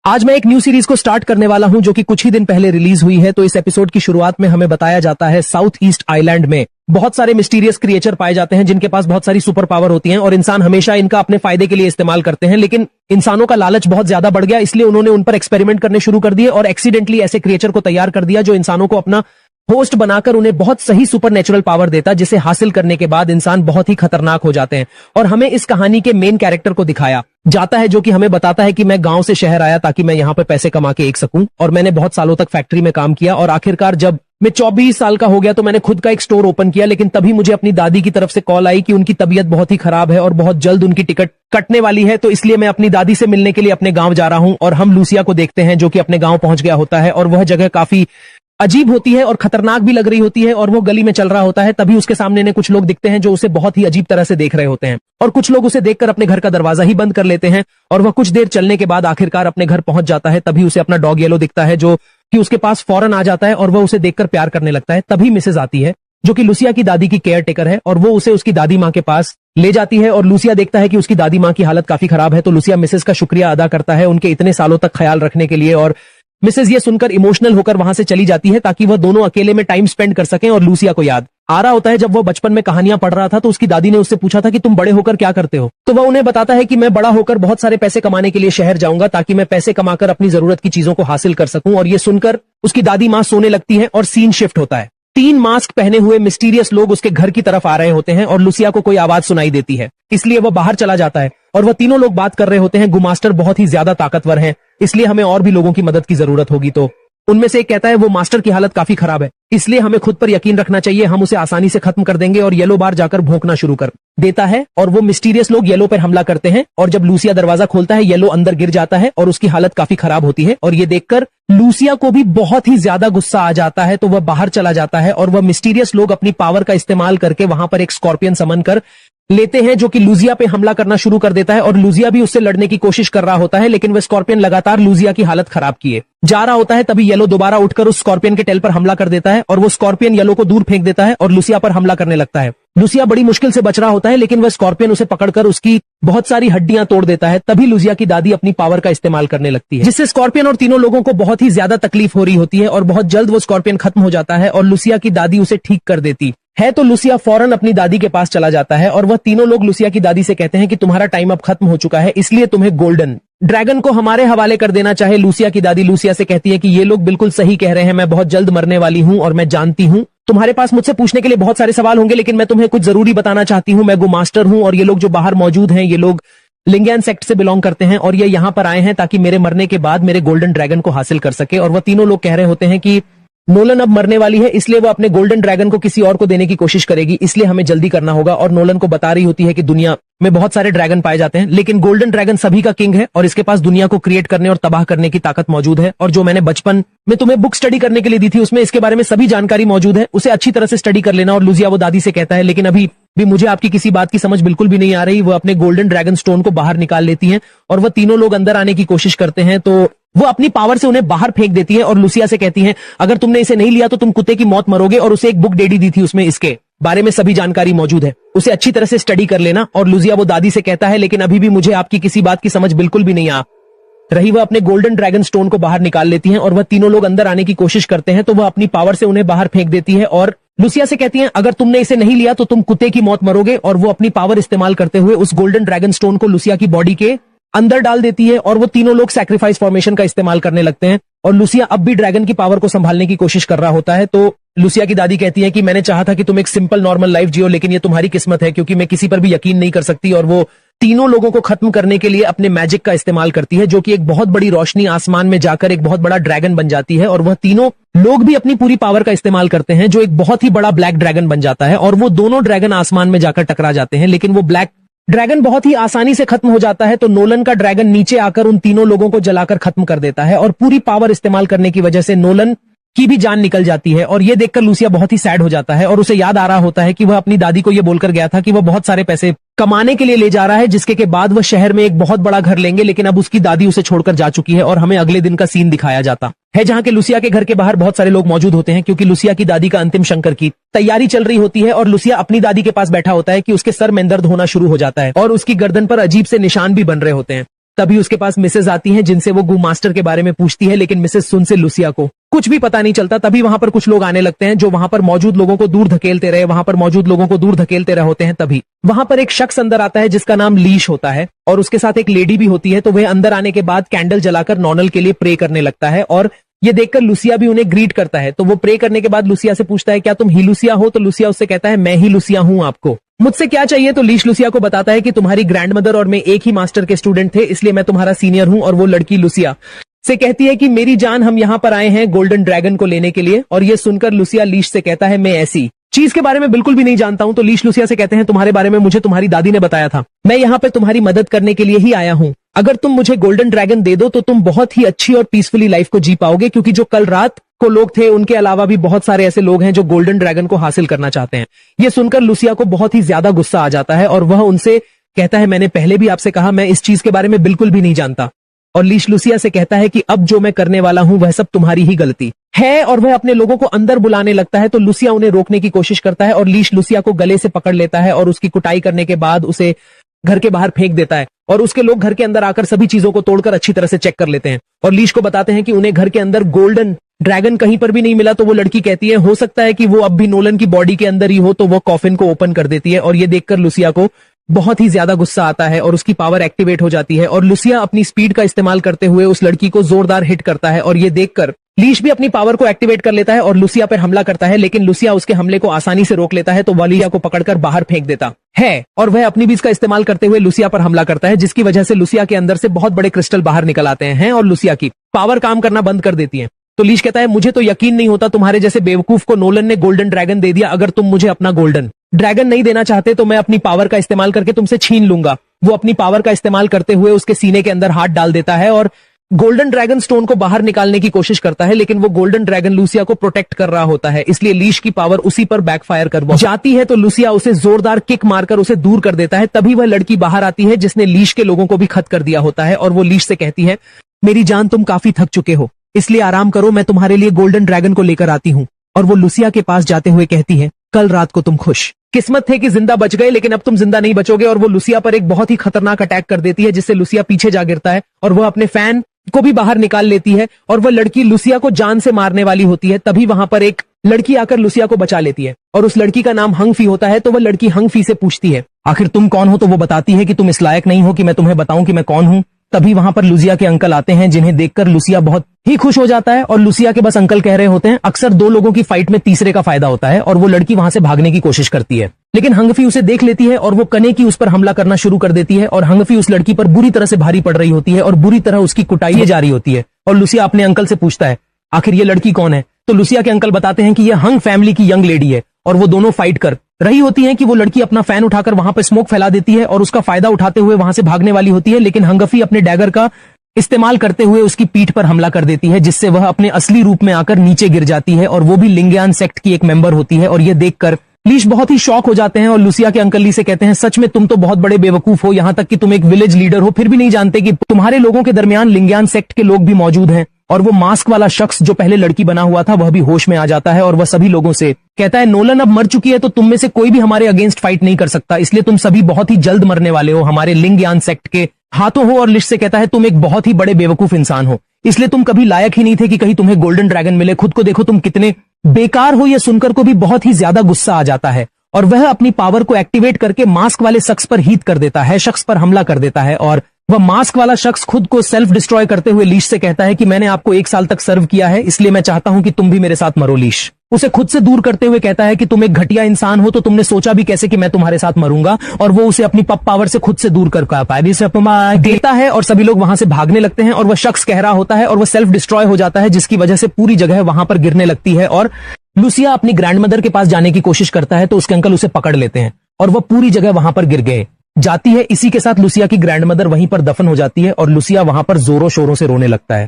आज मैं एक न्यू सीरीज को स्टार्ट करने वाला हूं जो कि कुछ ही दिन पहले रिलीज हुई है। तो इस एपिसोड की शुरुआत में हमें बताया जाता है साउथ ईस्ट आइलैंड में बहुत सारे मिस्टीरियस क्रिएचर पाए जाते हैं जिनके पास बहुत सारी सुपर पावर होती हैं और इंसान हमेशा इनका अपने फायदे के लिए इस्तेमाल करते हैं। लेकिन इंसानों का लालच बहुत ज्यादा बढ़ गया, इसलिए उन्होंने उन पर एक्सपेरिमेंट करने शुरू कर दिए और एक्सीडेंटली ऐसे क्रिएचर को तैयार कर दिया जो इंसानों को अपना होस्ट बनाकर उन्हें बहुत सही सुपर नेचुरल पावर देता, जिसे हासिल करने के बाद इंसान बहुत ही खतरनाक हो जाते हैं। और हमें इस कहानी के मेन कैरेक्टर को दिखाया जाता है जो कि हमें बताता है कि मैं गांव से शहर आया ताकि मैं यहाँ पे पैसे कमा के एक सकूं, और मैंने बहुत सालों तक फैक्ट्री में काम किया और आखिरकार जब मैं 24 साल का हो गया तो मैंने खुद का एक स्टोर ओपन किया। लेकिन तभी मुझे अपनी दादी की तरफ से कॉल आई कि उनकी तबीयत बहुत ही खराब है और बहुत जल्द उनकी टिकट कटने वाली है। तो इसलिए मैं अपनी दादी से मिलने के लिए अपने गांव जा रहा हूं। और हम लूसिया को देखते हैं जो कि अपने गांव पहुंच गया होता है और वह जगह काफी अजीब होती है और खतरनाक भी लग रही होती है। और वो गली में चल रहा होता है, तभी उसके सामने ने कुछ लोग दिखते हैं जो उसे बहुत ही अजीब तरह से देख रहे होते हैं और कुछ लोग उसे देखकर अपने घर का दरवाजा ही बंद कर लेते हैं। और वह कुछ देर चलने के बाद आखिरकार अपने घर पहुंच जाता है। तभी उसे अपना डॉग येलो दिखता है जो कि उसके पास फौरन आ जाता है और वह उसे देखकर प्यार करने लगता है। तभी मिसेज आती है जो कि लूसिया की दादी की केयर टेकर है और वो उसे उसकी दादी माँ के पास ले जाती है। और लूसिया देखता है कि उसकी दादी माँ की हालत काफी खराब है, तो लूसिया मिसेज का शुक्रिया अदा करता है उनके इतने सालों तक ख्याल रखने के लिए। और मिसेज ये सुनकर इमोशनल होकर वहां से चली जाती है ताकि वह दोनों अकेले में टाइम स्पेंड कर सकें। और लूसिया को याद आ रहा होता है जब वो बचपन में कहानियां पढ़ रहा था तो उसकी दादी ने उससे पूछा था कि तुम बड़े होकर क्या करते हो। तो वह उन्हें बताता है कि मैं बड़ा होकर बहुत सारे पैसे कमाने के लिए शहर जाऊंगा ताकि मैं पैसे कमाकर अपनी जरूरत की चीजों को हासिल कर सकूं। और ये सुनकर उसकी दादी माँ सोने लगती है और सीन शिफ्ट होता है। 3 मास्क पहने हुए मिस्टीरियस लोग उसके घर की तरफ आ रहे होते हैं और लूसिया को कोई आवाज सुनाई देती है, इसलिए वह बाहर चला जाता है। और वह तीनों लोग बात कर रहे होते हैं गुमास्टर बहुत ही ज्यादा ताकतवर हैं, इसलिए हमें और भी लोगों की मदद की जरूरत होगी। तो उनमें से एक कहता है वो मास्टर की हालत काफी खराब है, इसलिए हमें खुद पर यकीन रखना चाहिए, हम उसे आसानी से खत्म कर देंगे। और येलो बार जाकर भौंकना शुरू कर देता है और वो मिस्टीरियस लोग येलो पर हमला करते हैं। और जब लूसिया दरवाजा खोलता है येलो अंदर गिर जाता है और उसकी हालत काफी खराब होती है। और ये देखकर लूसिया को भी बहुत ही ज्यादा गुस्सा आ जाता है, तो वह बाहर चला जाता है और वह मिस्टीरियस लोग अपनी पावर का इस्तेमाल करके वहां पर एक स्कॉर्पियन समन कर लेते हैं जो कि लूसिया पे हमला करना शुरू कर देता है। और लूसिया भी उससे लड़ने की कोशिश कर रहा होता है, लेकिन वह स्कॉर्पियन लगातार लूसिया की हालत खराब किए जा रहा होता है। तभी येलो दोबारा उठकर उस स्कॉर्पियन के टेल पर हमला कर देता है और वो स्कॉर्पियन येलो को दूर फेंक देता है और लूसिया पर हमला करने लगता है। लूसिया बड़ी मुश्किल से बच रहा होता है, लेकिन वह स्कॉर्पियन उसे पकड़कर उसकी बहुत सारी हड्डियां तोड़ देता है। तभी लूसिया की दादी अपनी पावर का इस्तेमाल करने लगती है, जिससे स्कॉर्पियन और तीनों लोगों को बहुत ही ज्यादा तकलीफ हो रही होती है और बहुत जल्द वो स्कॉर्पियन खत्म हो जाता है और लूसिया की दादी उसे ठीक कर देती है। तो लूसिया फौरन अपनी दादी के पास चला जाता है और वह तीनों लोग लूसिया की दादी से कहते हैं कि तुम्हारा टाइम अब खत्म हो चुका है, इसलिए तुम्हें गोल्डन ड्रैगन को हमारे हवाले कर देना चाहे। लूसिया की दादी लूसिया से कहती है कि ये लोग बिल्कुल सही कह रहे हैं, मैं बहुत जल्द मरने वाली हूं और मैं जानती हूं तुम्हारे पास मुझसे पूछने के लिए बहुत सारे सवाल होंगे, लेकिन मैं तुम्हें कुछ जरूरी बताना चाहती हूं। मैं गुमास्टर हूं और ये लोग जो बाहर मौजूद हैं ये लोग लिंगियन सेक्ट से बिलोंग करते हैं और ये यहाँ पर आए हैं ताकि मेरे मरने के बाद मेरे गोल्डन ड्रैगन को हासिल कर सके। और वह तीनों लोग कह रहे होते हैं कि नोलन अब मरने वाली है, इसलिए वो अपने गोल्डन ड्रैगन को किसी और को देने की कोशिश करेगी, इसलिए हमें जल्दी करना होगा। और नोलन को बता रही होती है कि दुनिया में बहुत सारे ड्रैगन पाए जाते हैं, लेकिन गोल्डन ड्रैगन सभी का किंग है और इसके पास दुनिया को क्रिएट करने और तबाह करने की ताकत मौजूद है। और जो मैंने बचपन में तुम्हें बुक स्टडी करने के लिए दी थी उसमें इसके बारे में सभी जानकारी मौजूद है, उसे अच्छी तरह से स्टडी कर लेना। और लूसिया वो दादी से कहता है लेकिन अभी भी मुझे आपकी किसी बात की समझ बिल्कुल भी नहीं आ रही। वो अपने गोल्डन ड्रैगन स्टोन को बाहर निकाल लेती है और वह तीनों लोग अंदर आने की कोशिश करते हैं, तो वो अपनी पावर से उन्हें बाहर फेंक देती है और लूसिया से कहती है अगर तुमने इसे नहीं लिया तो तुम कुत्ते की मौत मरोगे। और उसे एक बुक डेडी दी थी, उसमें इसके बारे में सभी जानकारी मौजूद है, उसे अच्छी तरह से स्टडी कर लेना। और लूसिया वो दादी से कहता है लेकिन अभी भी मुझे आपकी किसी बात की समझ बिल्कुल भी नहीं आ रही। वह अपने गोल्डन ड्रैगन स्टोन को बाहर निकाल लेती है और वह तीनों लोग अंदर आने की कोशिश करते हैं, तो वह अपनी पावर से उन्हें बाहर फेंक देती है और लूसिया से कहती है अगर तुमने इसे नहीं लिया तो तुम कुत्ते की मौत मरोगे। और वो अपनी पावर इस्तेमाल करते हुए उस गोल्डन ड्रैगन स्टोन को लूसिया की बॉडी के अंदर डाल देती है और वो तीनों लोग सैक्रिफाइस फॉर्मेशन का इस्तेमाल करने लगते हैं। और लूसिया अब भी ड्रैगन की पावर को संभालने की कोशिश कर रहा होता है, तो लूसिया की दादी कहती है कि मैंने चाहा था कि तुम एक सिंपल नॉर्मल लाइफ जियो, लेकिन ये तुम्हारी किस्मत है क्योंकि मैं किसी पर भी यकीन नहीं कर सकती। और वो तीनों लोगों को खत्म करने के लिए अपने मैजिक का इस्तेमाल करती है, जो कि एक बहुत बड़ी रोशनी आसमान में जाकर एक बहुत बड़ा ड्रैगन बन जाती है। और वह तीनों लोग भी अपनी पूरी पावर का इस्तेमाल करते हैं, जो एक बहुत ही बड़ा ब्लैक ड्रैगन बन जाता है। और वो दोनों ड्रैगन आसमान में जाकर टकरा जाते हैं, लेकिन वो ब्लैक ड्रैगन बहुत ही आसानी से खत्म हो जाता है। तो नोलन का ड्रैगन नीचे आकर उन तीनों लोगों को जलाकर खत्म कर देता है और पूरी पावर इस्तेमाल करने की वजह से नोलन की भी जान निकल जाती है। और ये देखकर लूसिया बहुत ही सैड हो जाता है और उसे याद आ रहा होता है कि वह अपनी दादी को यह बोलकर गया था कि वह बहुत सारे पैसे कमाने के लिए ले जा रहा है, जिसके के बाद वह शहर में एक बहुत बड़ा घर लेंगे, लेकिन अब उसकी दादी उसे छोड़कर जा चुकी है। और हमें अगले दिन का सीन दिखाया जाता है जहां के लूसिया के घर के बाहर बहुत सारे लोग मौजूद होते हैं, क्योंकि लूसिया की दादी का अंतिम शंकर की तैयारी चल रही होती है। और लूसिया अपनी दादी के पास बैठा होता है कि उसके सर में दर्द होना शुरू हो जाता है और उसकी गर्दन पर अजीब से निशान भी बन रहे होते हैं। तभी उसके पास मिसेज आती हैं जिनसे वो गू मास्टर के बारे में पूछती है, लेकिन मिसेज सुन से लुसिया को कुछ भी पता नहीं चलता। तभी वहां पर कुछ लोग आने लगते हैं जो वहां पर मौजूद लोगों को दूर धकेलते रहे, वहां पर मौजूद लोगों को दूर धकेलते रहे होते हैं। तभी वहां पर एक शख्स अंदर आता है जिसका नाम लीश होता है और उसके साथ एक लेडी भी होती है। तो वह अंदर आने के बाद कैंडल जलाकर नॉनल के लिए प्रे करने लगता है और ये देखकर लुसिया भी उन्हें ग्रीट करता है। तो वो प्रे करने के बाद लुसिया से पूछता है क्या तुम ही लुसिया हो? तो लुसिया उससे कहता है मैं ही लुसिया हूं, आपको मुझसे क्या चाहिए? तो लीश लुसिया को बताता है कि तुम्हारी ग्रैंडमदर और मैं एक ही मास्टर के स्टूडेंट थे, इसलिए मैं तुम्हारा सीनियर हूं। और वो लड़की लुसिया से कहती है कि मेरी जान, हम यहाँ पर आए हैं गोल्डन ड्रैगन को लेने के लिए। और ये सुनकर लुसिया लीश से कहता है मैं ऐसी चीज के बारे में बिल्कुल भी नहीं जानता हूं। तो लीश लुसिया से कहते हैं तुम्हारे बारे में मुझे तुम्हारी दादी ने बताया था, मैं यहाँ पे तुम्हारी मदद करने के लिए ही आया हूँ। अगर तुम मुझे गोल्डन ड्रैगन दे दो तो तुम बहुत ही अच्छी और पीसफुली लाइफ को जी पाओगे, क्योंकि जो कल रात को लोग थे उनके अलावा भी बहुत सारे ऐसे लोग हैं जो गोल्डन ड्रैगन को हासिल करना चाहते हैं। ये सुनकर लुसिया को बहुत ही ज्यादा गुस्सा आ जाता है और वह उनसे कहता है मैंने पहले भी आपसे कहा, मैं इस चीज के बारे में बिल्कुल भी नहीं जानता। और लीश लुसिया से कहता है कि अब जो मैं करने वाला हूं वह सब तुम्हारी ही गलती है। और वह अपने लोगों को अंदर बुलाने लगता है। तो लुसिया उन्हें रोकने की कोशिश करता है और लीश लुसिया को गले से पकड़ लेता है और उसकी कुटाई करने के बाद उसे घर के बाहर फेंक देता है। और उसके लोग घर के अंदर आकर सभी चीजों को तोड़कर अच्छी तरह से चेक कर लेते हैं और लीश को बताते हैं कि उन्हें घर के अंदर गोल्डन ड्रैगन कहीं पर भी नहीं मिला। तो वो लड़की कहती है हो सकता है कि वो अब भी नोलन की बॉडी के अंदर ही हो। तो वो कॉफिन को ओपन कर देती है और ये देखकर लुसिया को बहुत ही ज्यादा गुस्सा आता है और उसकी पावर एक्टिवेट हो जाती है और लुसिया अपनी स्पीड का इस्तेमाल करते हुए उस लड़की को जोरदार हिट करता है। और ये देखकर लीश भी अपनी पावर को एक्टिवेट कर लेता है और लुसिया पर हमला करता है, लेकिन लुसिया उसके हमले को आसानी से रोक लेता है। तो वह लुसिया को पकड़कर बाहर फेंक देता है और वह अपनी बीज का इस्तेमाल करते हुए लुसिया पर हमला करता है, जिसकी वजह से लुसिया के अंदर से बहुत बड़े क्रिस्टल बाहर निकल आते हैं और लुसिया की पावर काम करना बंद कर देती है। तो लीश कहता है मुझे तो यकीन नहीं होता तुम्हारे जैसे बेवकूफ को नोलन ने गोल्डन ड्रैगन दे दिया। अगर तुम मुझे अपना गोल्डन ड्रैगन नहीं देना चाहते तो मैं अपनी पावर का इस्तेमाल करके तुमसे छीन लूंगा। वो अपनी पावर का इस्तेमाल करते हुए उसके सीने के अंदर हाथ डाल देता है और गोल्डन ड्रैगन स्टोन को बाहर निकालने की कोशिश करता है, लेकिन वो गोल्डन ड्रैगन लुसिया को प्रोटेक्ट कर रहा होता है, इसलिए लीश की पावर उसी पर बैकफायर कर जाती है। तो लुसिया उसे जोरदार किक मारकर उसे दूर कर देता है। तभी वह लड़की बाहर आती है जिसने लीश के लोगों को भी खत्म कर दिया होता है और वो लीश से कहती है मेरी जान, तुम काफी थक चुके हो, इसलिए आराम करो, मैं तुम्हारे लिए गोल्डन ड्रैगन को लेकर आती हूँ। और वो लुसिया के पास जाते हुए कहती है कल रात को तुम खुश किस्मत थे कि जिंदा बच गए, लेकिन अब तुम जिंदा नहीं बचोगे। और वो लुसिया पर एक बहुत ही खतरनाक अटैक कर देती है जिससे लुसिया पीछे जा गिरता है और वह अपने फैन को भी बाहर निकाल लेती है और वह लड़की लुसिया को जान से मारने वाली होती है। तभी वहां पर एक लड़की आकर लुसिया को बचा लेती है और उस लड़की का नाम हंगफी होता है। तो वह लड़की हंगफी से पूछती है आखिर तुम कौन हो? तो वो बताती है कि तुम इस लायक नहीं हो कि मैं तुम्हें बताऊं कि मैं कौन हूं। तभी वहां पर लुसिया के अंकल आते हैं जिन्हें देखकर लुसिया बहुत ही खुश हो जाता है और लुसिया के बस अंकल कह रहे होते हैं अक्सर दो लोगों की फाइट में तीसरे का फायदा होता है। और वो लड़की वहां से भागने की कोशिश करती है, लेकिन हंगफी उसे देख लेती है और वो कने की उस पर हमला करना शुरू कर देती है और हंगफी उस लड़की पर बुरी तरह से भारी पड़ रही होती है और बुरी तरह उसकी कुटाई जा रही होती है। और लुसिया अपने अंकल से पूछता है आखिर ये लड़की कौन है? तो लुसिया के अंकल बताते हैं कि यह हंग फैमिली की यंग लेडी है और वो दोनों फाइट कर रही होती हैं कि वो लड़की अपना फैन उठाकर वहां पर स्मोक फैला देती है और उसका फायदा उठाते हुए वहां से भागने वाली होती है, लेकिन हंगफी अपने डैगर का इस्तेमाल करते हुए उसकी पीठ पर हमला कर देती है, जिससे वह अपने असली रूप में आकर नीचे गिर जाती है और वो भी लिंगियान सेक्ट की एक मेंबर होती है। और ये देखकर लीश बहुत ही शॉक हो जाते हैं और लुसिया के अंकल ली से कहते हैं सच में तुम तो बहुत बड़े बेवकूफ हो, यहां तक कि तुम एक विलेज लीडर हो, फिर भी नहीं जानते कि तुम्हारे लोगों के दरमियान लिंगियान सेक्ट के लोग भी मौजूद हैं। और वो मास्क वाला शख्स जो पहले लड़की बना हुआ था वह भी होश में आ जाता है और वह सभी लोगों से कहता है नोलन अब मर चुकी है तो तुम में से कोई भी हमारे अगेंस्ट फाइट नहीं कर सकता, इसलिए तुम सभी बहुत ही जल्द मरने वाले हो, हमारे लिंगियान सेक्ट के हाथों हो। और लिश से कहता है तुम एक बहुत ही बड़े बेवकूफ इंसान हो, इसलिए तुम कभी लायक ही नहीं थे कि कहीं तुम्हें गोल्डन ड्रैगन मिले, खुद को देखो तुम कितने बेकार हो। यह सुनकर को भी बहुत ही ज्यादा गुस्सा आ जाता है और वह अपनी पावर को एक्टिवेट करके मास्क वाले शख्स पर हीट कर देता है, शख्स पर हमला कर देता है। और वह मास्क वाला शख्स खुद को सेल्फ डिस्ट्रॉय करते हुए लीश से कहता है कि मैंने आपको 1 साल तक सर्व किया है, इसलिए मैं चाहता हूं कि तुम भी मेरे साथ मरो। लीश उसे खुद से दूर करते हुए कहता है कि तुम एक घटिया इंसान हो, तो तुमने सोचा भी कैसे कि मैं तुम्हारे साथ मरूंगा। और वो उसे अपनी पप पावर से खुद से दूर कर पाए देता है और सभी लोग वहां से भागने लगते हैं और वह शख्स कह रहा होता है और वह सेल्फ डिस्ट्रॉय हो जाता है, जिसकी वजह से पूरी जगह वहां पर गिरने लगती है। और लुसिया अपनी ग्रैंडमदर के पास जाने की कोशिश करता है तो उसके अंकल उसे पकड़ लेते हैं और वह पूरी जगह वहां पर गिर गए जाती है। इसी के साथ लुसिया की ग्रैंडमदर वहीं पर दफन हो जाती है और लुसिया वहां पर जोरों शोरों से रोने लगता है।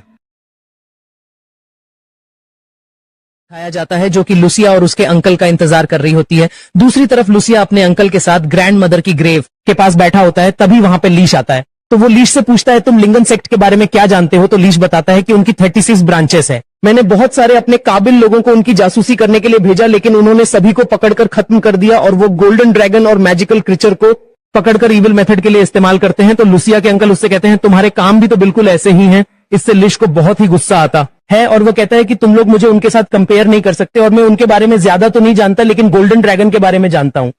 दिखाया जाता है जो कि लुसिया और उसके अंकल का इंतजार कर रही होती है। दूसरी तरफ लुसिया अपने अंकल के साथ ग्रैंडमदर की ग्रेव के पास बैठा होता है। तभी वहां पे लीश आता है तो वो लीश से पूछता है तुम लिंगन सेक्ट के बारे में क्या जानते हो? तो लीश बताता है कि उनकी 36 ब्रांचेस है। मैंने बहुत सारे अपने काबिल लोगों को उनकी जासूसी करने के लिए भेजा, लेकिन उन्होंने सभी को पकड़कर खत्म कर दिया और वो गोल्डन ड्रैगन और मैजिकल क्रीचर को पकड़कर इविल मेथड के लिए इस्तेमाल करते हैं। तो लूसिया के अंकल उससे कहते हैं तुम्हारे काम भी तो बिल्कुल ऐसे ही हैं। इससे लिश को बहुत ही गुस्सा आता है और वो कहता है कि तुम लोग मुझे उनके साथ कंपेयर नहीं कर सकते और मैं उनके बारे में ज्यादा तो नहीं जानता लेकिन गोल्डन ड्रैगन के बारे में जानता हूं।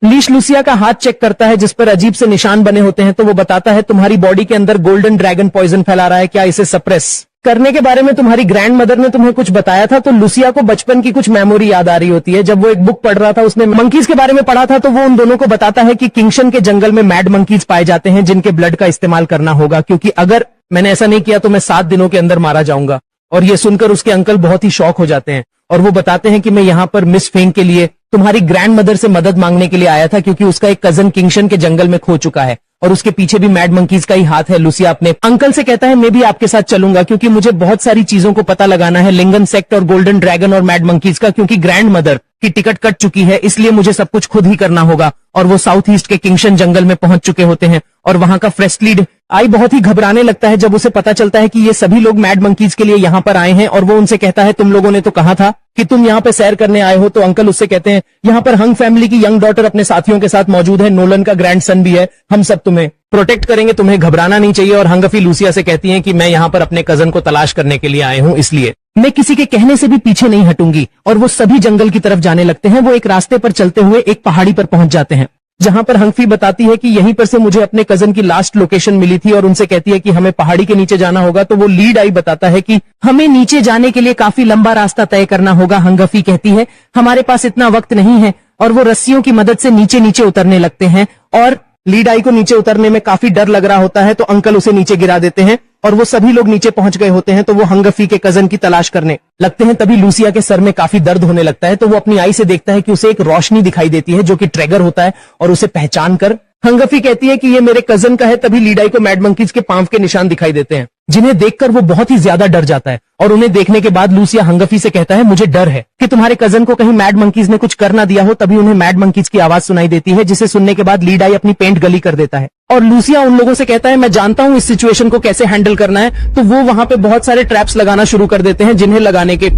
लीश लूसिया का हाथ चेक करता है जिस पर अजीब से निशान बने होते हैं। तो वो बताता है तुम्हारी बॉडी के अंदर गोल्डन ड्रैगन पॉइजन फैला रहा है, क्या इसे सप्रेस करने के बारे में तुम्हारी ग्रैंड मदर ने तुम्हें कुछ बताया था? तो लूसिया को बचपन की कुछ मेमोरी याद आ रही होती है। जब वो एक बुक पढ़ रहा था, उसने मंकीज के बारे में पढ़ा था, तो वो उन दोनों को बताता है कि किंगशन के जंगल में मैड मंकीज पाए जाते हैं जिनके ब्लड का इस्तेमाल करना होगा, क्योंकि अगर मैंने ऐसा नहीं किया तो मैं 7 दिनों के अंदर मारा जाऊंगा। और ये सुनकर उसके अंकल बहुत ही शॉक हो जाते हैं और वो बताते हैं कि मैं यहाँ पर मिस फेंग के लिए तुम्हारी ग्रैंड मदर से मदद मांगने के लिए आया था, क्योंकि उसका एक कजन किंगशन के जंगल में खो चुका है और उसके पीछे भी मैड मंकीज का ही हाथ है। लूसिया अपने अंकल से कहता है मैं भी आपके साथ चलूंगा क्योंकि मुझे बहुत सारी चीजों को पता लगाना है, लिंगन सेक्ट और गोल्डन ड्रैगन और मैड मंकीज का, क्योंकि ग्रैंड मदर की टिकट कट चुकी है, इसलिए मुझे सब कुछ खुद ही करना होगा। और वो साउथ ईस्ट के किंगशन जंगल में पहुंच चुके होते हैं और वहां का फ्रेस्टलीड आई बहुत ही घबराने लगता है जब उसे पता चलता है कि ये सभी लोग मैड मंकीज के लिए यहाँ पर आए हैं। और वो उनसे कहता है तुम लोगों ने तो कहा था कि तुम यहाँ पे सैर करने आए हो। तो अंकल उससे कहते हैं यहाँ पर हंग फैमिली की यंग डॉटर अपने साथियों के साथ मौजूद है, नोलन का ग्रैंडसन भी है, हम सब तुम्हें प्रोटेक्ट करेंगे, तुम्हें घबराना नहीं चाहिए। और हंगफी लूसिया से कहती है कि मैं यहाँ पर अपने कजन को तलाश करने के लिए आए हूँ, इसलिए मैं किसी के कहने से भी पीछे नहीं हटूंगी। और वो सभी जंगल की तरफ जाने लगते हैं। वो एक रास्ते पर चलते हुए एक पहाड़ी पर पहुंच जाते हैं जहां पर हंगफी बताती है कि यहीं पर से मुझे अपने कजन की लास्ट लोकेशन मिली थी और उनसे कहती है कि हमें पहाड़ी के नीचे जाना होगा। तो वो लीड आई बताता है कि हमें नीचे जाने के लिए काफी लंबा रास्ता तय करना होगा। हंगफी कहती है हमारे पास इतना वक्त नहीं है और वो रस्सियों की मदद से नीचे नीचे उतरने लगते हैं। और लीड आई को नीचे उतरने में काफी डर लग रहा होता है तो अंकल उसे नीचे गिरा देते हैं और वो सभी लोग नीचे पहुंच गए होते हैं। तो वो हंगफी के कजन की तलाश करने लगते हैं। तभी लूसिया के सर में काफी दर्द होने लगता है तो वो अपनी आई से देखता है कि उसे एक रोशनी दिखाई देती है जो कि ट्रिगर होता है और उसे पहचान कर हंगफी कहती है कि ये मेरे कजन का है। तभी लीड आई को मैड मंकीज के पांव के निशान दिखाई देते हैं जिन्हें देखकर वो बहुत ही ज्यादा डर जाता है। और उन्हें देखने के बाद लूसिया हंगफी से कहता है मुझे डर है कि तुम्हारे कजन को कहीं मैड मंकीज ने कुछ कर ना दिया हो। तभी उन्हें मैड मंकीज की आवाज सुनाई देती है जिसे सुनने के बाद लीड आई अपनी पेंट गली कर देता है और लूसिया उन लोगों से कहता है मैं जानता हूं इस सिचुएशन को कैसे हैंडल करना है। तो वो वहां पे बहुत सारे ट्रैप्स लगाना शुरू कर देते हैं जिन्हें लगाने के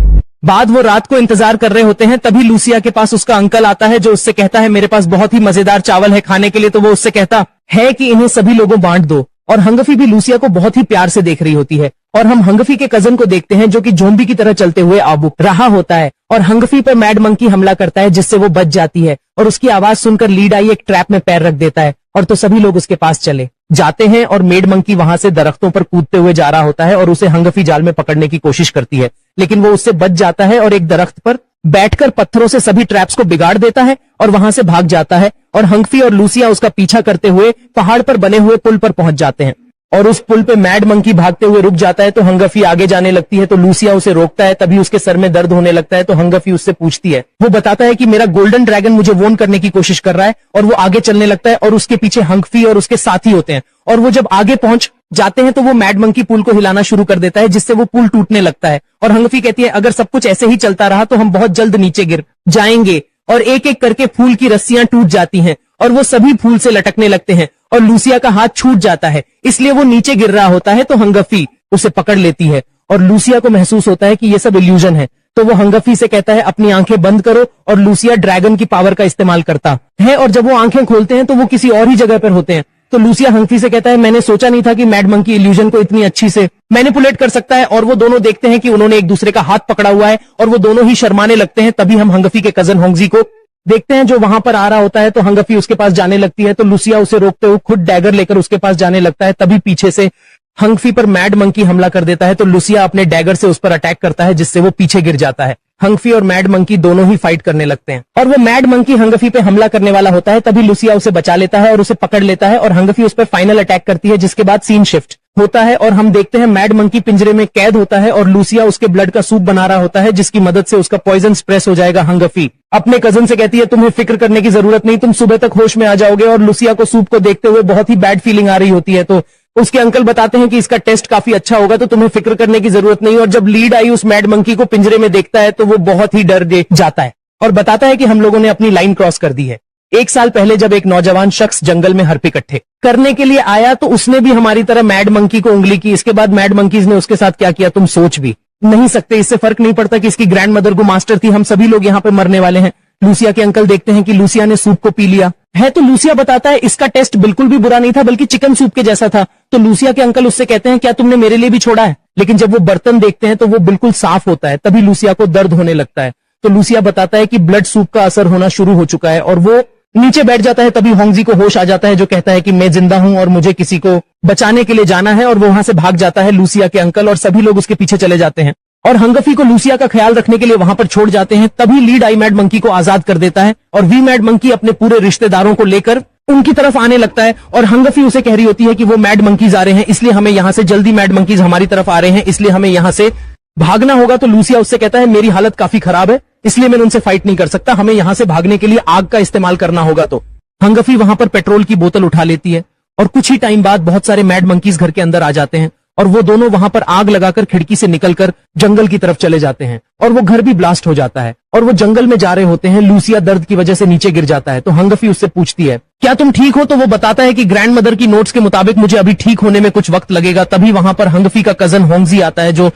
बाद वो रात को इंतजार कर रहे होते हैं। तभी लूसिया के पास उसका अंकल आता है जो उससे कहता है मेरे पास बहुत ही मजेदार चावल है खाने के लिए। तो वो उससे कहता है कि इन्हें सभी लोगों बांट दो। और हंगफी भी लूसिया को बहुत ही प्यार से देख रही होती है और हम हंगफी के कजन को देखते हैं जो कि ज़ोंबी की तरह चलते हुए आबू रहा होता है और हंगफी पर मैड मंकी हमला करता है जिससे वो बच जाती है। और उसकी आवाज सुनकर लीड आई एक ट्रैप में पैर रख देता है और तो सभी लोग उसके पास चले जाते हैं और मेड मंकी वहां से दरख्तों पर कूदते हुए जा रहा होता है और उसे हंगफी जाल में पकड़ने की कोशिश करती है, लेकिन वो उससे बच जाता है और एक दरख्त पर बैठकर पत्थरों से सभी ट्रैप्स को बिगाड़ देता है और वहां से भाग जाता है। और हंगफी और लूसिया उसका पीछा करते हुए पहाड़ पर बने हुए पुल पर पहुंच जाते हैं और उस पुल पे मैड मंकी भागते हुए रुक जाता है। तो हंगफी आगे जाने लगती है तो लूसिया उसे रोकता है। तभी उसके सर में दर्द होने लगता है तो हंगफी उससे पूछती है, वो बताता है कि मेरा गोल्डन ड्रैगन मुझे वोन करने की कोशिश कर रहा है और वो आगे चलने लगता है और उसके पीछे हंगफी और उसके साथी होते हैं। और वो जब आगे पहुंच जाते हैं तो वो मैड मंकी पुल को हिलाना शुरू कर देता है जिससे वो पुल टूटने लगता है। और हंगफी कहती है अगर सब कुछ ऐसे ही चलता रहा तो हम बहुत जल्द नीचे गिर जाएंगे। और एक एक करके फूल की रस्सियां टूट जाती हैं और वो सभी फूल से लटकने लगते हैं और लूसिया का हाथ छूट जाता है, इसलिए वो नीचे गिर रहा होता है। तो हंगफी उसे पकड़ लेती है और लूसिया को महसूस होता है कि ये सब इल्यूजन है। तो वो हंगफी से कहता है अपनी आंखें बंद करो और लूसिया ड्रैगन की पावर का इस्तेमाल करता है और जब वो आंखें खोलते हैं तो वो किसी और ही जगह पर होते हैं। तो लूसिया हंगफी से कहता है मैंने सोचा नहीं था कि मैड मंकी इल्यूजन को इतनी अच्छी से मैनिपुलेट कर सकता है। और वो दोनों देखते हैं कि उन्होंने एक दूसरे का हाथ पकड़ा हुआ है और वो दोनों ही शर्माने लगते हैं। तभी हम हंगफी के कजन होंगजी को देखते हैं जो वहां पर आ रहा होता है तो हंगफी उसके पास जाने लगती है तो लूसिया उसे रोकते हुए खुद डैगर लेकर उसके पास जाने लगता है। तभी पीछे से हंगफी पर मैड मंकी हमला कर देता है तो लूसिया अपने डैगर से उस पर अटैक करता है जिससे वो पीछे गिर जाता है। हंगफी और मैड मंकी दोनों ही फाइट करने लगते हैं और वो मैड मंकी हंगफी पे हमला करने वाला होता है। तभी लूसिया उसे बचा लेता है और उसे पकड़ लेता है और हंगफी उस पर फाइनल अटैक करती है जिसके बाद सीन शिफ्ट होता है और हम देखते हैं मैड मंकी पिंजरे में कैद होता है और लूसिया उसके ब्लड का सूप बना रहा होता है जिसकी मदद से उसका पॉइजन स्प्रेस हो जाएगा। हंगफी अपने कजन से कहती है तुम्हें फिक्र करने की जरूरत नहीं, तुम सुबह तक होश में आ जाओगे। और लूसिया को सूप को देखते हुए बहुत ही बैड फीलिंग आ रही होती है तो उसके अंकल बताते हैं कि इसका टेस्ट काफी अच्छा होगा तो तुम्हें फिक्र करने की जरूरत नहीं। और जब लीड आई उस मैड मंकी को पिंजरे में देखता है तो वो बहुत ही डर जाता है और बताता है कि हम लोगों ने अपनी लाइन क्रॉस कर दी है। 1 साल पहले जब एक नौजवान शख्स जंगल में हर्प इकट्ठे करने के लिए आया तो उसने भी हमारी तरह मैड मंकी को उंगली की। इसके बाद मैड मंकीज ने उसके साथ क्या किया तुम सोच भी नहीं सकते। इससे फर्क नहीं पड़ता कि इसकी ग्रैंड मदर को मास्टर थी, हम सभी लोग यहाँ पे मरने वाले हैं। लूसिया के अंकल देखते हैं कि लूसिया ने सूप को पी लिया है, तो लूसिया बताता है इसका टेस्ट बिल्कुल भी बुरा नहीं था, बल्कि चिकन सूप के जैसा था। तो लूसिया के अंकल उससे कहते हैं क्या तुमने मेरे लिए भी छोड़ा है? लेकिन जब वो बर्तन देखते हैं तो वो बिल्कुल साफ होता है, तभी लूसिया को दर्द होने लगता है। तो लूसिया बताता है कि ब्लड सूप का असर होना शुरू हो चुका है और वो नीचे बैठ जाता है। तभी होंगजी को होश आ जाता है, जो कहता है कि मैं जिंदा हूं और मुझे किसी को बचाने के लिए जाना है, और वो वहां से भाग जाता है लूसिया के अंकल, और सभी लोग उसके पीछे चले जाते हैं और हंगफी को लूसिया का ख्याल रखने के लिए वहां पर छोड़ जाते हैं। तभी लीड आई मैड मंकी को आजाद कर देता है और वी मैड मंकी अपने पूरे रिश्तेदारों को लेकर उनकी तरफ आने लगता है, और हंगफी उसे कह रही होती है कि वो मैड मंकीज आ रहे हैं, इसलिए हमें यहां से जल्दी, मैड मंकीज हमारी तरफ आ रहे हैं, इसलिए हमें यहां से भागना होगा। तो लूसिया उससे कहता है मेरी हालत काफी खराब है, इसलिए मैं उनसे फाइट नहीं कर सकता, हमें यहां से भागने के लिए आग का इस्तेमाल करना होगा। तो हंगफी वहां पर पेट्रोल की बोतल उठा लेती है और कुछ ही टाइम बाद बहुत सारे मैड मंकीज घर के अंदर आ जाते हैं और वो दोनों वहां पर आग लगाकर खिड़की से निकलकर जंगल की तरफ चले जाते हैं और वो घर भी ब्लास्ट हो जाता है और वो जंगल में जा रहे होते हैं। लूसिया दर्द की वजह से नीचे गिर जाता है। तो हंगफी उससे पूछती है क्या तुम ठीक हो? तो वो बताता है कि ग्रैंड मदर की नोट्स के मुताबिक मुझे अभी ठीक होने में कुछ वक्त लगेगा। तभी वहां पर हंगफी का कजन होंगजी आता है, जो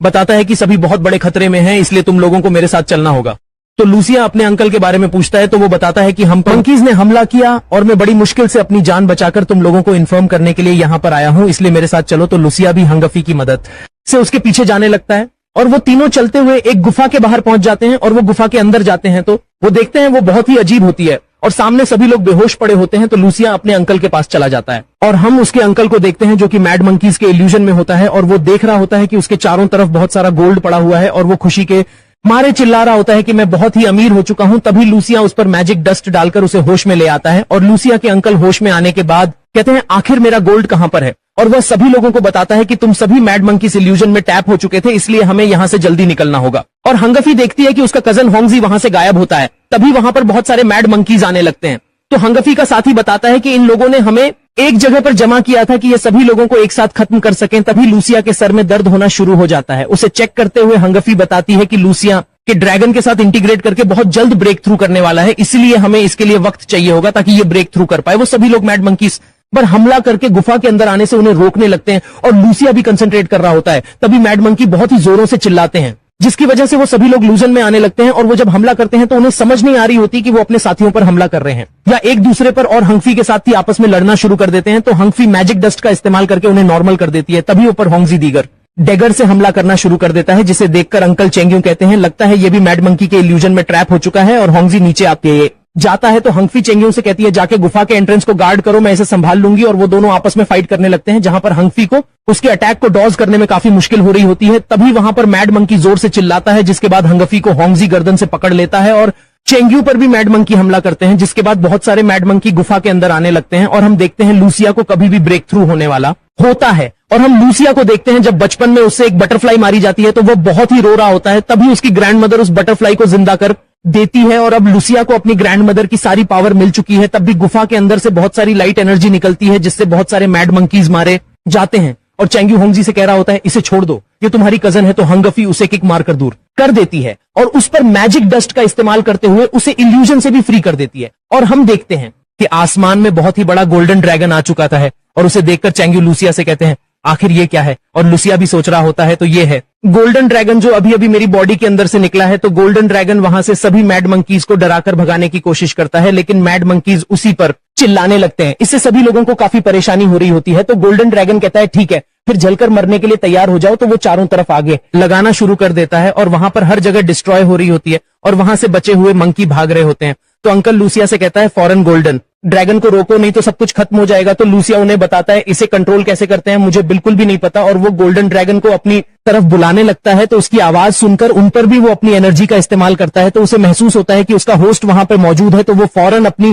बताता है कि सभी बहुत बड़े खतरे में हैं, इसलिए तुम लोगों को मेरे साथ चलना होगा। तो लूसिया अपने अंकल के बारे में पूछता है, तो वो बताता है कि हम मंकीज ने हमला किया और मैं बड़ी मुश्किल से अपनी जान बचाकर तुम लोगों को इन्फॉर्म करने के लिए यहां पर आया हूं, इसलिए मेरे साथ चलो। तो लूसिया भी हंगफी की मदद से उसके पीछे जाने लगता है और वो तीनों चलते हुए एक गुफा के बाहर पहुंच जाते हैं और वो गुफा के अंदर जाते हैं। तो वो देखते हैं वो बहुत ही अजीब होती है और सामने सभी लोग बेहोश पड़े होते हैं। तो लूसिया अपने अंकल के पास चला जाता है और हम उसके अंकल को देखते हैं, जो कि मैड मंकीज के इल्यूजन में होता है, और वो देख रहा होता है कि उसके चारों तरफ बहुत सारा गोल्ड पड़ा हुआ है और वो खुशी के मारे चिल्ला रहा होता है कि मैं बहुत ही अमीर हो चुका हूं। तभी लूसिया उस पर मैजिक डस्ट डालकर उसे होश में ले आता है और लूसिया के अंकल होश में आने के बाद कहते हैं आखिर मेरा गोल्ड कहां पर है, और वह सभी लोगों को बताता है कि तुम सभी मैड मंकीज इल्यूजन में टैप हो चुके थे, इसलिए हमें यहां से जल्दी निकलना होगा। और हंगफी देखती है कि उसका कजन होंगजी वहां से गायब होता है। तभी वहां पर बहुत सारे मैड मंकीज आने लगते हैं। तो हंगफी का साथी बताता है कि इन लोगों ने हमें एक जगह पर जमा किया था कि ये सभी लोगों को एक साथ खत्म कर सकें। तभी लूसिया के सर में दर्द होना शुरू हो जाता है। उसे चेक करते हुए हंगफी बताती है कि लूसिया के ड्रैगन के साथ इंटीग्रेट करके बहुत जल्द ब्रेक थ्रू करने वाला है, इसलिए हमें इसके लिए वक्त चाहिए होगा ताकि ये ब्रेक थ्रू कर पाए। वो सभी लोग मैड मंकीज पर हमला करके गुफा के अंदर आने से उन्हें रोकने लगते हैं और लूसिया भी कंसंट्रेट कर रहा होता है। तभी मैड मंकी बहुत ही जोरों से चिल्लाते हैं, जिसकी वजह से वो सभी लोग लूजन में आने लगते हैं और वो जब हमला करते हैं तो उन्हें समझ नहीं आ रही होती कि वो अपने साथियों पर हमला कर रहे हैं या एक दूसरे पर, और हंगफी के साथ ही आपस में लड़ना शुरू कर देते हैं। तो हंगफी मैजिक डस्ट का इस्तेमाल करके उन्हें नॉर्मल कर देती है। तभी ऊपर होंगजी दीगर डेगर से हमला करना शुरू कर देता है, जिसे देखकर अंकल चेंग्यू कहते हैं लगता है ये भी मैड मंकी के इल्यूजन में ट्रैप हो चुका है, और होंगजी नीचे आते जाता है। तो हंगफी चेंग्यू से कहती है जाके गुफा के एंट्रेंस को गार्ड करो, मैं इसे संभाल लूंगी, और वो दोनों आपस में फाइट करने लगते हैं, जहां पर हंगफी को उसके अटैक को डॉज करने में काफी मुश्किल हो रही होती है। तभी वहां पर मैड मंकी जोर से चिल्लाता है, जिसके बाद हंगफी को होंगजी गर्दन से पकड़ लेता है और चेंग्यू पर भी मैड मंकी हमला करते हैं, जिसके बाद बहुत सारे मैड मंकी गुफा के अंदर आने लगते हैं और हम देखते हैं लूसिया को कभी भी ब्रेक थ्रू होने वाला होता है। और हम लूसिया को देखते हैं जब बचपन में उससे एक बटरफ्लाई मारी जाती है तो वो बहुत ही रो रहा होता है। तभी उसकी ग्रैंड मदर उस बटरफ्लाई को जिंदा कर देती है और अब लूसिया को अपनी ग्रैंड मदर की सारी पावर मिल चुकी है। तब भी गुफा के अंदर से बहुत सारी लाइट एनर्जी निकलती है, जिससे बहुत सारे मैड मंकीज मारे जाते हैं और चेंग्यू होंगजी से कह रहा होता है इसे छोड़ दो, ये तुम्हारी कजन है। तो हंगफी उसे किक मारकर दूर कर देती है और उस पर मैजिक डस्ट का इस्तेमाल करते हुए उसे इल्यूजन से भी फ्री कर देती है। और हम देखते हैं कि आसमान में बहुत ही बड़ा गोल्डन ड्रैगन आ चुका था है और उसे देखकर चेंग्यू लूसिया से कहते हैं आखिर ये क्या है, और लूसिया भी सोच रहा होता है तो ये है गोल्डन ड्रैगन जो अभी अभी मेरी बॉडी के अंदर से निकला है। तो गोल्डन ड्रैगन वहां से सभी मैड मंकीज को डराकर भगाने की कोशिश करता है, लेकिन मैड मंकीज उसी पर चिल्लाने लगते हैं। इससे सभी लोगों को काफी परेशानी हो रही होती है। तो गोल्डन ड्रैगन कहता है ठीक है, फिर जलकर मरने के लिए तैयार हो जाओ। तो वो चारों तरफ आगे लगाना शुरू कर देता है और वहां पर हर जगह डिस्ट्रॉय हो रही होती है और वहां से बचे हुए मंकी भाग रहे होते हैं। तो अंकल लूसिया से कहता है फॉरन गोल्डन ड्रैगन को रोको, नहीं तो सब कुछ खत्म हो जाएगा। तो लूसिया उन्हें बताता है इसे कंट्रोल कैसे करते हैं मुझे बिल्कुल भी नहीं पता, और वो गोल्डन ड्रैगन को अपनी तरफ बुलाने लगता है। तो उसकी आवाज सुनकर उन पर भी वो अपनी एनर्जी का इस्तेमाल करता है। तो उसे महसूस होता है कि उसका होस्ट वहां पर मौजूद है। तो वो फौरन अपनी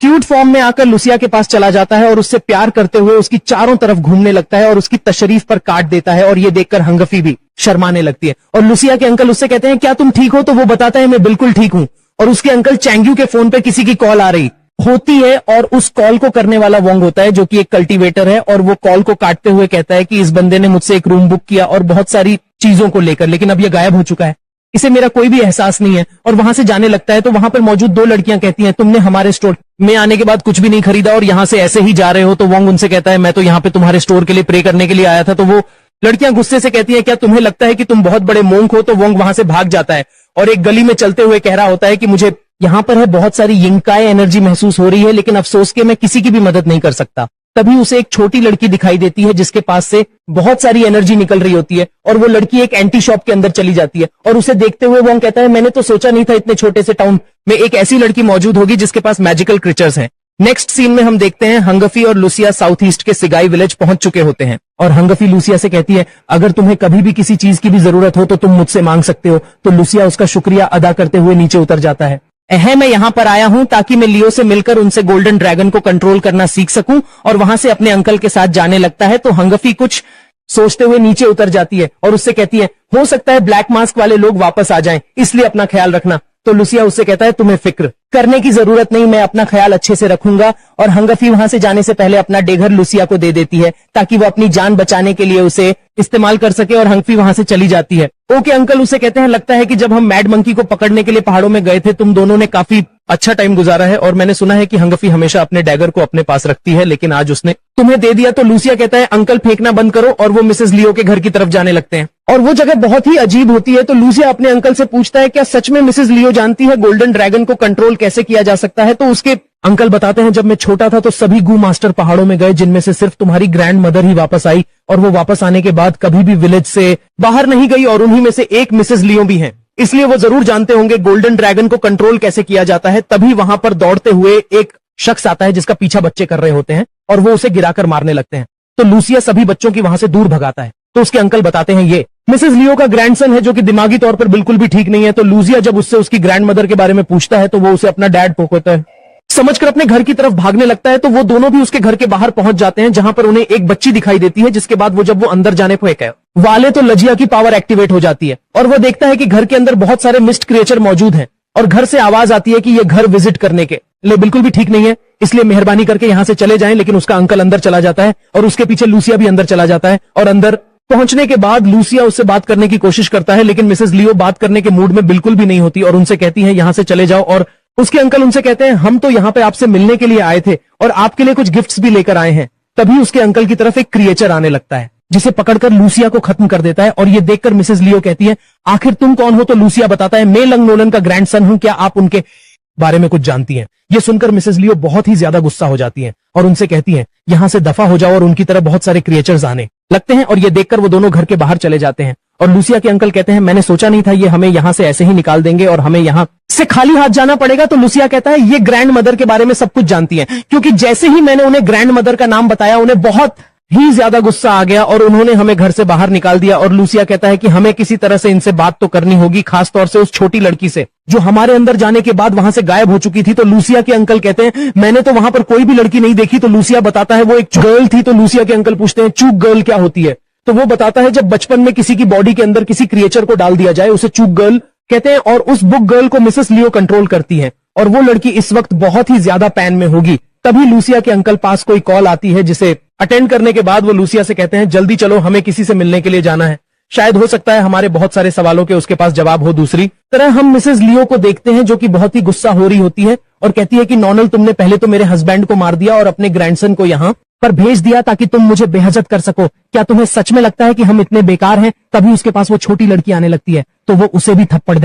क्यूट फॉर्म में आकर लूसिया के पास चला जाता है और उससे प्यार करते हुए उसकी चारों तरफ घूमने लगता है और उसकी तशरीफ पर काट देता है। और ये देखकर हंगफी भी शर्माने लगती है और लूसिया के अंकल उससे कहते हैं क्या तुम ठीक हो? तो वो बताता है मैं बिल्कुल ठीक हूं। और उसके अंकल चेंग्यू के फोन पे किसी की कॉल आ रही होती है और उस कॉल को करने वाला वोंग होता है, जो कि एक कल्टीवेटर है, और वो कॉल को काटते हुए कहता है कि इस बंदे ने मुझसे एक रूम बुक किया और बहुत सारी चीजों को लेकर, लेकिन अब ये गायब हो चुका है, इसे मेरा कोई भी एहसास नहीं है। और वहां से जाने लगता है। तो वहां पर मौजूद दो लड़कियां कहती हैं तुमने हमारे स्टोर में आने के बाद कुछ भी नहीं खरीदा और यहां से ऐसे ही जा रहे हो। तो वोंग उनसे कहता है मैं तो यहाँ पे तुम्हारे स्टोर के लिए प्रे करने के लिए आया था। तो वो लड़कियां गुस्से से कहती हैं क्या तुम्हें लगता है कि तुम बहुत बड़े मोंक हो? तो वोंग वहां से भाग जाता है और एक गली में चलते हुए कह रहा होता है कि मुझे यहाँ पर है बहुत सारी यिंगकाय एनर्जी महसूस हो रही है, लेकिन अफसोस के मैं किसी की भी मदद नहीं कर सकता। तभी उसे एक छोटी लड़की दिखाई देती है जिसके पास से बहुत सारी एनर्जी निकल रही होती है, और वो लड़की एक एंटी शॉप के अंदर चली जाती है। और उसे देखते हुए वो कहता है, मैंने तो सोचा नहीं था इतने छोटे से टाउन में एक ऐसी लड़की मौजूद होगी जिसके पास मैजिकल क्रिएचर्स हैं। नेक्स्ट सीन में हम देखते हैं हंगफी और लूसिया साउथ ईस्ट के सिगाई विलेज पहुंच चुके होते हैं, और हंगफी लूसिया से कहती है, अगर तुम्हें कभी भी किसी चीज की भी जरूरत हो तो तुम मुझसे मांग सकते हो। तो लूसिया उसका शुक्रिया अदा करते हुए नीचे उतर जाता है। मैं यहाँ पर आया हूँ ताकि मैं लियो से मिलकर उनसे गोल्डन ड्रैगन को कंट्रोल करना सीख सकूं, और वहां से अपने अंकल के साथ जाने लगता है। तो हंगफी कुछ सोचते हुए नीचे उतर जाती है और उससे कहती है, हो सकता है ब्लैक मास्क वाले लोग वापस आ जाएं, इसलिए अपना ख्याल रखना। तो लूसिया उससे कहता है, तुम्हें फिक्र करने की जरूरत नहीं, मैं अपना ख्याल अच्छे से रखूंगा। और हंगफी वहां से जाने से पहले अपना डेगर लूसिया को दे देती है ताकि वो अपनी जान बचाने के लिए उसे इस्तेमाल कर सके, और हंगफी वहां से चली जाती है। ओके अंकल, उसे कहते हैं, लगता है कि जब हम मैड मंकी को पकड़ने के लिए पहाड़ों में गए थे तुम दोनों ने काफी अच्छा टाइम गुजारा है, और मैंने सुना है कि हंगफी हमेशा अपने डैगर को अपने पास रखती है, लेकिन आज उसने तुम्हें दे दिया। तो लूसिया कहता है, अंकल फेंकना बंद करो, और वो मिसेस लियो के घर की तरफ जाने लगते हैं। और वो जगह बहुत ही अजीब होती है। तो लूसिया अपने अंकल से पूछता है, क्या सच में मिसेस लियो जानती है गोल्डन ड्रैगन को कंट्रोल कैसे किया जा सकता है? तो उसके अंकल बताते हैं, जब मैं छोटा था तो सभी गू मास्टर पहाड़ों में गए, जिनमें से सिर्फ तुम्हारी ग्रैंड मदर ही वापस आई, और वो वापस आने के बाद कभी भी विलेज से बाहर नहीं गई, और उन्हीं में से एक मिसेस लियो भी हैं, इसलिए वो जरूर जानते होंगे गोल्डन ड्रैगन को कंट्रोल कैसे किया जाता है। तभी वहां पर दौड़ते हुए एक शख्स आता है जिसका पीछा बच्चे कर रहे होते हैं, और वो उसे गिराकर मारने लगते हैं। तो लूसिया सभी बच्चों की वहां से दूर भगाता है। तो उसके अंकल बताते हैं, ये मिसेस लियो का ग्रैंडसन है जो कि दिमागी तौर पर बिल्कुल भी ठीक नहीं है। तो लूसिया जब उससे उसकी ग्रैंड मदर के बारे में पूछता है तो वो उसे अपना डैड पोकता है समझकर अपने घर की तरफ भागने लगता है। तो वो दोनों भी उसके घर के बाहर पहुंच जाते हैं, जहां पर उन्हें एक बच्ची दिखाई देती है, जिसके बाद जब वो अंदर जाने को वाले तो लजिया की पावर एक्टिवेट हो जाती है, और वो देखता है कि घर के अंदर बहुत सारे मिस्ट क्रिएचर मौजूद हैं, और घर से आवाज आती है कि ये घर विजिट करने के लिए बिल्कुल भी ठीक नहीं है, इसलिए मेहरबानी करके यहां से चले जाएं। लेकिन उसका अंकल अंदर चला जाता है, और उसके पीछे लूसिया भी अंदर चला जाता है, और अंदर पहुंचने के बाद लूसिया उससे बात करने की कोशिश करता है, लेकिन मिसेस लियो बात करने के मूड में बिल्कुल भी नहीं होती, और उनसे कहती है, यहां से चले जाओ। और उसके अंकल उनसे कहते हैं, हम तो यहाँ पे आपसे मिलने के लिए आए थे, और आपके लिए कुछ गिफ्ट्स भी लेकर आए हैं। तभी उसके अंकल की तरफ एक क्रिएचर आने लगता है, जिसे पकड़कर लूसिया को खत्म कर देता है। और ये देखकर मिसेस लियो कहती है, आखिर तुम कौन हो? तो लूसिया बताता है, मैं लंग नोलन का ग्रैंडसन हूं, क्या आप उनके बारे में कुछ जानती हैं? ये सुनकर मिसेस लियो बहुत ही ज्यादा गुस्सा हो जाती हैं, और उनसे कहती हैं, यहां से दफा हो जाओ, और उनकी तरफ बहुत सारे क्रिएचर्स आने लगते हैं। और ये देखकर वो दोनों घर के बाहर चले जाते हैं, और लूसिया के अंकल कहते हैं, मैंने सोचा नहीं था ये हमें यहां से ऐसे ही निकाल देंगे, और हमें यहां से खाली हाथ जाना पड़ेगा। तो लूसिया कहता है, ये ग्रैंड मदर के बारे में सब कुछ जानती है, क्योंकि जैसे ही मैंने उन्हें ग्रैंड मदर का नाम बताया उन्हें बहुत ही ज्यादा गुस्सा आ गया, और उन्होंने हमें घर से बाहर निकाल दिया। और लूसिया कहता है कि हमें किसी तरह से इनसे बात तो करनी होगी, खासतौर से उस छोटी लड़की से जो हमारे अंदर जाने के बाद वहां से गायब हो चुकी थी। तो लूसिया के अंकल कहते हैं, मैंने तो वहां पर कोई भी लड़की नहीं देखी। तो लूसिया बताता है, वो एक गर्ल थी। तो लूसिया के अंकल पूछते हैं, चूक गर्ल क्या होती है? तो वो बताता है, जब बचपन में किसी की बॉडी के अंदर किसी क्रिएचर को डाल दिया जाए उसे चूक गर्ल कहते हैं, और उस बुक गर्ल को मिसेस लियो कंट्रोल करती है, और वो लड़की इस वक्त बहुत ही ज्यादा पैन में होगी। तभी लूसिया के अंकल पास कोई कॉल आती है, जिसे अटेंड करने के बाद वो लूसिया से कहते हैं, जल्दी चलो, हमें किसी से मिलने के लिए जाना है। शायद हो सकता है हमारे बहुत सारे सवालों के उसके पास जवाब हो। दूसरी तरह हम मिसेस लियो को देखते हैं, जो कि बहुत ही गुस्सा हो रही होती है, और कहती है कि नॉनल, तुमने पहले तो मेरे हस्बैंड को मार दिया और अपने ग्रैंडसन को यहाँ पर भेज दिया ताकि तुम मुझे बेइज्जत कर सको। क्या तुम्हें सच में लगता है कि हम इतने बेकार हैं? तभी उसके पास वो छोटी लड़की आने लगती है, तो वो उसे भी थप्पड़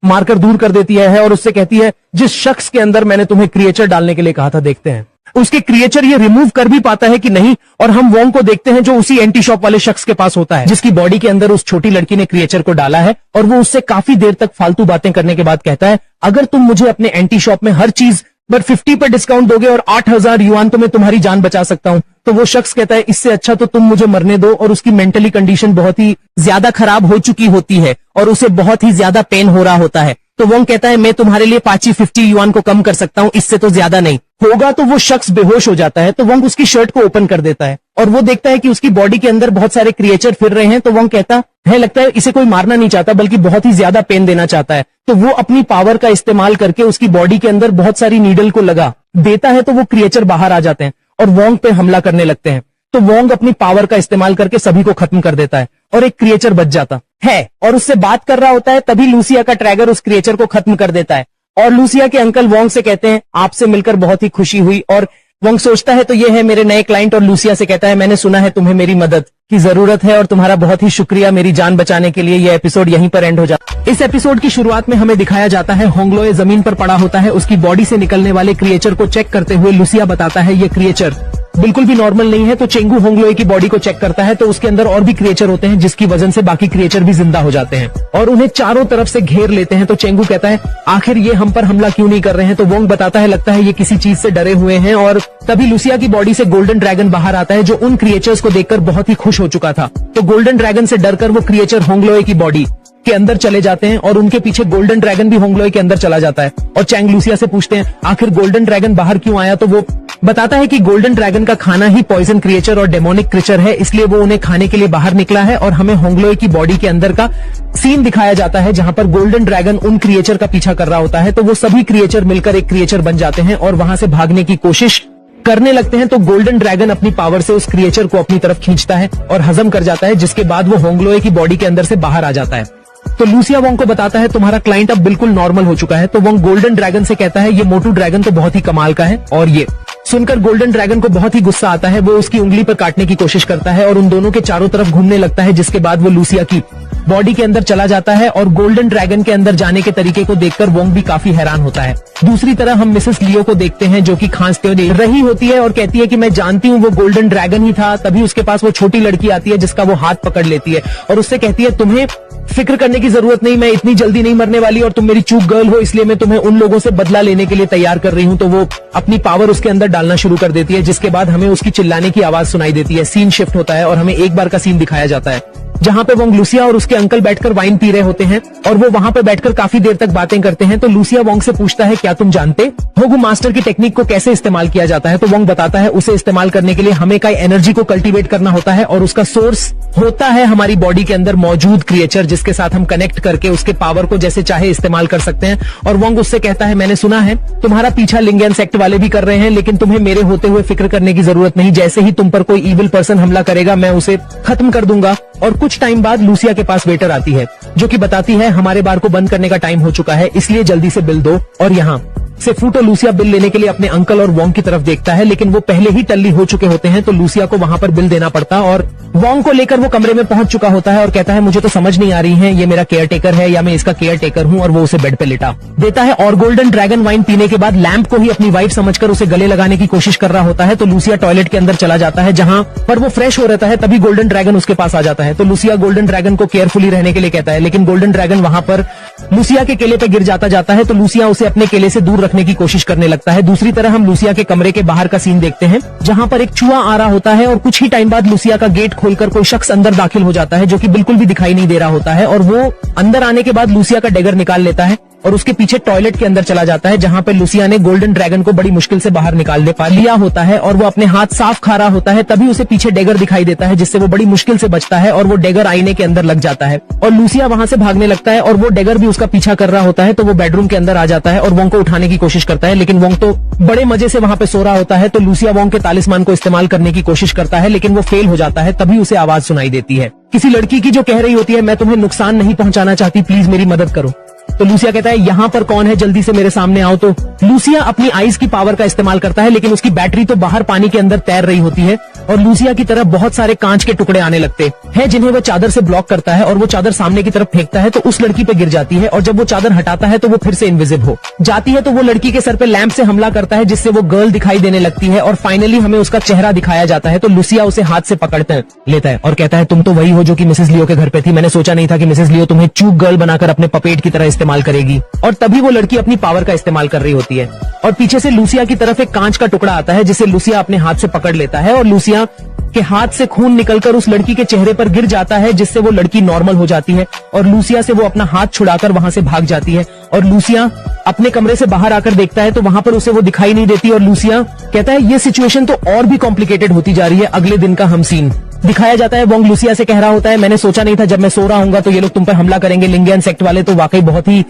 मारकर दूर कर देती है, और उससे कहती है, जिस शख्स के अंदर मैंने तुम्हें क्रिएचर डालने के लिए कहा था, देखते हैं उसके क्रिएचर ये रिमूव कर भी पाता है कि नहीं। और हम वोंग को देखते हैं, जो उसी एंटी शॉप वाले शख्स के पास होता है, जिसकी बॉडी के अंदर उस छोटी लड़की ने क्रिएचर को डाला है, और वो उससे काफी देर तक फालतू बातें करने के बाद कहता है, अगर तुम मुझे अपने एंटी शॉप में हर चीज पर 50 पर डिस्काउंट दोगे और 8,000 युआन तो मैं तुम्हारी जान बचा सकता हूं। तो वो शख्स कहता है, इससे अच्छा तो तुम मुझे मरने दो। और उसकी मेंटली कंडीशन बहुत ही ज्यादा खराब हो चुकी होती है, और उसे बहुत ही ज्यादा पेन हो रहा होता है। तो वोंग कहता है, मैं तुम्हारे लिए 50 युआन को कम कर सकता हूं, इससे तो ज्यादा नहीं होगा। तो वो शख्स बेहोश हो जाता है। तो वोंग उसकी शर्ट को ओपन कर देता है, और वो देखता है कि उसकी बॉडी के अंदर बहुत सारे क्रिएचर फिर रहे हैं। तो वोंग कहता है, लगता है इसे कोई मारना नहीं चाहता, बल्कि बहुत ही ज्यादा पेन देना चाहता है। तो वो अपनी पावर का इस्तेमाल करके उसकी बॉडी के अंदर बहुत सारी नीडल को लगा देता है। तो वो क्रिएचर बाहर आ जाते हैं और वोंग पे हमला करने लगते हैं। तो वोंग अपनी पावर का इस्तेमाल करके सभी को खत्म कर देता है, और एक क्रिएचर बच जाता है और उससे बात कर रहा होता है। तभी लूसिया का ट्रैगर उस क्रिएचर को खत्म कर देता है, और लूसिया के अंकल वोंग से कहते हैं, आपसे मिलकर बहुत ही खुशी हुई। और वोंग सोचता है, तो ये है मेरे नए क्लाइंट। और लूसिया से कहता है, मैंने सुना है तुम्हें मेरी मदद की जरूरत है, और तुम्हारा बहुत ही शुक्रिया मेरी जान बचाने के लिए। ये एपिसोड यहीं पर एंड हो जाता है। इस एपिसोड की शुरुआत में हमें दिखाया जाता है होंगलोए जमीन पर पड़ा होता है, उसकी बॉडी से निकलने वाले क्रिएचर को चेक करते हुए लुसिया बताता है ये क्रिएचर बिल्कुल भी नॉर्मल नहीं है। तो चेंगू होंगलोए की बॉडी को चेक करता है तो उसके अंदर और भी क्रिएचर होते हैं जिसकी वजह से बाकी क्रिएचर भी जिंदा हो जाते हैं और उन्हें चारों तरफ से घेर लेते हैं। तो चेंगू कहता है आखिर ये हम पर हमला क्यों नहीं कर रहे हैं। तो वोंग बताता है लगता है ये किसी चीज से डरे हुए हैं और तभी लुसिया की बॉडी से गोल्डन ड्रैगन बाहर आता है जो उन क्रिएचर्स को देखकर बहुत ही खुश हो चुका था। तो गोल्डन ड्रैगन से डरकर वो क्रिएचर होंगलोए की बॉडी के अंदर चले जाते हैं और उनके पीछे गोल्डन ड्रैगन भी होंगलोए के अंदर चला जाता है। और चैंग लुसिया से पूछते हैं आखिर गोल्डन ड्रैगन बाहर क्यों आया। तो वो बताता है कि गोल्डन ड्रैगन का खाना ही पॉइजन क्रिएचर और डेमोनिक क्रिएचर है, इसलिए वो उन्हें खाने के लिए बाहर निकला है। और हमें होंगलोए की बॉडी के अंदर का सीन दिखाया जाता है जहां पर गोल्डन ड्रैगन उन क्रिएचर का पीछा कर रहा होता है। तो वो सभी क्रिएचर मिलकर एक क्रिएचर बन जाते हैं और वहां से भागने की कोशिश करने लगते हैं। तो गोल्डन ड्रैगन अपनी पावर से उस क्रिएचर को अपनी तरफ खींचता है और हजम कर जाता है, जिसके बाद वो होंगलोए की बॉडी के अंदर से बाहर आ जाता है। तो लुसिया वोंग को बताता है तुम्हारा क्लाइंट अब बिल्कुल नॉर्मल हो चुका है। तो वोंग गोल्डन ड्रैगन से कहता है ये मोटू ड्रैगन तो बहुत ही कमाल का है। और ये सुनकर गोल्डन ड्रैगन को बहुत ही गुस्सा आता है, वो उसकी उंगली पर काटने की कोशिश करता है और उन दोनों के चारों तरफ घूमने लगता है, जिसके बाद वो लुसिया की बॉडी के अंदर चला जाता है। और गोल्डन ड्रैगन के अंदर जाने के तरीके को देखकर वोंग भी काफी हैरान होता है। दूसरी तरह हम मिसेस लियो को देखते हैं जो कि खांसते हुए रही होती है और कहती है कि मैं जानती हूँ वो गोल्डन ड्रैगन ही था। तभी उसके पास वो छोटी लड़की आती है जिसका वो हाथ पकड़ लेती है और उससे कहती है तुम्हें फिक्र करने की जरूरत नहीं, मैं इतनी जल्दी नहीं मरने वाली और तुम मेरी चूक गर्ल हो, इसलिए मैं तुम्हें उन लोगों से बदला लेने के लिए तैयार कर रही हूँ। तो वो अपनी पावर उसके अंदर डालना शुरू कर देती है, जिसके बाद हमें उसकी चिल्लाने की आवाज सुनाई देती है। सीन शिफ्ट होता है और हमें एक बार का सीन दिखाया जाता है जहाँ पे वोंग लुसिया और उसके अंकल बैठकर वाइन पी रहे होते हैं और वो वहाँ पे बैठकर काफी देर तक बातें करते हैं। तो लुसिया वोंग से पूछता है क्या तुम जानते होगु मास्टर की टेक्निक को कैसे इस्तेमाल किया जाता है। तो वोंग बताता है उसे इस्तेमाल करने के लिए हमें का एनर्जी को कल्टीवेट करना होता है और उसका सोर्स होता है हमारी बॉडी के अंदर मौजूद क्रिएचर, जिसके साथ हम कनेक्ट करके उसके पावर को जैसे चाहे इस्तेमाल कर सकते हैं। और वोंग उससे कहता है मैंने सुना है तुम्हारा पीछा लिंगियन सेक्ट वाले भी कर रहे हैं, लेकिन तुम्हें मेरे होते हुए फिक्र करने की जरूरत नहीं। जैसे ही तुम पर कोई इविल पर्सन हमला करेगा मैं उसे खत्म कर दूंगा। और कुछ टाइम बाद लुसिया के पास वेटर आती है जो कि बताती है हमारे बार को बंद करने का टाइम हो चुका है, इसलिए जल्दी से बिल दो। और यहाँ से फूटो लुसिया बिल लेने के लिए अपने अंकल और वोंग की तरफ देखता है, लेकिन वो पहले ही टल्ली हो चुके होते हैं। तो लुसिया को वहां पर बिल देना पड़ता और वोंग को लेकर वो कमरे में पहुंच चुका होता है और कहता है मुझे तो समझ नहीं आ रही है ये मेरा केयर टेकर है या मैं इसका केयर टेकर हूँ। और वो उसे बेड पे लेटा देता है और गोल्डन ड्रैगन वाइन पीने के बाद लैंप को ही अपनी वाइफ समझकर उसे गले लगाने की कोशिश कर रहा होता है। तो लुसिया टॉयलेट के अंदर चला जाता है जहाँ पर वो फ्रेश हो रहता है, तभी गोल्डन ड्रैगन उसके पास आ जाता है। तो लुसिया गोल्डन ड्रैगन को केयरफुली रहने के लिए कहता है, लेकिन गोल्डन ड्रैगन वहां पर लुसिया के केले पे गिर जाता है। तो लुसिया उसे अपने केले से दूर रखने की कोशिश करने लगता है। दूसरी तरह हम लुसिया के कमरे के बाहर का सीन देखते हैं जहां पर एक चूहा आ रहा होता है और कुछ ही टाइम बाद लुसिया का गेट खोलकर कोई शख्स अंदर दाखिल हो जाता है जो कि बिल्कुल भी दिखाई नहीं दे रहा होता है। और वो अंदर आने के बाद लुसिया का डेगर निकाल लेता है और उसके पीछे टॉयलेट के अंदर चला जाता है जहां पर लुसिया ने गोल्डन ड्रैगन को बड़ी मुश्किल से बाहर निकालने पा लिया होता है और वो अपने हाथ साफ खा रहा होता है। तभी उसे पीछे डेगर दिखाई देता है जिससे वो बड़ी मुश्किल से बचता है और वो डेगर आईने के अंदर लग जाता है और लुसिया वहां से भागने लगता है और वो डेगर भी उसका पीछा कर रहा होता है। तो वो बेडरूम के अंदर आ जाता है और वोंग को उठाने की कोशिश करता है, लेकिन वोंग तो बड़े मजे से वहां पे सो रहा होता है। तो लुसिया वोंग के तालिस्मान को इस्तेमाल करने की कोशिश करता है, लेकिन वो फेल हो जाता है। तभी उसे आवाज सुनाई देती है किसी लड़की की जो कह रही होती है मैं तुम्हें नुकसान नहीं पहुंचाना चाहती, प्लीज मेरी मदद करो। तो लुसिया कहता है यहाँ पर कौन है, जल्दी से मेरे सामने आओ। तो लुसिया अपनी आइज की पावर का इस्तेमाल करता है, लेकिन उसकी बैटरी तो बाहर पानी के अंदर तैर रही होती है और लुसिया की तरफ बहुत सारे कांच के टुकड़े आने लगते हैं जिन्हें वो चादर से ब्लॉक करता है और वो चादर सामने की तरफ फेंकता है तो उस लड़की पे गिर जाती है और जब वो चादर हटाता है तो वो फिर से इनविजिबल हो जाती है। तो वो लड़की के सर पे लैंप से हमला करता है जिससे वो गर्ल दिखाई देने लगती है और फाइनली हमें उसका चेहरा दिखाया जाता है। तो लुसिया उसे हाथ से पकड़ता लेता है और कहता है तुम तो वही हो जो कि मिसेस लियो के घर पे थी, मैंने सोचा नहीं था कि मिसेस लियो तुम्हें चूक गर्ल बनाकर अपने पपेट की तरह इस्तेमाल करेगी। और तभी वो लड़की अपनी पावर का इस्तेमाल कर रही होती है और पीछे से लुसिया की तरफ एक कांच का टुकड़ा आता है जिसे लुसिया अपने हाथ से पकड़ लेता है और लुसिया के हाथ से खून निकलकर उस लड़की के चेहरे पर गिर जाता है जिससे वो लड़की नॉर्मल हो जाती है और लुसिया से वो अपना हाथ छुड़ाकर वहां से भाग जाती है। और लुसिया अपने कमरे से बाहर आकर देखता है तो वहां पर उसे वो दिखाई नहीं देती और लुसिया कहता है ये सिचुएशन तो और भी कॉम्प्लिकेटेड होती जा रही है। अगले दिन का हम सीन दिखाया जाता है। वोंग लुसिया से कह रहा होता है मैंने सोचा नहीं था जब मैं सो रहा हूँ तो ये लोग तुम पर हमला करेंगे, लिंगियन सेक्ट वाले तो वाकई बहुत ही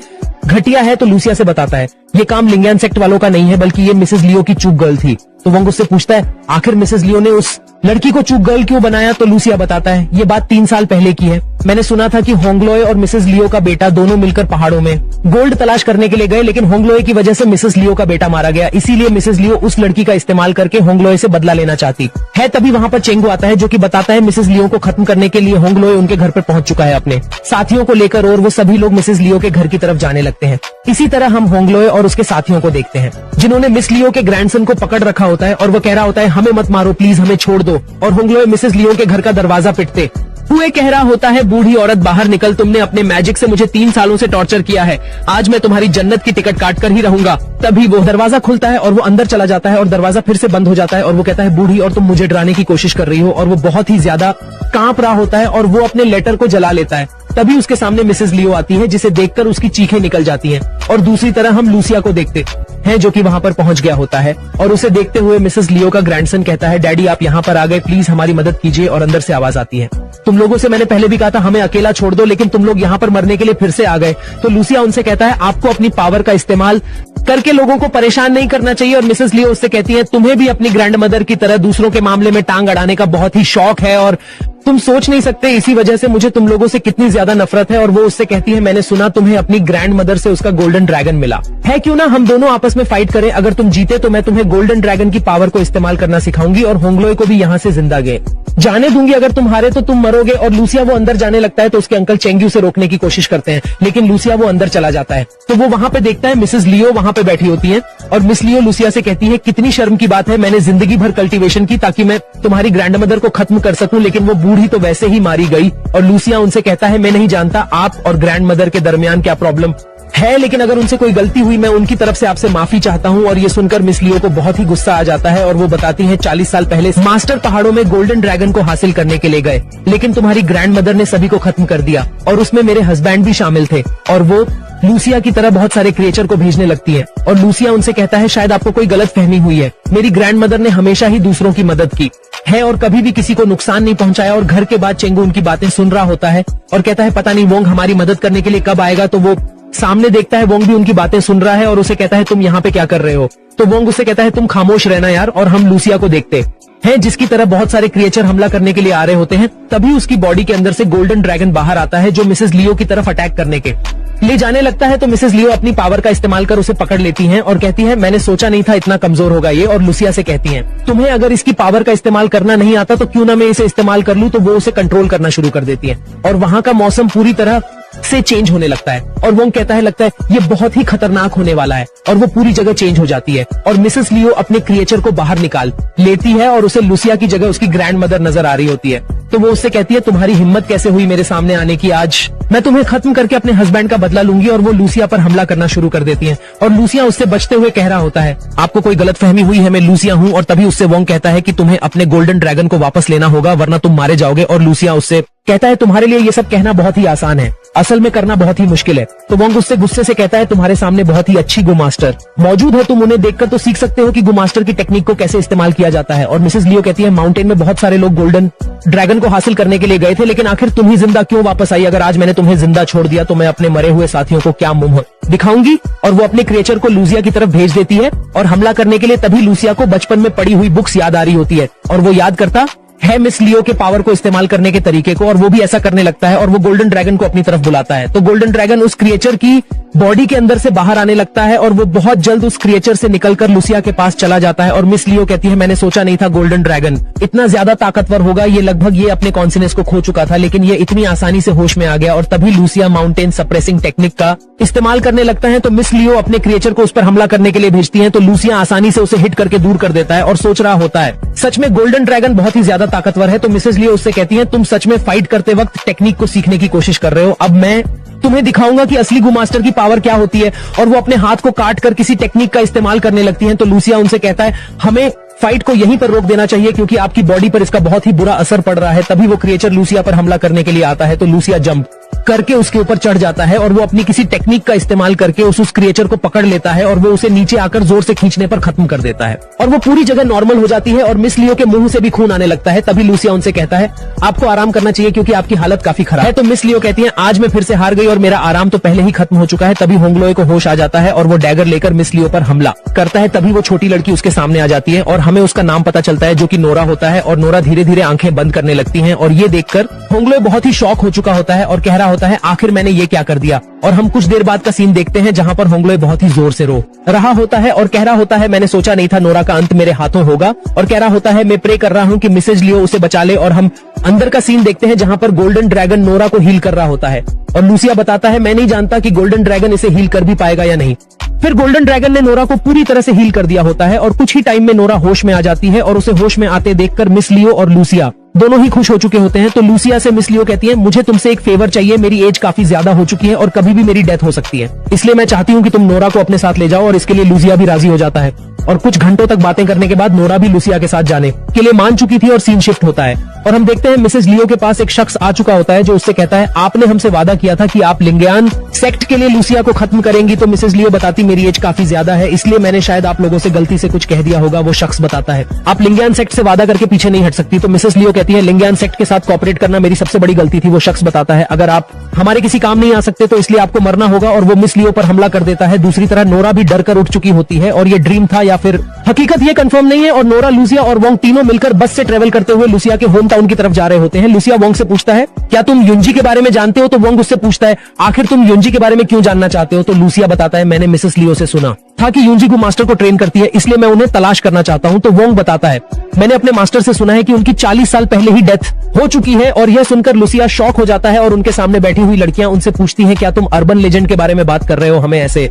घटिया है। तो लुसिया से बताता है ये काम लिंगियन सेक्ट वालों का नहीं है बल्कि ये मिसेस लियो की चूक गर्ल थी। तो वोंग उससे पूछता है आखिर मिसेस लियो ने उस लड़की को चूक गर्ल क्यों बनाया। तो लुसिया बताता है ये बात 3 साल पहले की है मैंने सुना था कि होंगलोए और मिसेस लियो का बेटा दोनों मिलकर पहाड़ों में गोल्ड तलाश करने के लिए गए, लेकिन होंगलोए की वजह से मिसेस लियो का बेटा मारा गया। इसीलिए मिसेस लियो उस लड़की का इस्तेमाल करके होंगलोए से बदला लेना चाहती है। तभी वहाँ पर चेंगू आता है, जो कि बताता है मिसेस लियो को खत्म करने के लिए होंगलोए उनके घर पर पहुंच चुका है अपने साथियों को लेकर, और वो सभी लोग मिसेस लियो के घर की तरफ जाने लगते हैं। इसी तरह हम होंगलोए और उसके साथियों को देखते हैं, जिन्होंने मिस लियो के ग्रैंडसन को पकड़ रखा होता है और वो कह रहा होता है हमें मत मारो प्लीज, हमें छोड़ दो। और होंगलोए मिसेस लियो के घर का दरवाजा पिटते हुए कह रहा होता है बूढ़ी औरत बाहर निकल, तुमने अपने मैजिक से मुझे 3 सालों से टॉर्चर किया है, आज मैं तुम्हारी जन्नत की टिकट काट कर ही रहूंगा। तभी वो दरवाजा खुलता है और वो अंदर चला जाता है और दरवाजा फिर से बंद हो जाता है और वो कहता है बूढ़ी और तुम मुझे डराने की कोशिश कर रही हो, और वो बहुत ही ज्यादा कांप रहा होता है और वो अपने लेटर को जला लेता है। तभी उसके सामने मिसेस लियो आती है, जिसे देखकर उसकी चीखें निकल जाती हैं। और दूसरी तरह हम लूसिया को देखते हैं, जो कि वहाँ पर पहुंच गया होता है, और उसे देखते हुए मिसेस लियो का ग्रैंडसन कहता है डैडी आप यहाँ पर आ गए, प्लीज हमारी मदद कीजिए। और अंदर से आवाज आती है तुम लोगों से मैंने पहले भी कहा था हमें अकेला छोड़ दो, लेकिन तुम लोग यहाँ पर मरने के लिए फिर से आ गए। तो लूसिया उनसे कहता है आपको अपनी पावर का इस्तेमाल करके लोगों को परेशान नहीं करना चाहिए। और मिसेस लियो उससे कहती है तुम्हें भी अपनी ग्रैंड मदर की तरह दूसरों के मामले में टांग अड़ाने का बहुत ही शौक है, और तुम सोच नहीं सकते इसी वजह से मुझे तुम लोगों से कितनी ज्यादा नफरत है। और वो उससे कहती है मैंने सुना तुम्हें अपनी ग्रैंड मदर से उसका गोल्डन ड्रैगन मिला है, क्यों ना हम दोनों आपस में फाइट करें, अगर तुम जीते तो मैं तुम्हें गोल्डन ड्रैगन की पावर को इस्तेमाल करना सिखाऊंगी और होंगलोए को भी यहाँ से जिंदा जाने दूंगी, अगर तुम हारे तो तुम मरोगे। और लूसिया वो अंदर जाने लगता है तो उसके अंकल चेंग्यू उसे रोकने की कोशिश करते हैं, लेकिन लूसिया वो अंदर चला जाता है। तो वो वहाँ पे देखता है मिसेस लियो वहाँ पे बैठी होती है, और मिस लियो लूसिया से कहती है कितनी शर्म की बात है, मैंने जिंदगी भर कल्टीवेशन की ताकि मैं तुम्हारी ग्रैंड मदर को खत्म कर सकूं, लेकिन वो बूढ़ी तो वैसे ही मारी गई। और लूसिया उनसे कहता है मैं नहीं जानता आप और ग्रैंड मदर के दरमियान क्या प्रॉब्लम है, लेकिन अगर उनसे कोई गलती हुई मैं उनकी तरफ से आपसे माफी चाहता हूँ। और ये सुनकर मिस लियो को बहुत ही गुस्सा आ जाता है और वो बताती है 40 साल पहले मास्टर पहाड़ों में गोल्डन ड्रैगन को हासिल करने के लिए गए, लेकिन तुम्हारी ग्रैंड मदर ने सभी को खत्म कर दिया, और उसमें मेरे हस्बैंड भी शामिल थे। और वो लूसिया की तरह बहुत सारे क्रिएचर को भेजने लगती है। और लूसिया उनसे कहता है शायद आपको कोई गलत फहमी हुई है, मेरी ग्रैंड मदर ने हमेशा ही दूसरों की मदद की है और कभी भी किसी को नुकसान नहीं पहुंचाया। और घर के बाद चेंगू उनकी बातें सुन रहा होता है और कहता है पता नहीं वोंग हमारी मदद करने के लिए कब आएगा। तो वो सामने देखता है वोंग भी उनकी बातें सुन रहा है और उसे कहता है तुम यहाँ पे क्या कर रहे हो। तो वोंग उसे कहता है तुम खामोश रहना यार। और हम लूसिया को देखते हैं जिसकी तरह बहुत सारे क्रिएचर हमला करने के लिए आ रहे होते हैं। तभी उसकी बॉडी के अंदर से गोल्डन ड्रैगन बाहर आता है जो मिसेस लियो की तरफ अटैक करने के ले जाने लगता है। तो मिसेस लियो अपनी पावर का इस्तेमाल कर उसे पकड़ लेती हैं और कहती है मैंने सोचा नहीं था इतना कमजोर होगा ये। और लूसिया से कहती हैं तुम्हें अगर इसकी पावर का इस्तेमाल करना नहीं आता तो क्यों ना मैं इसे इस्तेमाल कर लूं। तो वो उसे कंट्रोल करना शुरू कर देती है और वहाँ का मौसम पूरी तरह से चेंज होने लगता है। और वो कहता है लगता है ये बहुत ही खतरनाक होने वाला है और वो पूरी जगह चेंज हो जाती है। और मिसेस लियो अपने क्रिएचर को बाहर निकाल लेती है और उसे लूसिया की जगह उसकी ग्रैंड मदर नजर आ रही होती है। तो वो उससे कहती है तुम्हारी हिम्मत कैसे हुई मेरे सामने आने की, आज मैं तुम्हें खत्म करके अपने हस्बैंड का बदला लूंगी। और वो लूसिया पर हमला करना शुरू कर देती है और लूसिया उससे बचते हुए कह रहा होता है आपको कोई गलतफहमी हुई है, मैं लूसिया हूँ। और तभी उससे वोंग कहता है कि तुम्हें अपने गोल्डन ड्रैगन को वापस लेना होगा वरना तुम मारे जाओगे। और लूसिया उससे कहता है तुम्हारे लिए ये सब कहना बहुत ही आसान है, असल में करना बहुत ही मुश्किल है। तो वोंग उससे गुस्से से कहता है तुम्हारे सामने बहुत ही अच्छी गो मास्टर मौजूद है, तुम उन्हें देखकर तो सीख सकते हो कि गो मास्टर की टेक्निक को कैसे इस्तेमाल किया जाता है। और मिसेस लियो कहती है माउंटेन में बहुत सारे लोग गोल्डन ड्रैगन को हासिल करने के लिए गए थे, लेकिन आखिर तुम ही जिंदा क्यों वापस आई। अगर आज मैंने तुम्हें जिंदा छोड़ दिया तो मैं अपने मरे हुए साथियों को क्या मुंह दिखाऊंगी। और वो अपने क्रिएचर को लूसिया की तरफ भेज देती है और हमला करने के लिए। तभी लूसिया को बचपन में पड़ी हुई बुक्स याद आ रही होती है और वो याद करता है मिस लियो के पावर को इस्तेमाल करने के तरीके को और वो भी ऐसा करने लगता है और वो गोल्डन ड्रैगन को अपनी तरफ बुलाता है। तो गोल्डन ड्रैगन उस क्रिएचर की बॉडी के अंदर से बाहर आने लगता है और वो बहुत जल्द उस क्रिएचर से निकलकर लूसिया के पास चला जाता है। और मिस लियो कहती है मैंने सोचा नहीं था गोल्डन ड्रैगन इतना ज्यादा ताकतवर होगा, ये लगभग ये अपने कॉन्शियसनेस को खो चुका था लेकिन ये इतनी आसानी से होश में आ गया। और तभी लूसिया माउंटेन सप्रेसिंग टेक्निक का इस्तेमाल करने लगता है। तो मिस लियो अपने क्रिएचर को उस पर हमला करने के लिए भेजती है तो लूसिया आसानी से उसे हिट करके दूर कर देता है और सोच रहा होता है सच में गोल्डन ड्रैगन बहुत ही ज्यादा ताकतवर है। तो मिसेस लियो उससे कहती है तुम सच में फाइट करते वक्त टेक्निक को सीखने की कोशिश कर रहे हो, अब मैं तुम्हें दिखाऊंगा कि असली गो मास्टर की पावर क्या होती है। और वो अपने हाथ को काट कर किसी टेक्निक का इस्तेमाल करने लगती हैं। तो लूसिया उनसे कहता है हमें फाइट को यहीं पर रोक देना चाहिए क्योंकि आपकी बॉडी पर इसका बहुत ही बुरा असर पड़ रहा है। तभी वो क्रिएचर लूसिया पर हमला करने के लिए आता है तो लूसिया जंप करके उसके ऊपर चढ़ जाता है और वो अपनी किसी टेक्निक का इस्तेमाल करके उस क्रिएचर को पकड़ लेता है और वो उसे नीचे आकर जोर से खींचने पर खत्म कर देता है और वो पूरी जगह नॉर्मल हो जाती है और मिस लियो के मुंह से भी खून आने लगता है। तभी लूसिया उनसे कहता है आपको आराम करना चाहिए क्योंकि आपकी हालत काफी खराब है। तो मिस लियो कहती है आज मैं फिर से हार गई और मेरा आराम तो पहले ही खत्म हो चुका है। तभी होंगलोए को होश आ जाता है और वो डैगर लेकर मिस लियो पर हमला करता है। तभी वो छोटी लड़की उसके सामने आ जाती है और हमें उसका नाम पता चलता है जो कि नोरा होता है और नोरा धीरे धीरे आंखें बंद करने लगती हैं और ये देखकर होंगलोए बहुत ही शॉक हो चुका होता है और कह रहा होता है आखिर मैंने ये क्या कर दिया। और हम कुछ देर बाद का सीन देखते हैं जहां पर होंगलोए बहुत ही जोर से रो रहा होता है और कह रहा होता है मैंने सोचा नहीं था नोरा का अंत मेरे हाथों होगा और कह रहा होता है मैं प्रे कर रहा हूं कि मिसेज लियो उसे बचा ले। और हम अंदर का सीन देखते हैं जहां पर गोल्डन ड्रैगन नोरा को हील कर रहा होता है और लूसिया बताता है मैं नहीं जानता कि गोल्डन ड्रैगन इसे हील कर भी पाएगा या नहीं। फिर गोल्डन ड्रैगन ने नोरा को पूरी तरह से हील कर दिया होता है और कुछ ही टाइम में नोरा होश में आ जाती है और उसे होश में आते देखकर मिस लियो और लूसिया दोनों ही खुश हो चुके होते हैं। तो लूसिया से मिस लियो कहती है मुझे तुमसे एक फेवर चाहिए, मेरी एज काफी ज्यादा हो चुकी है और कभी भी मेरी डेथ हो सकती है, इसलिए मैं चाहती हूँ कि तुम नोरा को अपने साथ ले जाओ। और इसके लिए लूसिया भी राजी हो जाता है और कुछ घंटों तक बातें करने के बाद नोरा भी लूसिया के साथ जाने के लिए मान चुकी थी और सीन शिफ्ट होता है और हम देखते हैं मिसेज लियो के पास एक शख्स आ चुका होता है जो उससे कहता है आपने हमसे वादा किया था कि आप लिंगियान सेक्ट के लिए लूसिया को खत्म करेंगी। तो मिसेज लियो बताती मेरी एज काफी ज्यादा है इसलिए मैंने शायद आप लोगों से गलती से कुछ कह दिया होगा। वो शख्स बताता है आप लिंगियान सेक्ट से वादा करके पीछे नहीं हट सकती। तो मिसेज लियो कहती है लिंगियान सेक्ट के साथ कोऑपरेट करना मेरी सबसे बड़ी गलती थी। वो शख्स बताता है अगर आप हमारे किसी काम नहीं आ सकते तो इसलिए आपको मरना होगा और वो मिस लियो पर हमला कर देता है। दूसरी तरफ नोरा भी डर कर उठ चुकी होती है और ये ड्रीम था या फिर हकीकत ये कंफर्म नहीं है। और नोरा, लूसिया और वोंग तीनों मिलकर बस से ट्रेवल करते हुए लूसिया के होम टाउन की तरफ जा रहे होते हैं। लूसिया वोंग से पूछता है क्या तुम युंजी के बारे में जानते हो? तो वोंग उससे पूछता है आखिर तुम युंजी के बारे में क्यों जानना चाहते हो? तो लूसिया बताता है मैंने मिसेस लियो से सुना था कि युंजी को मास्टर को ट्रेन करती है इसलिए मैं उन्हें तलाश करना चाहता हूं। तो वोंग बताता है मैंने अपने मास्टर से सुना है कि उनकी 40 साल पहले ही डेथ हो चुकी है। और यह सुनकर लूसिया शॉक हो जाता है और उनके सामने बैठी हुई लड़कियां उनसे पूछती हैं क्या तुम अर्बन लेजेंड के बारे में बात कर रहे हो? हमें ऐसे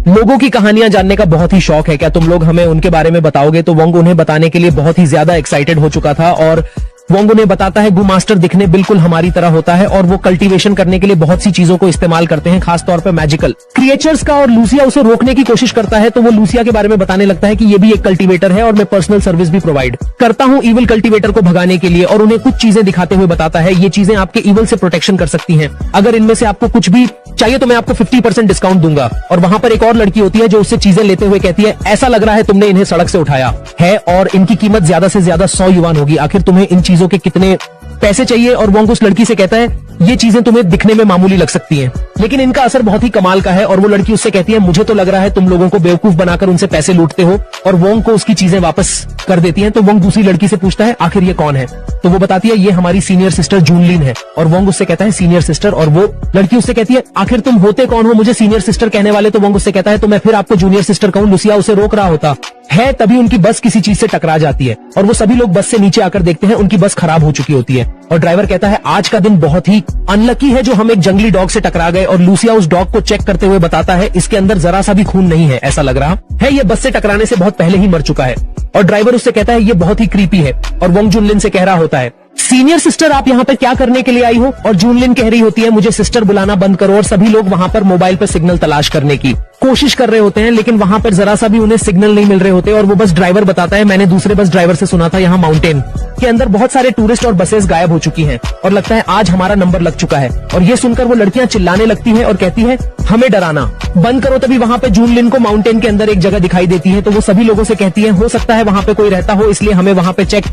लोगों की कहानियां जानने का बहुत ही शौक है, क्या तुम लोग हमें उनके बारे में बताओगे? तो वोंग उन्हें बताने के लिए बहुत ही ज्यादा एक्साइटेड हो चुका था और वोंग उन्हें बताता है गु मास्टर दिखने बिल्कुल हमारी तरह होता है और वो कल्टीवेशन करने के लिए बहुत सी चीजों को इस्तेमाल करते हैं, खासतौर पर मैजिकल क्रिएचर्स का। और लूसिया उसे रोकने की कोशिश करता है तो वो लूसिया के बारे में बताने लगता है कि ये भी एक कल्टीवेटर है और मैं पर्सनल सर्विस भी प्रोवाइड करता हूँ इविल कल्टीवेटर को भगाने के लिए। और उन्हें कुछ चीजें दिखाते हुए बताता है ये चीजें आपके इविल से प्रोटेक्शन कर सकती हैं, अगर इनमें से आपको कुछ भी चाहिए तो मैं आपको 50% डिस्काउंट दूंगा। और वहां पर एक और लड़की होती है जो उससे चीजें लेते हुए कहती है ऐसा लग रहा है तुमने इन्हें सड़क से उठाया है और इनकी कीमत ज्यादा से ज्यादा 100 युआन होगी, आखिर तुम्हें इन चीजों के कितने पैसे चाहिए? और वोंग उस लड़की से कहता है ये चीजें तुम्हें दिखने में मामूली लग सकती हैं लेकिन इनका असर बहुत ही कमाल का है। और वो लड़की उससे कहती है मुझे तो लग रहा है तुम लोगों को बेवकूफ बनाकर उनसे पैसे लूटते हो। और वोंग को उसकी चीजें वापस कर देती हैं। तो वोंग दूसरी लड़की से पूछता है आखिर ये कौन है? तो वो बताती है ये हमारी सीनियर सिस्टर जूनलिन है। और वोंग उससे कहता है सीनियर सिस्टर। और वो लड़की उससे कहती है आखिर तुम होते कौन हो मुझे सीनियर सिस्टर कहने वाले? तो वोंग उससे कहता है तो मैं फिर आपको जूनियर सिस्टर कहूं। लूसिया उसे रोक रहा होता है तभी उनकी बस किसी चीज से टकरा जाती है और वो सभी लोग बस से नीचे आकर देखते हैं उनकी बस खराब हो चुकी होती है। और ड्राइवर कहता है आज का दिन बहुत ही अनलकी है जो हम एक जंगली डॉग से टकरा गए। और लूसिया उस डॉग को चेक करते हुए बताता है इसके अंदर जरा सा भी खून नहीं है, ऐसा लग रहा है ये बस से टकराने से बहुत पहले ही मर चुका है। और ड्राइवर उससे कहता है ये बहुत ही क्रीपी है। और वोंग जूनलिन से कह रहा होता है सीनियर सिस्टर आप यहाँ पे क्या करने के लिए आई हो? और जूनलिन कह रही होती है मुझे सिस्टर बुलाना बंद करो। और सभी लोग वहां पर मोबाइल पर सिग्नल तलाश करने की कोशिश कर रहे होते हैं लेकिन वहां पर जरा सा भी उन्हें सिग्नल नहीं मिल रहे होते। और वो बस ड्राइवर बताता है मैंने दूसरे बस ड्राइवर से सुना था यहाँ माउंटेन के अंदर बहुत सारे टूरिस्ट और बसेस गायब हो चुकी हैं और लगता है आज हमारा नंबर लग चुका है। और ये सुनकर वो लड़कियां चिल्लाने लगती हैं और कहती है हमें डराना बंद करो। तभी वहां पे जूनलिन को माउंटेन के अंदर एक जगह दिखाई देती है तो वो सभी लोगों से कहती है हो सकता है वहां पे कोई रहता हो इसलिए हमें वहां पे चेक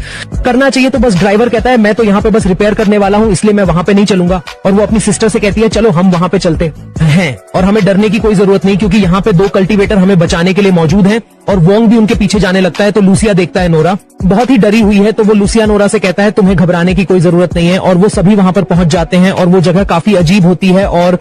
करना चाहिए। तो बस ड्राइवर कहता है मैं तो यहाँ पे बस रिपेयर करने वाला हूँ इसलिए मैं वहां पे नहीं चलूंगा। और वो अपनी सिस्टर से कहती है चलो हम वहां पे चलते हैं और हमें डरने की कोई जरूरत नहीं क्योंकि यहाँ पे 2 कल्टीवेटर हमें बचाने के लिए मौजूद हैं। और वोंग भी उनके पीछे जाने लगता है तो लूसिया देखता है नोरा बहुत ही डरी हुई है तो वो लूसिया नोरा से कहता है तुम्हें घबराने की कोई जरूरत नहीं है। और वो सभी वहां पर पहुंच जाते हैं और वो जगह काफी अजीब होती है और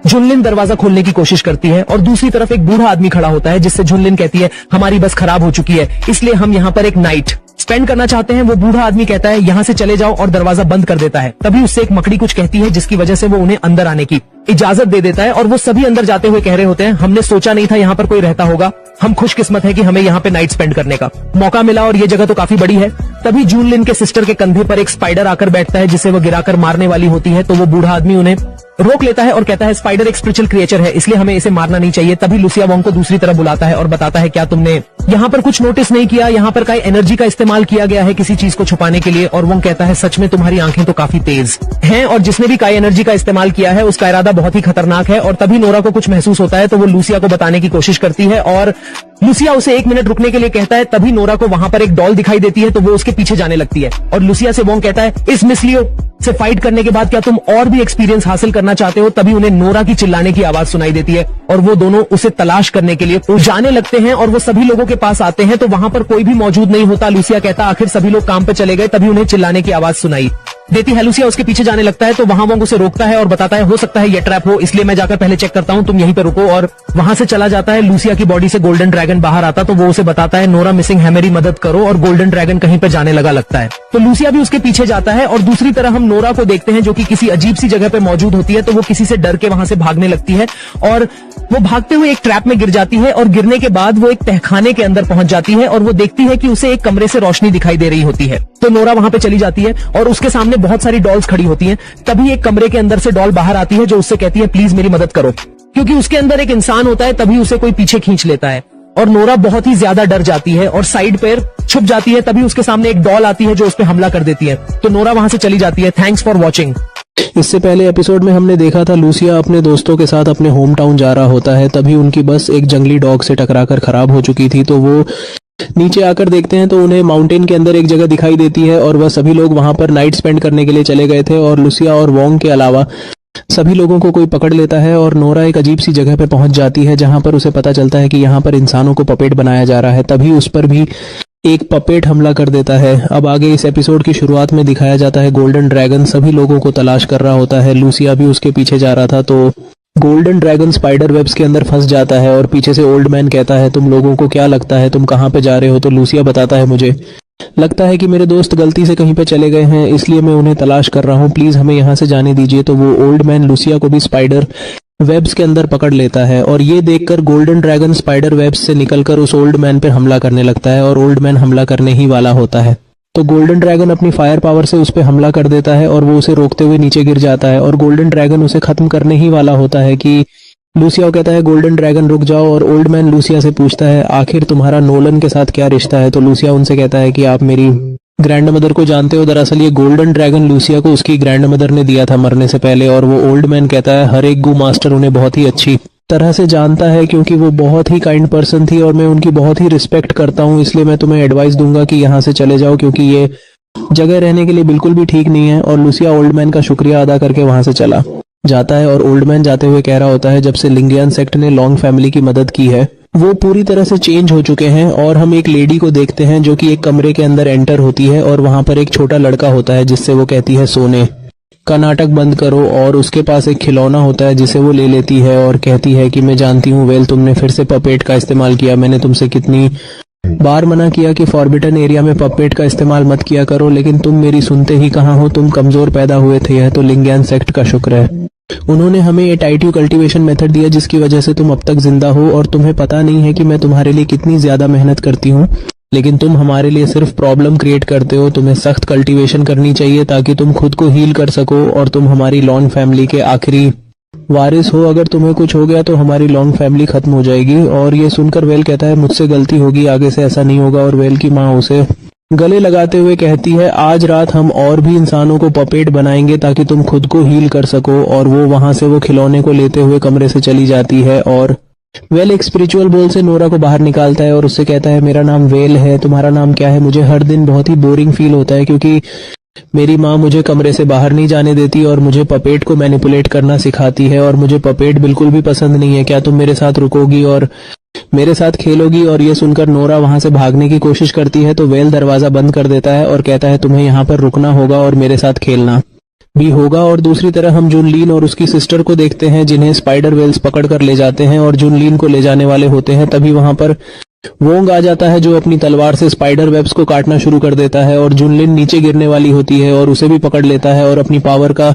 जूनलिन दरवाजा खोलने की कोशिश करती है। और दूसरी तरफ एक बूढ़ा आदमी खड़ा होता है जिससे जूनलिन कहती है हमारी बस खराब हो चुकी है इसलिए हम यहाँ पर एक नाइट स्पेंड करना चाहते हैं। वो बूढ़ा आदमी कहता है यहाँ से चले जाओ और दरवाजा बंद कर देता है। तभी उससे एक मकड़ी कुछ कहती है जिसकी वजह से वो उन्हें अंदर आने की इजाजत दे देता है। और वो सभी अंदर जाते हुए कह रहे होते हैं हमने सोचा नहीं था यहाँ पर कोई रहता होगा, हम खुशकिस्मत है कि हमें यहाँ पे नाइट स्पेंड करने का मौका मिला और ये जगह तो काफी बड़ी है। तभी जूनलिन के सिस्टर के कंधे पर एक स्पाइडर आकर बैठता है जिसे वो गिराकर मारने वाली होती है तो वो बूढ़ा आदमी उन्हें रोक लेता है और कहता है स्पाइडर एक स्पिरिचुअल क्रिएचर है, इसलिए हमें इसे मारना नहीं चाहिए। तभी लूसिया वोंग को दूसरी तरफ बुलाता है और बताता है क्या तुमने यहाँ पर कुछ नोटिस नहीं किया, यहाँ पर कई एनर्जी का इस्तेमाल किया गया है किसी चीज को छुपाने के लिए। और वोंग कहता है सच में तुम्हारी आंखें तो काफी तेज हैं, और जिसने भी काई एनर्जी का इस्तेमाल किया है उसका इरादा बहुत ही खतरनाक है। और तभी नोरा को कुछ महसूस होता है तो वो लूसिया को बताने की कोशिश करती है और लूसिया उसे 1 मिनट रुकने के लिए कहता है। तभी नोरा को वहां पर एक डॉल दिखाई देती है तो वो उसके पीछे जाने लगती है और लूसिया से वोंग कहता है इस मिस लियो से फाइट करने के बाद क्या तुम और भी एक्सपीरियंस हासिल करना चाहते हो। तभी उन्हें नोरा की चिल्लाने की आवाज सुनाई देती है और वो दोनों उसे तलाश करने के लिए जाने लगते हैं और वो सभी लोगों के पास आते हैं तो वहां पर कोई भी मौजूद नहीं होता। लूसिया कहता आखिर सभी लोग काम पे चले गए। तभी उन्हें चिल्लाने की आवाज सुनाई देती है। लूसिया उसके पीछे जाने लगता है तो वहां वो उसे रोकता है और बताता है हो सकता है ये ट्रैप हो, इसलिए मैं जाकर पहले चेक करता हूं, तुम यहीं पे रुको। और वहां से चला जाता है। लूसिया की बॉडी से गोल्डन ड्रैगन बाहर आता तो वो उसे बताता है नोरा मिसिंग है, मेरी मदद करो। और गोल्डन ड्रैगन कहीं पे जाने लगा लगता है तो लूसिया भी उसके पीछे जाता है। और दूसरी तरह हम नोरा को देखते हैं जो कि किसी अजीब सी जगह पे मौजूद होती है तो वो किसी से डर के वहां से भागने लगती है और वो भागते हुए एक ट्रैप में गिर जाती है। और गिरने के बाद वो एक तहखाने के अंदर पहुंच जाती है और वो देखती है कि उसे एक कमरे से रोशनी दिखाई दे रही होती है। तो नोरा वहां पे चली जाती है और उसके सामने बहुत सारी डॉल्स खड़ी होती हैं। तभी एक कमरे के अंदर से डॉल बाहर आती है जो उससे कहती है प्लीज मेरी मदद करो, क्योंकि उसके अंदर एक इंसान होता है। तभी उसे कोई पीछे खींच लेता है और नोरा बहुत ही ज्यादा डर जाती है और साइड पर छुप जाती है। तभी उसके सामने एक डॉल आती है जो उस पर हमला कर देती है तो नोरा वहां से चली जाती है। Thanks for watching. इससे पहले एपिसोड में हमने देखा था लूसिया अपने दोस्तों के साथ अपने होम टाउन जा रहा होता है, तभी उनकी बस एक जंगली डॉग से टकराकर खराब हो चुकी थी। तो वो नीचे आकर देखते हैं तो उन्हें माउंटेन के अंदर एक जगह दिखाई देती है और वह सभी लोग वहां पर नाइट स्पेंड करने के लिए चले गए थे। और लूसिया और वोंग के अलावा सभी लोगों को कोई पकड़ लेता है और नोरा एक अजीब सी जगह पर पहुंच जाती है जहां पर उसे पता चलता है कि यहाँ पर इंसानों को पपेट बनाया जा रहा है। तभी उस पर भी एक पपेट हमला कर देता है। अब आगे इस एपिसोड की शुरुआत में दिखाया जाता है गोल्डन ड्रैगन सभी लोगों को तलाश कर रहा होता है। लूसिया भी उसके पीछे जा रहा था तो गोल्डन ड्रैगन स्पाइडर वेब्स के अंदर फंस जाता है और पीछे से ओल्ड मैन कहता है तुम लोगों को क्या लगता है तुम कहाँ पे जा रहे हो। तो लूसिया बताता है मुझे लगता है कि मेरे दोस्त गलती से कहीं पे चले गए हैं, इसलिए मैं उन्हें तलाश कर रहा हूँ, प्लीज हमें यहाँ से जाने दीजिए। तो वो ओल्ड मैन लूसिया को भी स्पाइडर वेब्स के अंदर पकड़ लेता है और ये देखकर गोल्डन ड्रैगन स्पाइडर वेब्स से निकलकर उस ओल्ड मैन पर हमला करने लगता है और ओल्ड मैन हमला करने ही वाला होता है। तो गोल्डन ड्रैगन अपनी फायर पावर से उस पर हमला कर देता है और वो उसे रोकते हुए नीचे गिर जाता है और गोल्डन ड्रैगन उसे खत्म करने ही वाला होता है कि लूसिया कहता है गोल्डन ड्रैगन रुक जाओ। और ओल्ड मैन लूसिया से पूछता है आखिर तुम्हारा नोलन के साथ क्या रिश्ता है। तो लूसिया उनसे कहता है कि आप मेरी ग्रैंड मदर को जानते हो। दरअसल ये गोल्डन ड्रैगन लूसिया को उसकी ग्रैंड मदर ने दिया था मरने से पहले। और वो ओल्ड मैन कहता है हर एक गू मास्टर उन्हें बहुत ही अच्छी तरह से जानता है क्योंकि वो बहुत ही काइंड पर्सन थी और मैं उनकी बहुत ही रिस्पेक्ट करता हूँ, इसलिए मैं तुम्हें एडवाइस दूंगा कि यहाँ से चले जाओ क्योंकि ये जगह रहने के लिए बिल्कुल भी ठीक नहीं है। और लूसिया ओल्ड मैन का शुक्रिया अदा करके वहां से चला जाता है और ओल्ड मैन जाते हुए कह रहा होता है जब से लिंगियन सेक्ट ने लॉन्ग फैमिली की मदद की है वो पूरी तरह से चेंज हो चुके हैं। और हम एक लेडी को देखते हैं जो कि एक कमरे के अंदर एंटर होती है और वहां पर एक छोटा लड़का होता है जिससे वो कहती है सोने का नाटक बंद करो। और उसके पास एक खिलौना होता है जिसे वो ले लेती है और कहती है कि मैं जानती हूँ वेल तुमने फिर से पपेट का इस्तेमाल किया, मैंने तुमसे कितनी बार मना किया कि फॉरबिडन एरिया में पपेट का इस्तेमाल मत किया करो, लेकिन तुम मेरी सुनते ही कहाँ हो, तुम कमजोर पैदा हुए थे, यह तो लिंगियन सेक्ट का शुक्र है। उन्होंने हमें ये टाइट्यू कल्टीवेशन मेथड दिया जिसकी वजह से तुम अब तक जिंदा हो और तुम्हें पता नहीं है कि मैं तुम्हारे लिए कितनी ज्यादा मेहनत करती हूँ, लेकिन तुम हमारे लिए सिर्फ प्रॉब्लम क्रिएट करते हो। तुम्हें सख्त कल्टीवेशन करनी चाहिए ताकि तुम खुद को हील कर सको और तुम हमारी लॉन्ग फैमिली के आखिरी वारिस हो। अगर तुम्हें कुछ हो गया तो हमारी लॉन्ग फैमिली खत्म हो जाएगी। और ये सुनकर वेल कहता है मुझसे गलती होगी, आगे से ऐसा नहीं होगा। और वेल की माँ उसे गले लगाते हुए कहती है आज रात हम और भी इंसानों को पपेट बनाएंगे ताकि तुम खुद को हील कर सको। और वो वहां से वो खिलौने को लेते हुए कमरे से चली जाती है और वेल एक स्पिरिचुअल बोल से नोरा को बाहर निकालता है और उससे कहता है मेरा नाम वेल है, तुम्हारा नाम क्या है। मुझे हर दिन बहुत ही बोरिंग फील होता है क्योंकि मेरी माँ मुझे कमरे से बाहर नहीं जाने देती और मुझे पपेट को मैनिपुलेट करना सिखाती है और मुझे पपेट बिल्कुल भी पसंद नहीं है। क्या तुम मेरे साथ रुकोगी और मेरे साथ खेलोगी। और ये सुनकर नोरा वहां से भागने की कोशिश करती है तो वेल दरवाजा बंद कर देता है और कहता है तुम्हें यहाँ पर रुकना होगा और मेरे साथ खेलना भी होगा। और दूसरी तरह हम जुनलीन और उसकी सिस्टर को देखते हैं जिन्हें स्पाइडर वेल्स पकड़ कर ले जाते हैं और जुनलीन को ले जाने वाले होते हैं। तभी वहां पर वोंग आ जाता है जो अपनी तलवार से स्पाइडर वेब्स को काटना शुरू कर देता है और जुनलिन नीचे गिरने वाली होती है और उसे भी पकड़ लेता है और अपनी पावर का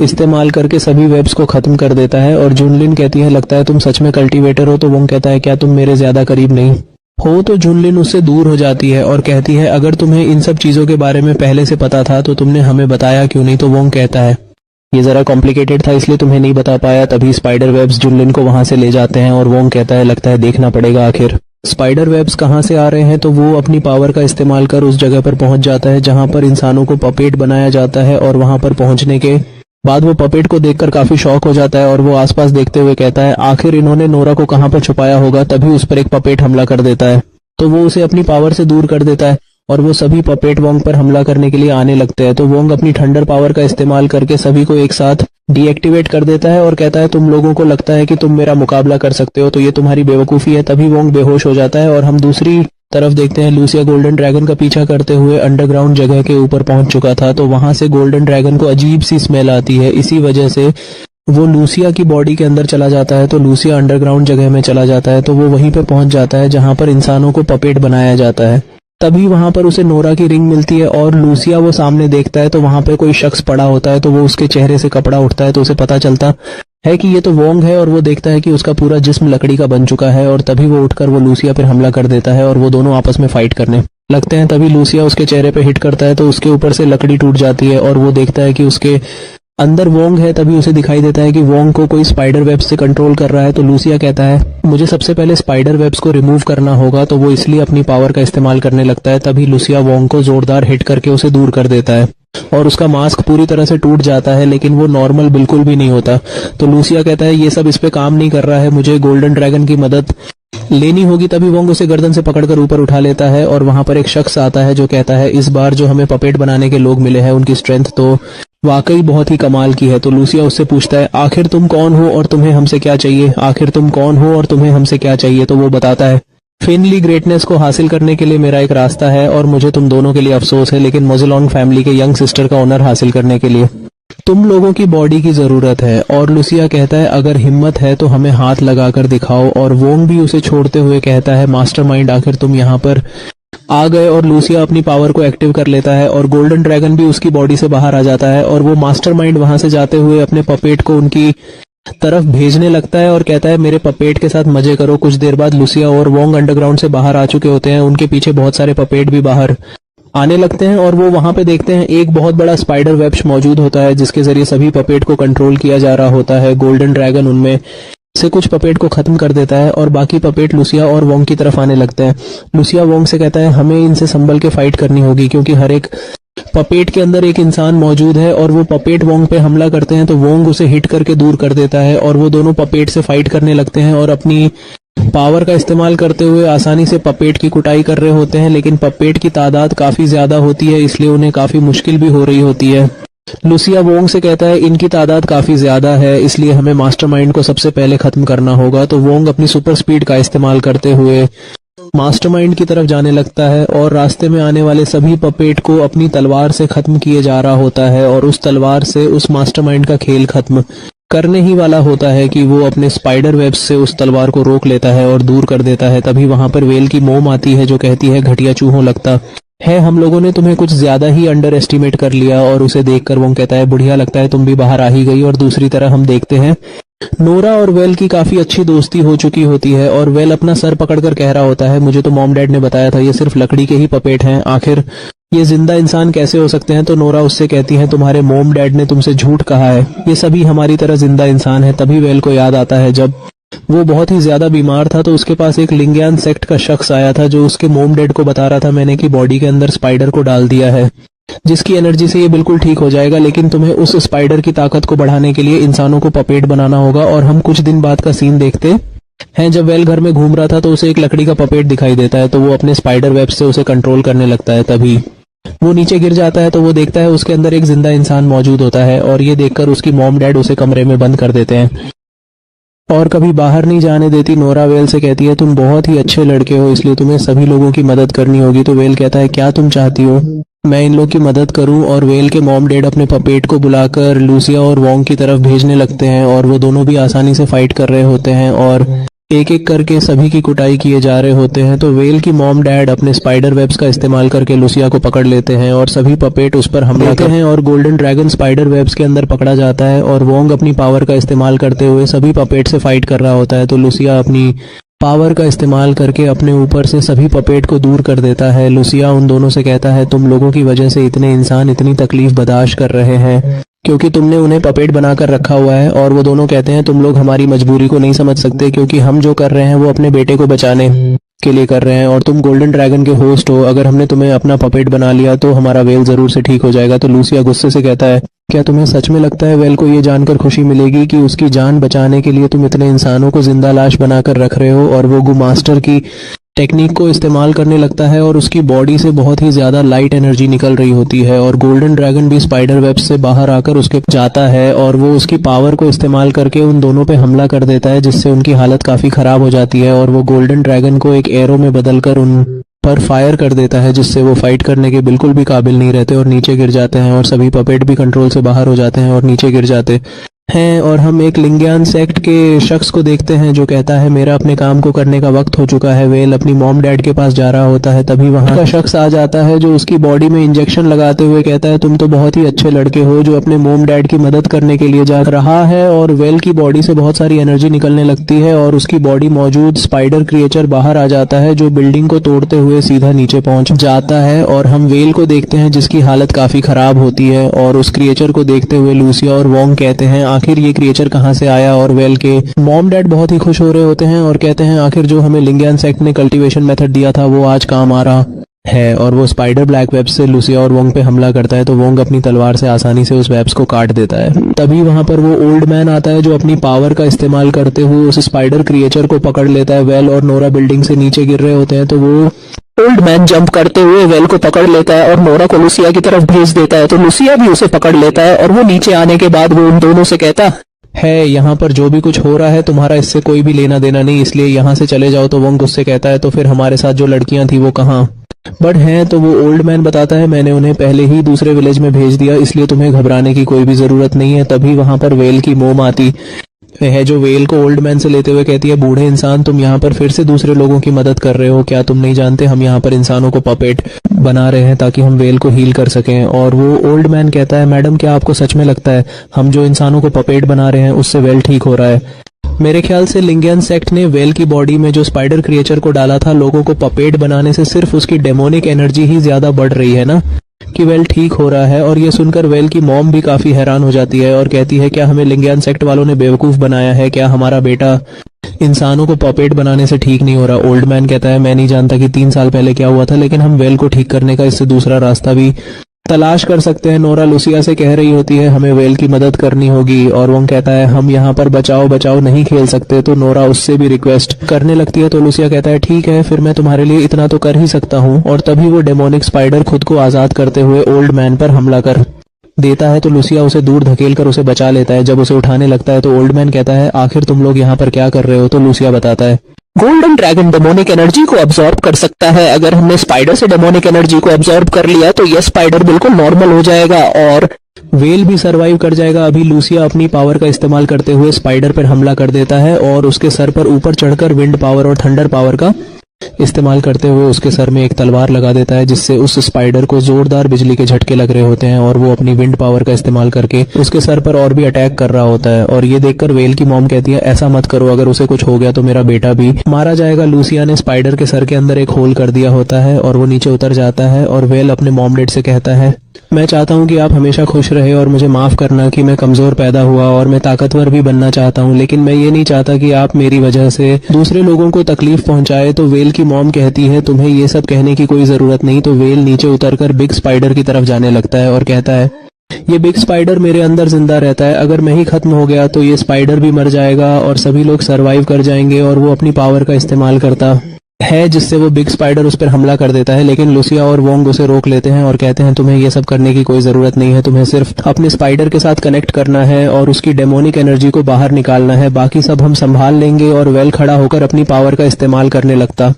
इस्तेमाल करके सभी वेब्स को खत्म कर देता है। और जुनलिन कहती है लगता है तुम सच में कल्टीवेटर हो। तो वोंग कहता है क्या तुम मेरे ज्यादा करीब नहीं हो। तो जुनलिन उससे दूर हो जाती है और कहती है अगर तुम्हें इन सब चीजों के बारे में पहले से पता था तो तुमने हमें बताया क्यों नहीं। तो वोंग कहता है ये जरा कॉम्प्लिकेटेड था इसलिए तुम्हें नहीं बता पाया। तभी स्पाइडर वेब्स जुनलिन को वहां से ले जाते हैं और वोंग कहता है लगता है देखना पड़ेगा आखिर स्पाइडर वेब्स कहाँ से आ रहे हैं। तो वो अपनी पावर का इस्तेमाल कर उस जगह पर पहुंच जाता है जहां पर इंसानों को पपेट बनाया जाता है, और वहां पर पहुंचने के बाद वो पपेट को देखकर काफी शॉक हो जाता है और वो आसपास देखते हुए कहता है आखिर इन्होंने नोरा को कहां पर छुपाया होगा। तभी उस पर एक पपेट हमला कर देता है, तो वो उसे अपनी पावर से दूर कर देता है और वो सभी पपेट वोंग पर हमला करने के लिए आने लगते हैं। तो वोंग अपनी थंडर पावर का इस्तेमाल करके सभी को एक साथ डीएक्टिवेट कर देता है और कहता है तुम लोगों को लगता है कि तुम मेरा मुकाबला कर सकते हो, तो ये तुम्हारी बेवकूफी है। तभी वोंग बेहोश हो जाता है और हम दूसरी तरफ देखते हैं लूसिया गोल्डन ड्रैगन का पीछा करते हुए अंडरग्राउंड जगह के ऊपर पहुंच चुका था। तो वहां से गोल्डन ड्रैगन को अजीब सी स्मेल आती है, इसी वजह से वो लूसिया की बॉडी के अंदर चला जाता है। तो लूसिया अंडरग्राउंड जगह में चला जाता है, तो वो वहीं पर पहुंच जाता है जहां पर इंसानों को पपेट बनाया जाता है। तभी वहां पर उसे नोरा की रिंग मिलती है और लूसिया वो सामने देखता है तो वहां पर कोई शख्स पड़ा होता है, तो वो उसके चेहरे से कपड़ा उठता है तो उसे पता चलता है कि ये तो वोंग है, और वो देखता है कि उसका पूरा जिस्म लकड़ी का बन चुका है। और तभी वो उठकर वो लूसिया पर हमला कर देता है और वो दोनों आपस में फाइट करने लगते हैं। तभी लूसिया उसके चेहरे पे हिट करता है तो उसके ऊपर से लकड़ी टूट जाती है और वो देखता है कि उसके अंदर वोंग है। तभी उसे दिखाई देता है कि वोंग को कोई स्पाइडर वेब्स से कंट्रोल कर रहा है। तो लूसिया कहता है मुझे सबसे पहले स्पाइडर वेब्स को रिमूव करना होगा, तो वो इसलिए अपनी पावर का इस्तेमाल करने लगता है। तभी लूसिया वोंग को जोरदार हिट करके उसे दूर कर देता है और उसका मास्क पूरी तरह से टूट जाता है, लेकिन वो नॉर्मल बिल्कुल भी नहीं होता। तो लूसिया कहता है ये सब इस पे काम नहीं कर रहा है, मुझे गोल्डन ड्रैगन की मदद लेनी होगी। तभी वोंग उसे गर्दन से पकड़कर ऊपर उठा लेता है और वहां पर एक शख्स आता है जो कहता है इस बार जो हमें पपेट बनाने के लोग मिले हैं उनकी स्ट्रेंथ तो वाकई बहुत ही कमाल की है। तो लूसिया उससे पूछता है आखिर तुम कौन हो और तुम्हें हमसे क्या चाहिए, आखिर तुम कौन हो और तुम्हें हमसे क्या चाहिए। तो वो बताता है फिनली ग्रेटनेस को हासिल करने के लिए मेरा एक रास्ता है और मुझे तुम दोनों के लिए अफसोस है, लेकिन मोज़ेलॉन्ग फैमिली के यंग सिस्टर का ऑनर हासिल करने के लिए तुम लोगों की बॉडी की जरूरत है। और लूसिया कहता है अगर हिम्मत है तो हमें हाथ लगाकर दिखाओ। और वोंग भी उसे छोड़ते हुए कहता है मास्टरमाइंड आखिर तुम यहाँ पर आ गए। और लूसिया अपनी पावर को एक्टिव कर लेता है और गोल्डन ड्रैगन भी उसकी बॉडी से बाहर आ जाता है और वो मास्टरमाइंड वहां से जाते हुए अपने पपेट को उनकी तरफ भेजने लगता है और कहता है मेरे पपेट के साथ मजे करो। कुछ देर बाद लूसिया और वोंग अंडरग्राउंड से बाहर आ चुके होते हैं, उनके पीछे बहुत सारे पपेट भी बाहर आने लगते हैं और वो वहां पे देखते हैं एक बहुत बड़ा स्पाइडर वेब्स मौजूद होता है जिसके जरिए सभी पपेट को कंट्रोल किया जा रहा होता है। गोल्डन ड्रैगन उनमें से कुछ पपेट को खत्म कर देता है और बाकी पपेट लूसिया और वोंग की तरफ आने लगते हैं। लूसिया वोंग से कहता है हमें इनसे संभल के फाइट करनी होगी क्योंकि हर एक पपेट के अंदर एक इंसान मौजूद है। और वो पपेट वोंग पे हमला करते हैं तो वोंग उसे हिट करके दूर कर देता है और वो दोनों पपेट से फाइट करने लगते हैं और अपनी पावर का इस्तेमाल करते हुए आसानी से पपेट की कुटाई कर रहे होते हैं, लेकिन पपेट की तादाद काफी ज्यादा होती है इसलिए उन्हें काफी मुश्किल भी हो रही होती है। लूसिया वोंग से कहता है इनकी तादाद काफी ज्यादा है इसलिए हमें मास्टरमाइंड को सबसे पहले खत्म करना होगा। तो वोंग अपनी सुपर स्पीड का इस्तेमाल करते हुए मास्टरमाइंड की तरफ जाने लगता है और रास्ते में आने वाले सभी पपेट को अपनी तलवार से खत्म किए जा रहा होता है और उस तलवार से उस मास्टरमाइंड का खेल खत्म करने ही वाला होता है कि वो अपने स्पाइडर वेब्स से उस तलवार को रोक लेता है और दूर कर देता है। तभी वहां पर वेल की मोम आती है जो कहती है घटिया चूहों लगता है हम लोगों ने तुम्हें कुछ ज्यादा ही अंडर एस्टिमेट कर लिया। और उसे देखकर वो कहता है बुढ़िया लगता है तुम भी बाहर आ ही गई। और दूसरी तरह हम देखते हैं नोरा और वेल की काफी अच्छी दोस्ती हो चुकी होती है और वेल अपना सर पकड़कर कह रहा होता है मुझे तो मॉम डैड ने बताया था ये सिर्फ लकड़ी के ही पपेट हैं, आखिर ये जिंदा इंसान कैसे हो सकते हैं। तो नोरा उससे कहती है तुम्हारे मॉम डैड ने तुमसे झूठ कहा है, ये सभी हमारी तरह जिंदा इंसान है। तभी वेल को याद आता है जब वो बहुत ही ज्यादा बीमार था तो उसके पास एक लिंगियान सेक्ट का शख्स आया था जो उसके मॉम डैड को बता रहा था मैंने कि बॉडी के अंदर स्पाइडर को डाल दिया है जिसकी एनर्जी से ये बिल्कुल ठीक हो जाएगा, लेकिन तुम्हें उस स्पाइडर की ताकत को बढ़ाने के लिए इंसानों को पपेट बनाना होगा। और हम कुछ दिन बाद का सीन देखते हैं जब वेल घर में घूम रहा था तो उसे एक लकड़ी का पपेट दिखाई देता है तो वो अपने स्पाइडर वेब से उसे कंट्रोल करने लगता है। तभी वो नीचे गिर जाता है तो वो देखता है उसके अंदर एक जिंदा इंसान मौजूद होता है और ये देखकर उसकी मॉम डैड उसे कमरे में बंद कर देते हैं और कभी बाहर नहीं जाने देती। नोरा वेल से कहती है तुम बहुत ही अच्छे लड़के हो इसलिए तुम्हें सभी लोगों की मदद करनी होगी। तो वेल कहता है क्या तुम चाहती हो मैं इन लोग की मदद करूं। और वेल के मॉम डैड अपने पपेट को बुलाकर लूसिया और वोंग की तरफ भेजने लगते हैं और वो दोनों भी आसानी से फाइट कर रहे होते हैं और एक एक करके सभी की कुटाई किए जा रहे होते हैं। तो वेल की मॉम डैड अपने स्पाइडर वेब्स का इस्तेमाल करके लूसिया को पकड़ लेते हैं और सभी पपेट उस पर हमला करते हैं और गोल्डन ड्रैगन स्पाइडर वेब्स के अंदर पकड़ा जाता है और वोंग अपनी पावर का इस्तेमाल करते हुए सभी पपेट से फाइट कर रहा होता है। तो लूसिया अपनी पावर का इस्तेमाल करके अपने ऊपर से सभी पपेट को दूर कर देता है। लूसिया उन दोनों से कहता है तुम लोगों की वजह से इतने इंसान इतनी तकलीफ बर्दाश्त कर रहे हैं क्योंकि तुमने उन्हें पपेट बनाकर रखा हुआ है। और वो दोनों कहते हैं तुम लोग हमारी मजबूरी को नहीं समझ सकते, क्योंकि हम जो कर रहे हैं वो अपने बेटे को बचाने के लिए कर रहे हैं, और तुम गोल्डन ड्रैगन के होस्ट हो। अगर हमने तुम्हें अपना पपेट बना लिया तो हमारा वेल जरूर से ठीक हो जाएगा। तो लूसिया गुस्से से कहता है, क्या तुम्हें सच में लगता है वेल को ये जानकर खुशी मिलेगी कि उसकी जान बचाने के लिए तुम इतने इंसानों को जिंदा लाश बनाकर रख रहे हो? और वो गु मास्टर की टेक्निक को इस्तेमाल करने लगता है और उसकी बॉडी से बहुत ही ज्यादा लाइट एनर्जी निकल रही होती है, और गोल्डन ड्रैगन भी स्पाइडर वेब से बाहर आकर उसके जाता है और वो उसकी पावर को इस्तेमाल करके उन दोनों पे हमला कर देता है, जिससे उनकी हालत काफी खराब हो जाती है। और वो गोल्डन ड्रैगन को एक एरो में बदलकर उन पर फायर कर देता है, जिससे वो फाइट करने के बिल्कुल भी काबिल नहीं रहते और नीचे गिर जाते हैं, और सभी पपेट भी कंट्रोल से बाहर हो जाते हैं और नीचे गिर जाते हैं। और हम एक लिंगियन सेक्ट के शख्स को देखते हैं जो कहता है मेरा अपने काम को करने का वक्त हो चुका है। वेल अपनी मॉम डैड के पास जा रहा होता है, तभी वहां का शख्स आ जाता है जो उसकी बॉडी में इंजेक्शन लगाते हुए कहता है तुम तो बहुत ही अच्छे लड़के हो जो अपने मॉम डैड की मदद करने के लिए जा रहा है। और वेल की बॉडी से बहुत सारी एनर्जी निकलने लगती है और उसकी बॉडी मौजूद स्पाइडर क्रिएचर बाहर आ जाता है, जो बिल्डिंग को तोड़ते हुए सीधा नीचे पहुंच जाता है। और हम वेल को देखते हैं जिसकी हालत काफी खराब होती है, और उस क्रिएचर को देखते हुए लूसिया और वोंग कहते हैं आखिर ये क्रिएचर कहां से आया? और वेल के मॉम डैड बहुत ही खुश हो रहे होते हैं और कहते हैं आखिर जो हमें लिंगियन सेक्ट ने कल्टीवेशन मेथड दिया था वो आज काम आ रहा है। और वो स्पाइडर ब्लैक वेब से लूसिया और वोंग पे हमला करता है, तो वोंग अपनी तलवार से आसानी से उस वेब्स को काट देता है। तभी वहां पर वो ओल्ड मैन आता है जो अपनी पावर का इस्तेमाल करते हुए उस स्पाइडर क्रिएचर को पकड़ लेता है। वेल और नोरा बिल्डिंग से नीचे गिर रहे होते हैं, तो वो ओल्ड मैन जंप करते हुए वेल को पकड़ लेता है और नोरा को लूसिया की तरफ भेज देता है, तो लूसिया भी उसे पकड़ लेता है। और वो नीचे आने के बाद वो उन दोनों से कहता है यहाँ पर जो भी कुछ हो रहा है तुम्हारा इससे कोई भी लेना देना नहीं, इसलिए यहाँ से चले जाओ। तो वोंग उससे कहता है तो फिर हमारे साथ जो लड़कियां थी वो कहाँ बट हैं? तो वो ओल्ड मैन बताता है मैंने उन्हें पहले ही दूसरे विलेज में भेज दिया, इसलिए तुम्हें घबराने की कोई भी जरूरत नहीं है। तभी वहां पर वेल की मोम आती है जो वेल को ओल्ड मैन से लेते हुए कहती है बूढ़े इंसान तुम यहाँ पर फिर से दूसरे लोगों की मदद कर रहे हो, क्या तुम नहीं जानते हम यहाँ पर इंसानों को पपेट बना रहे हैं ताकि हम वेल को हील कर सकें? और वो ओल्ड मैन कहता है मैडम क्या आपको सच में लगता है हम जो इंसानों को पपेट बना रहे हैं उससे वेल ठीक हो रहा है? मेरे ख्याल से लिंगियन सेक्ट ने वेल की बॉडी में जो स्पाइडर क्रिएचर को डाला था लोगों को पपेट बनाने से सिर्फ उसकी डेमोनिक एनर्जी ही ज्यादा बढ़ रही है ना कि वेल ठीक हो रहा है। और ये सुनकर वेल की मॉम भी काफी हैरान हो जाती है और कहती है क्या हमें लिंगियन सेक्ट वालों ने बेवकूफ बनाया है? क्या हमारा बेटा इंसानों को पपेट बनाने से ठीक नहीं हो रहा? ओल्ड मैन कहता है मैं नहीं जानता कि 3 साल पहले क्या हुआ था, लेकिन हम वेल को ठीक करने का इससे दूसरा रास्ता भी तलाश कर सकते हैं। नोरा लूसिया से कह रही होती है हमें वेल की मदद करनी होगी, और वो कहता है हम यहाँ पर बचाओ बचाओ नहीं खेल सकते। तो नोरा उससे भी रिक्वेस्ट करने लगती है, तो लूसिया कहता है ठीक है फिर मैं तुम्हारे लिए इतना तो कर ही सकता हूँ। और तभी वो डेमोनिक स्पाइडर खुद को आजाद करते हुए ओल्ड मैन पर हमला कर देता है, तो लूसिया उसे दूर धकेल कर उसे बचा लेता है। जब उसे उठाने लगता है तो ओल्ड मैन कहता है आखिर तुम लोग यहाँ पर क्या कर रहे हो? तो लूसिया बताता है गोल्डन ड्रैगन डेमोनिक एनर्जी को अब्सॉर्ब कर सकता है। अगर हमने स्पाइडर से डेमोनिक एनर्जी को अब्सॉर्ब कर लिया तो यह स्पाइडर बिल्कुल नॉर्मल हो जाएगा और वेल भी सरवाइव कर जाएगा। अभी लूसिया अपनी पावर का इस्तेमाल करते हुए स्पाइडर पर हमला कर देता है और उसके सर पर ऊपर चढ़कर विंड पावर और थंडर पावर का इस्तेमाल करते हुए उसके सर में एक तलवार लगा देता है, जिससे उस स्पाइडर को जोरदार बिजली के झटके लग रहे होते हैं और वो अपनी विंड पावर का इस्तेमाल करके उसके सर पर और भी अटैक कर रहा होता है। और ये देखकर वेल की मॉम कहती है ऐसा मत करो, अगर उसे कुछ हो गया तो मेरा बेटा भी मारा जाएगा। लूसिया ने स्पाइडर के सर के अंदर एक होल कर दिया होता है और वो नीचे उतर जाता है और वेल अपने मॉम डैड से कहता है मैं चाहता हूँ कि आप हमेशा खुश रहे और मुझे माफ करना कि मैं कमजोर पैदा हुआ और मैं ताकतवर भी बनना चाहता हूँ, लेकिन मैं ये नहीं चाहता कि आप मेरी वजह से दूसरे लोगों को तकलीफ पहुंचाए। तो वेल की मॉम कहती है तुम्हें ये सब कहने की कोई जरूरत नहीं। तो वेल नीचे उतरकर बिग स्पाइडर की तरफ जाने लगता है और कहता है ये बिग स्पाइडर मेरे अंदर जिंदा रहता है, अगर मैं ही खत्म हो गया तो ये स्पाइडर भी मर जाएगा और सभी लोग सरवाइव कर जाएंगे। और वो अपनी पावर का इस्तेमाल करता है जिससे वो बिग स्पाइडर उस पर हमला कर देता है, लेकिन लूसिया और वोंग उसे रोक लेते हैं और कहते हैं तुम्हें ये सब करने की कोई जरूरत नहीं है, तुम्हें सिर्फ अपने स्पाइडर के साथ कनेक्ट करना है और उसकी डेमोनिक एनर्जी को बाहर निकालना है, बाकी सब हम संभाल लेंगे। और वेल खड़ा होकर अपनी पावर का इस्तेमाल करने लगता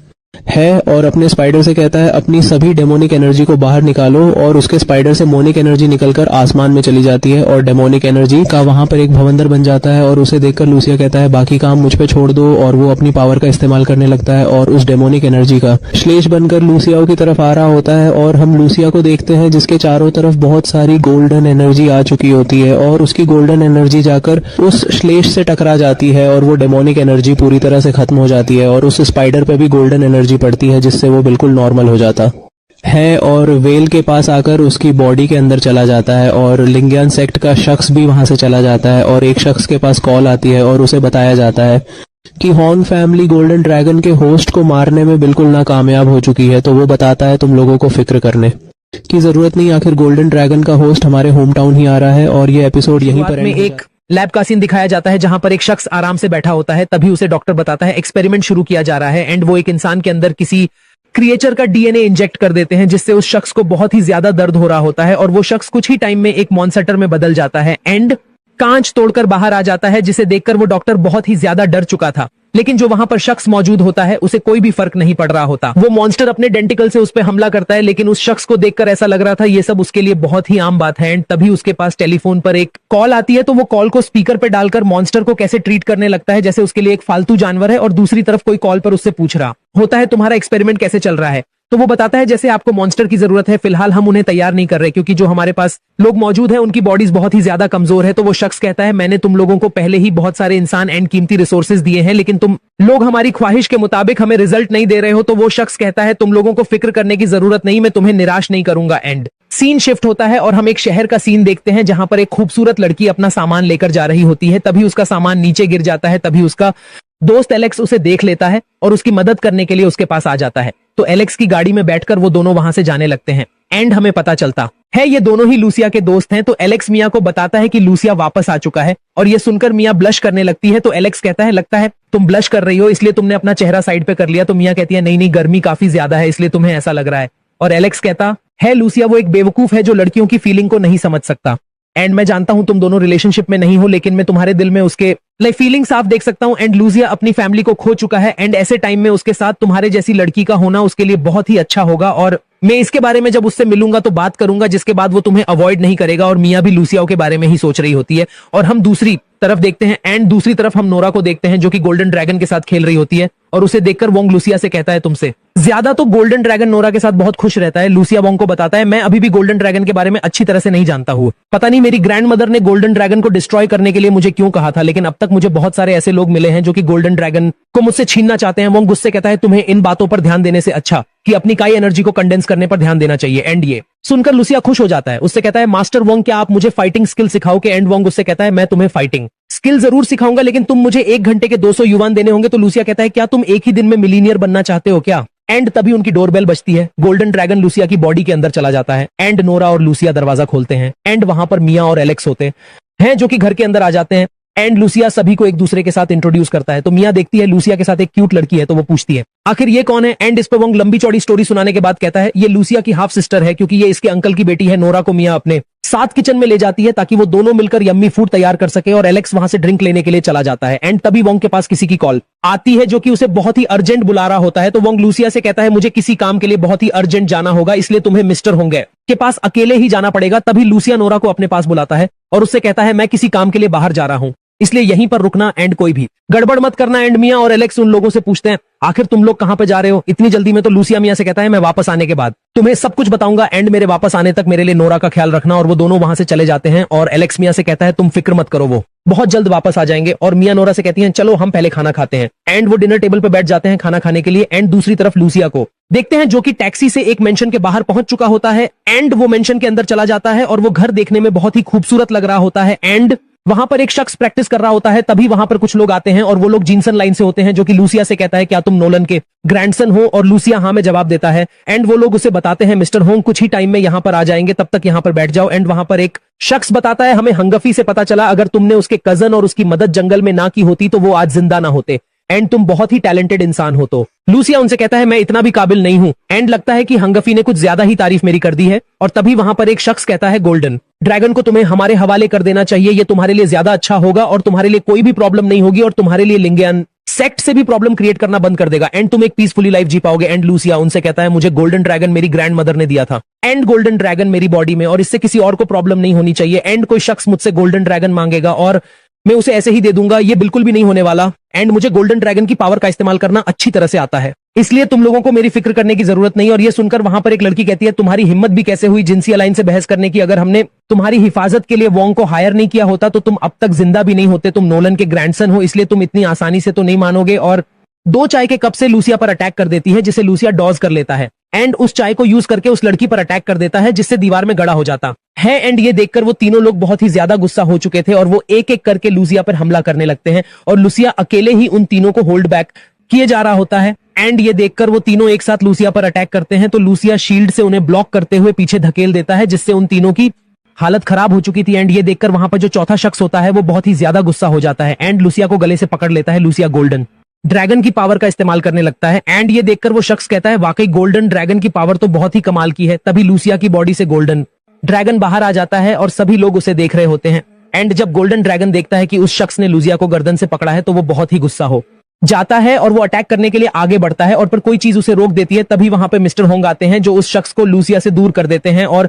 है और अपने स्पाइडर से कहता है अपनी सभी डेमोनिक एनर्जी को बाहर निकालो। और उसके स्पाइडर से मोनिक एनर्जी निकलकर आसमान में चली जाती है और डेमोनिक एनर्जी का वहां पर एक भवंदर बन जाता है। और उसे देखकर लूसिया कहता है बाकी काम मुझ पे छोड़ दो, और वो अपनी पावर का इस्तेमाल करने लगता है और उस डेमोनिक एनर्जी का श्लेष बनकर लूसिया की तरफ आ रहा होता है। और हम लूसिया को देखते हैं जिसके चारों तरफ बहुत सारी गोल्डन एनर्जी आ चुकी होती है और उसकी गोल्डन एनर्जी जाकर उस श्लेष से टकरा जाती है और वो डेमोनिक एनर्जी पूरी तरह से खत्म हो जाती है और उस स्पाइडर पे भी गोल्डन एनर्जी पड़ती है जिससे वो बिल्कुल नॉर्मल हो जाता है और वेल के पास आकर उसकी बॉडी के अंदर चला जाता है और लिंगियन सेक्ट का शख्स भी वहां से चला जाता है और एक शख्स के पास कॉल आती है और उसे बताया जाता है कि हॉर्न फैमिली गोल्डन ड्रैगन के होस्ट को मारने में बिल्कुल नाकामयाब हो चुकी है। तो वो बताता है तुम लोगों को फिक्र करने की जरूरत नहीं, आखिर गोल्डन ड्रैगन का होस्ट हमारे होम टाउन ही आ रहा है। और ये एपिसोड यहीं पर में एक लैब का सीन दिखाया जाता है जहां पर एक शख्स आराम से बैठा होता है। तभी उसे डॉक्टर बताता है एक्सपेरिमेंट शुरू किया जा रहा है एंड वो एक इंसान के अंदर किसी क्रिएचर का डीएनए इंजेक्ट कर देते हैं जिससे उस शख्स को बहुत ही ज्यादा दर्द हो रहा होता है और वो शख्स कुछ ही टाइम में एक मॉन्स्टर में बदल जाता है एंड कांच तोड़कर बाहर आ जाता है, जिसे देखकर वो डॉक्टर बहुत ही ज्यादा डर चुका था। लेकिन जो वहां पर शख्स मौजूद होता है उसे कोई भी फर्क नहीं पड़ रहा होता। वो मॉन्स्टर अपने डेंटिकल से उस पर हमला करता है लेकिन उस शख्स को देखकर ऐसा लग रहा था ये सब उसके लिए बहुत ही आम बात है। एंड तभी उसके पास टेलीफोन पर एक कॉल आती है तो वो कॉल को स्पीकर पे डालकर मॉन्स्टर को कैसे ट्रीट करने लगता है जैसे उसके लिए एक फालतू जानवर है और दूसरी तरफ कोई कॉल पर उससे पूछ रहा होता है तुम्हारा एक्सपेरिमेंट कैसे चल रहा है। तो वो बताता है जैसे आपको मॉन्स्टर की जरूरत है, फिलहाल हम उन्हें तैयार नहीं कर रहे क्योंकि जो हमारे पास लोग मौजूद हैं उनकी बॉडीज बहुत ही ज्यादा कमजोर है। तो वो शख्स कहता है मैंने तुम लोगों को पहले ही बहुत सारे इंसान एंड कीमती रिसोर्सेज दिए हैं लेकिन तुम लोग हमारी ख्वाहिश के मुताबिक हमें रिजल्ट नहीं दे रहे हो। तो वो शख्स कहता है तुम लोगों को फिक्र करने की जरूरत नहीं, मैं तुम्हें निराश नहीं करूंगा। एंड सीन शिफ्ट होता है और हम एक शहर का सीन देखते हैं जहां पर एक खूबसूरत लड़की अपना सामान लेकर जा रही होती है। तभी उसका सामान नीचे गिर जाता है। तभी उसका दोस्त एलेक्स उसे देख लेता है और उसकी मदद करने के लिए उसके पास आ जाता है। तो एलेक्स की गाड़ी में बैठकर वो दोनों वहां से जाने लगते हैं एंड हमें पता चलता है ये दोनों ही लूसिया के दोस्त हैं। तो एलेक्स मिया को बताता है कि लूसिया वापस आ चुका है और ये सुनकर मिया ब्लश करने लगती है। तो एलेक्स कहता है लगता है तुम ब्लश कर रही हो इसलिए तुमने अपना चेहरा साइड पे कर लिया। तो मिया कहती है नहीं नहीं, गर्मी काफी ज्यादा है इसलिए तुम्हें ऐसा लग रहा है। और एलेक्स कहता है लूसिया वो एक बेवकूफ है जो लड़कियों की फीलिंग को नहीं समझ सकता एंड मैं जानता हूं तुम दोनों रिलेशनशिप में नहीं हो लेकिन मैं तुम्हारे दिल में उसके फीलिंग साफ देख सकता हूं। एंड लूसिया अपनी फैमिली को खो चुका है एंड ऐसे टाइम में उसके साथ तुम्हारे जैसी लड़की का होना उसके लिए बहुत ही अच्छा होगा और मैं इसके बारे में जब उससे मिलूंगा तो बात करूंगा जिसके बाद वो तुम्हें अवॉइड नहीं करेगा। और मिया भी लूसिया के बारे में ही सोच रही होती है। और हम दूसरी तरफ देखते हैं एंड दूसरी तरफ हम नोरा को देखते हैं जो कि गोल्डन ड्रैगन के साथ खेल रही होती है और उसे देखकर वोंग लूसिया से कहता है तुमसे ज्यादा तो गोल्डन ड्रैगन नोरा के साथ बहुत खुश रहता है। लूसिया वोंग को बताता है मैं अभी भी गोल्डन ड्रैगन के बारे में अच्छी तरह से नहीं जानता हूँ, पता नहीं मेरी ग्रैंड मदर ने गोल्डन ड्रैगन को डिस्ट्रॉय करने के लिए मुझे क्यों कहा था लेकिन अब तक मुझे बहुत सारे ऐसे लोग मिले हैं जो कि गोल्डन ड्रैगन को मुझसे छीनना चाहते हैं। वोंग गुस्से कहता है तुम्हें इन बातों पर ध्यान देने से अच्छा कि अपनी काई एनर्जी को कंडेंस करने पर ध्यान देना चाहिए। एंड ये सुनकर लूसिया खुश हो जाता है, उससे कहता है मास्टर वोंग क्या आप मुझे फाइटिंग स्किल सिखाओगे। एंड वोंग उससे कहता है मैं तुम्हें फाइटिंग स्किल जरूर सिखाऊंगा लेकिन तुम मुझे 1 घंटे के 200 युवान देने होंगे। तो लूसिया कहता है क्या तुम एक ही दिन में मिलीनियर बनना चाहते हो क्या। एंड तभी उनकी डोरबेल बजती है, गोल्डन ड्रैगन लूसिया की बॉडी के अंदर चला जाता है एंड नोरा और लूसिया दरवाजा खोलते हैं एंड वहां पर मिया और एलेक्स होते हैं जो कि घर के अंदर आ जाते हैं एंड लूसिया सभी को एक दूसरे के साथ इंट्रोड्यूस करता है। तो मिया देखती है लूसिया के साथ एक क्यूट लड़की है तो वो पूछती है आखिर ये कौन है। एंड इस पर वोंग लंबी चौड़ी स्टोरी सुनाने के बाद कहता है ये लूसिया की हाफ सिस्टर है क्योंकि ये इसके अंकल की बेटी है। नोरा को मिया अपने साथ किचन में ले जाती है ताकि वो दोनों मिलकर यम्मी फूड तैयार कर सके और एलेक्स वहां से ड्रिंक लेने के लिए चला जाता है। एंड तभी वोंग के पास किसी की कॉल आती है जो कि उसे बहुत ही अर्जेंट बुला रहा होता है। तो वोंग लूसिया से कहता है मुझे किसी काम के लिए बहुत ही अर्जेंट जाना होगा इसलिए तुम्हें मिस्टर होंगे के पास अकेले ही जाना पड़ेगा। तभी लूसिया नोरा को अपने पास बुलाता है और उससे कहता है मैं किसी काम के लिए बाहर जा रहा हूं इसलिए यहीं पर रुकना एंड कोई भी गड़बड़ मत करना। एंड मिया और एलेक्स उन लोगों से पूछते हैं आखिर तुम लोग कहां पे जा रहे हो इतनी जल्दी में। तो लूसिया मिया से कहता है मैं वापस आने के बाद तुम्हें सब कुछ बताऊंगा एंड मेरे वापस आने तक मेरे लिए नोरा का ख्याल रखना। और वो दोनों वहां से चले जाते हैं और एलेक्स मिया से कहता है तुम फिक्र मत करो वो बहुत जल्द वापस आ जाएंगे। और मिया नोरा से कहती हैं चलो हम पहले खाना खाते हैं एंड वो डिनर टेबल पर बैठ जाते हैं खाना खाने के लिए। एंड दूसरी तरफ लूसिया को देखते हैं जो कि टैक्सी से एक मेंशन के बाहर पहुंच चुका होता है एंड वो मेंशन के अंदर चला जाता है और वो घर देखने में बहुत ही खूबसूरत लग रहा होता है एंड वहां पर एक शख्स प्रैक्टिस कर रहा होता है। तभी वहां पर कुछ लोग आते हैं और वो लोग जीनसन लाइन से होते हैं जो कि लूसिया से कहता है क्या तुम नोलन के ग्रैंडसन हो। और लूसिया हाँ में जवाब देता है एंड वो लोग उसे बताते हैं मिस्टर होंग कुछ ही टाइम में यहाँ पर आ जाएंगे तब तक यहाँ पर बैठ जाओ। एंड वहां पर एक शख्स बताता है हमें हंगफी से पता चला अगर तुमने उसके कजन और उसकी मदद जंगल में ना की होती तो वो आज जिंदा ना होते एंड तुम बहुत ही टैलेंटेड इंसान हो। तो लूसिया उनसे कहता है मैं इतना भी काबिल नहीं हूं एंड लगता है कि हंगफी ने कुछ ज्यादा ही तारीफ मेरी कर दी है। और तभी वहां पर एक शख्स कहता है गोल्डन ड्रैगन को तुम्हें हमारे हवाले कर देना चाहिए, ये तुम्हारे लिए ज्यादा अच्छा होगा और तुम्हारे लिए कोई भी प्रॉब्लम नहीं होगी और तुम्हारे लिए लिंगियन सेक्ट से भी प्रॉब्लम क्रिएट करना बंद कर देगा एंड तुम एक पीसफुली लाइफ जी पाओगे। एंड लूसिया उनसे कहता है मुझे गोल्डन ड्रैगन मेरी ग्रैंड मदर ने दिया था एंड गोल्डन ड्रैगन मेरी बॉडी में और इससे किसी और को प्रॉब्लम नहीं होनी चाहिए। एंड कोई शख्स मुझसे गोल्डन ड्रैगन मांगेगा और मैं उसे ऐसे ही दे दूंगा, ये बिल्कुल भी नहीं होने वाला। एंड मुझे गोल्डन ड्रैगन की पावर का इस्तेमाल करना अच्छी तरह से आता है इसलिए तुम लोगों को मेरी फिक्र करने की जरूरत नहीं। और ये सुनकर वहां पर एक लड़की कहती है तुम्हारी हिम्मत भी कैसे हुई जिनसी अलाइन से बहस करने की, अगर हमने तुम्हारी हिफाजत के लिए वोंग को हायर नहीं किया होता तो तुम अब तक जिंदा भी नहीं होते, तुम नोलन के ग्रैंडसन हो इसलिए तुम इतनी आसानी से तो नहीं मानोगे। और 2 चाय के कप से लूसिया पर अटैक कर देती है जिसे लूसिया डॉज कर लेता है एंड उस चाय को यूज करके उस लड़की पर अटैक कर देता है, जिससे दीवार में गड़ा हो जाता है। एंड ये देखकर वो तीनों लोग बहुत ही ज्यादा गुस्सा हो चुके थे और वो एक एक करके लूसिया पर हमला करने लगते हैं और लूसिया अकेले ही उन तीनों को होल्ड बैक किए जा रहा होता है। एंड ये देखकर वो तीनों एक साथ लूसिया पर अटैक करते हैं तो लूसिया शील्ड से उन्हें ब्लॉक करते हुए पीछे धकेल देता है, जिससे उन तीनों की हालत खराब हो चुकी थी। एंड ये देखकर वहां पर जो चौथा शख्स होता है वो बहुत ही ज्यादा गुस्सा हो जाता है एंड लूसिया को गले से पकड़ लेता है। लूसिया गोल्डन ड्रैगन की पावर का इस्तेमाल करने लगता है एंड ये देखकर वो शख्स कहता है वाकई गोल्डन ड्रैगन की पावर तो बहुत ही कमाल की है। तभी लूसिया की बॉडी से गोल्डन ड्रैगन बाहर आ जाता है और सभी लोग उसे देख रहे होते हैं। एंड जब गोल्डन ड्रैगन देखता है कि उस शख्स ने लूसिया को गर्दन से पकड़ा है तो वो बहुत ही गुस्सा हो जाता है और वो अटैक करने के लिए आगे बढ़ता है और पर कोई चीज उसे रोक देती है। तभी वहां पे मिस्टर होंग आते हैं जो उस शख्स को लूसिया से दूर कर देते हैं और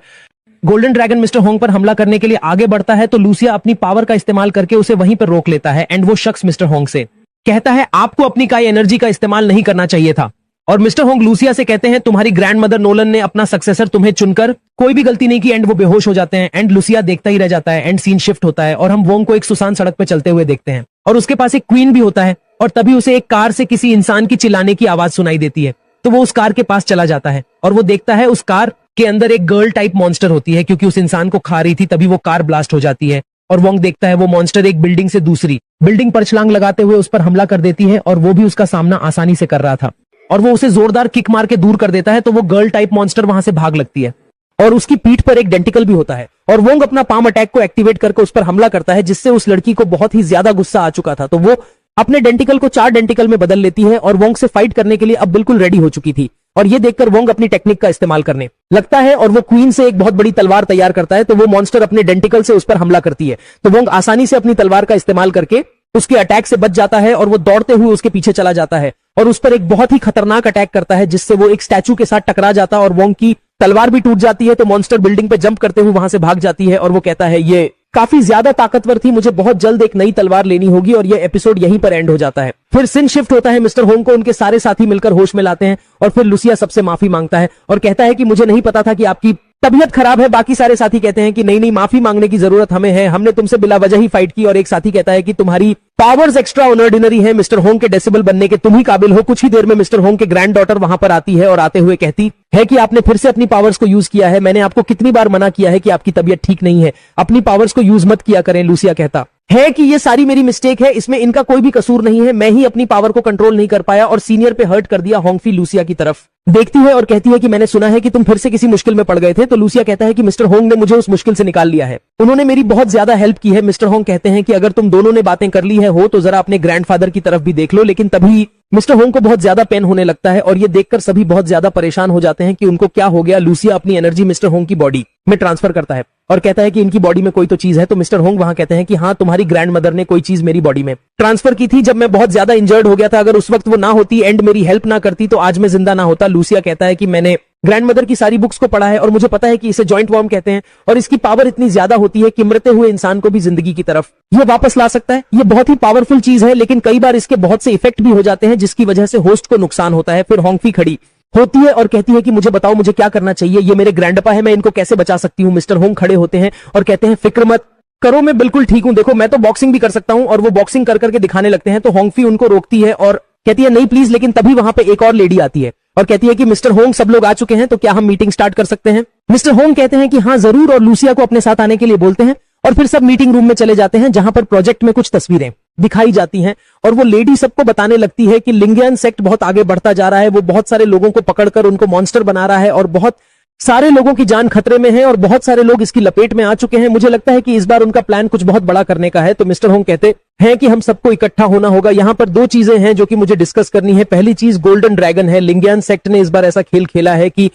गोल्डन ड्रैगन मिस्टर होंग पर हमला करने के लिए आगे बढ़ता है तो लूसिया अपनी पावर का इस्तेमाल करके उसे वहीं पर रोक लेता है। एंड वो शख्स मिस्टर होंग से कहता है आपको अपनी काई एनर्जी का इस्तेमाल नहीं करना चाहिए था। और मिस्टर होंग लूसिया से कहते हैं तुम्हारी ग्रैंड मदर नोलन ने अपना सक्सेसर तुम्हें चुनकर कोई भी गलती नहीं की। एंड वो बेहोश हो जाते हैं एंड लूसिया देखता ही रह जाता है एंड सीन शिफ्ट होता है और हम वोंग को एक सुसान सड़क पे चलते हुए देखते हैं और उसके पास एक क्वीन भी होता है और तभी उसे एक कार से किसी इंसान की चिल्लाने की आवाज सुनाई देती है तो वो उस कार के पास चला जाता है और वो देखता है उस कार के अंदर एक गर्ल टाइप मॉन्स्टर होती है क्योंकि उस इंसान को खा रही थी। तभी वो कार ब्लास्ट हो जाती है और वोंग देखता है वो मॉन्स्टर एक बिल्डिंग से दूसरी बिल्डिंग पर छलांग लगाते हुए उस पर हमला कर देती है और वो भी उसका सामना आसानी से कर रहा था और वो उसे जोरदार किक मार के दूर कर देता है तो वो गर्ल टाइप मॉन्स्टर वहां से भाग लगती है और उसकी पीठ पर एक डेंटिकल भी होता है और वोंग अपना पाम अटैक को एक्टिवेट करके उस पर हमला करता है, जिससे उस लड़की को बहुत ही ज्यादा गुस्सा आ चुका था तो वो अपने डेंटिकल को 4 डेंटिकल में बदल लेती है और वोंग से फाइट करने के लिए अब बिल्कुल रेडी हो चुकी थी। और ये देखकर वोंग अपनी टेक्निक का इस्तेमाल करने लगता है और वो क्वीन से एक बहुत बड़ी तलवार तैयार करता है तो वो मॉन्स्टर अपने डेंटिकल से उस पर हमला करती है तो वोंग आसानी से अपनी तलवार का इस्तेमाल करके उसके अटैक से बच जाता है और वो दौड़ते हुए उसके पीछे चला जाता है और उस पर एक बहुत ही खतरनाक अटैक करता है, जिससे वो एक स्टैचू के साथ टकरा जाता है और वोंग की तलवार भी टूट जाती है तो मॉन्स्टर बिल्डिंग पे जंप करते हुए वहां से भाग जाती है और वो कहता है ये काफी ज्यादा ताकतवर थी, मुझे बहुत जल्द एक नई तलवार लेनी होगी और ये एपिसोड यहीं पर एंड हो जाता है। फिर सीन शिफ्ट होता है, मिस्टर होंग को उनके सारे साथी मिलकर होश में लाते हैं और फिर लूसिया सबसे माफी मांगता है और कहता है कि मुझे नहीं पता था कि आपकी तबीयत खराब है। बाकी सारे साथी कहते हैं कि नहीं नहीं, माफी मांगने की जरूरत हमें है, हमने तुमसे बिला वजह ही फाइट की। और एक साथी कहता है कि तुम्हारी पावर्स एक्स्ट्रा ऑर्डिनरी है, मिस्टर होंग के डेसिबल बनने के तुम ही काबिल हो। कुछ ही देर में मिस्टर होंग के ग्रैंड डॉटर वहां पर आती है और आते हुए कहती है कि आपने फिर से अपनी पावर्स को यूज किया है, मैंने आपको कितनी बार मना किया है कि आपकी तबीयत ठीक नहीं है, अपनी पावर्स को यूज मत किया करें। लूसिया कहता है कि ये सारी मेरी मिस्टेक है, इसमें इनका कोई भी कसूर नहीं है, मैं ही अपनी पावर को कंट्रोल नहीं कर पाया और सीनियर पे हर्ट कर दिया। होंगफी लूसिया की तरफ देखती है और कहती है कि मैंने सुना है कि तुम फिर से किसी मुश्किल में पड़ गए थे। तो लूसिया कहता है कि मिस्टर होंग ने मुझे उस मुश्किल से निकाल लिया है, उन्होंने मेरी बहुत ज्यादा हेल्प की है। मिस्टर होंग कहते हैं कि अगर तुम दोनों ने बातें कर ली है हो तो जरा अपने ग्रैंडफादर की तरफ भी देख लो। लेकिन तभी मिस्टर होंग को बहुत ज्यादा पेन होने लगता है और ये देखकर सभी बहुत ज्यादा परेशान हो जाते हैं कि उनको क्या हो गया। लूसिया अपनी एनर्जी मिस्टर होंग की बॉडी में ट्रांसफर करता है और कहता है कि इनकी बॉडी में कोई तो चीज है। तो मिस्टर होंग वहां कहते हैं कि हाँ, तुम्हारी ग्रैंड मदर ने कोई चीज मेरी बॉडी में ट्रांसफर की थी जब मैं बहुत ज्यादा इंजर्ड हो गया था, अगर उस वक्त वो ना होती एंड मेरी हेल्प ना करती तो आज मैं जिंदा ना होता। लूसिया कहता है कि मैंने ग्रैंड मदर की सारी बुक्स को पढ़ा है और मुझे पता है कि इसे जॉइंट वॉर्म कहते हैं और इसकी पावर इतनी ज्यादा होती है कि मरते हुए इंसान को भी जिंदगी की तरफ ये वापस ला सकता है। ये बहुत ही पावरफुल चीज है, लेकिन कई बार इसके बहुत से इफेक्ट भी हो जाते हैं जिसकी वजह से होस्ट को नुकसान होता है। फिर होंगफी खड़ी होती है और कहती है कि मुझे बताओ मुझे क्या करना चाहिए, ये मेरे ग्रैंडपा है, मैं इनको कैसे बचा सकती हूँ। मिस्टर होंग खड़े होते हैं और कहते हैं फिक्र मत करो, मैं बिल्कुल ठीक हूं, देखो मैं तो बॉक्सिंग भी कर सकता हूं। और वो बॉक्सिंग कर करके दिखाने लगते हैं तो होंगफी उनको रोकती है और कहती है नहीं प्लीज। लेकिन तभी वहां पे एक और लेडी आती है और कहती है कि मिस्टर होंग सब लोग आ चुके हैं तो क्या हम मीटिंग स्टार्ट कर सकते हैं। मिस्टर होंग कहते हैं कि हाँ जरूर और लूसिया को अपने साथ आने के लिए बोलते हैं और फिर सब मीटिंग रूम में चले जाते हैं जहां पर प्रोजेक्ट में कुछ तस्वीरें दिखाई जाती हैं और वो लेडी सबको बताने लगती है कि लिंगियन सेक्ट बहुत आगे बढ़ता जा रहा है, वो बहुत सारे लोगों को पकड़कर उनको मॉन्स्टर बना रहा है और बहुत सारे लोगों की जान खतरे में है और बहुत सारे लोग इसकी लपेट में आ चुके हैं। मुझे लगता है कि इस बार उनका प्लान कुछ बहुत बड़ा करने का है। तो मिस्टर होंग कहते हैं कि हम सबको इकट्ठा होना होगा। यहां पर 2 चीजें हैं जो कि मुझे डिस्कस करनी है। पहली चीज गोल्डन ड्रैगन है। लिंगियन सेक्ट ने इस बार ऐसा खेल खेला है कि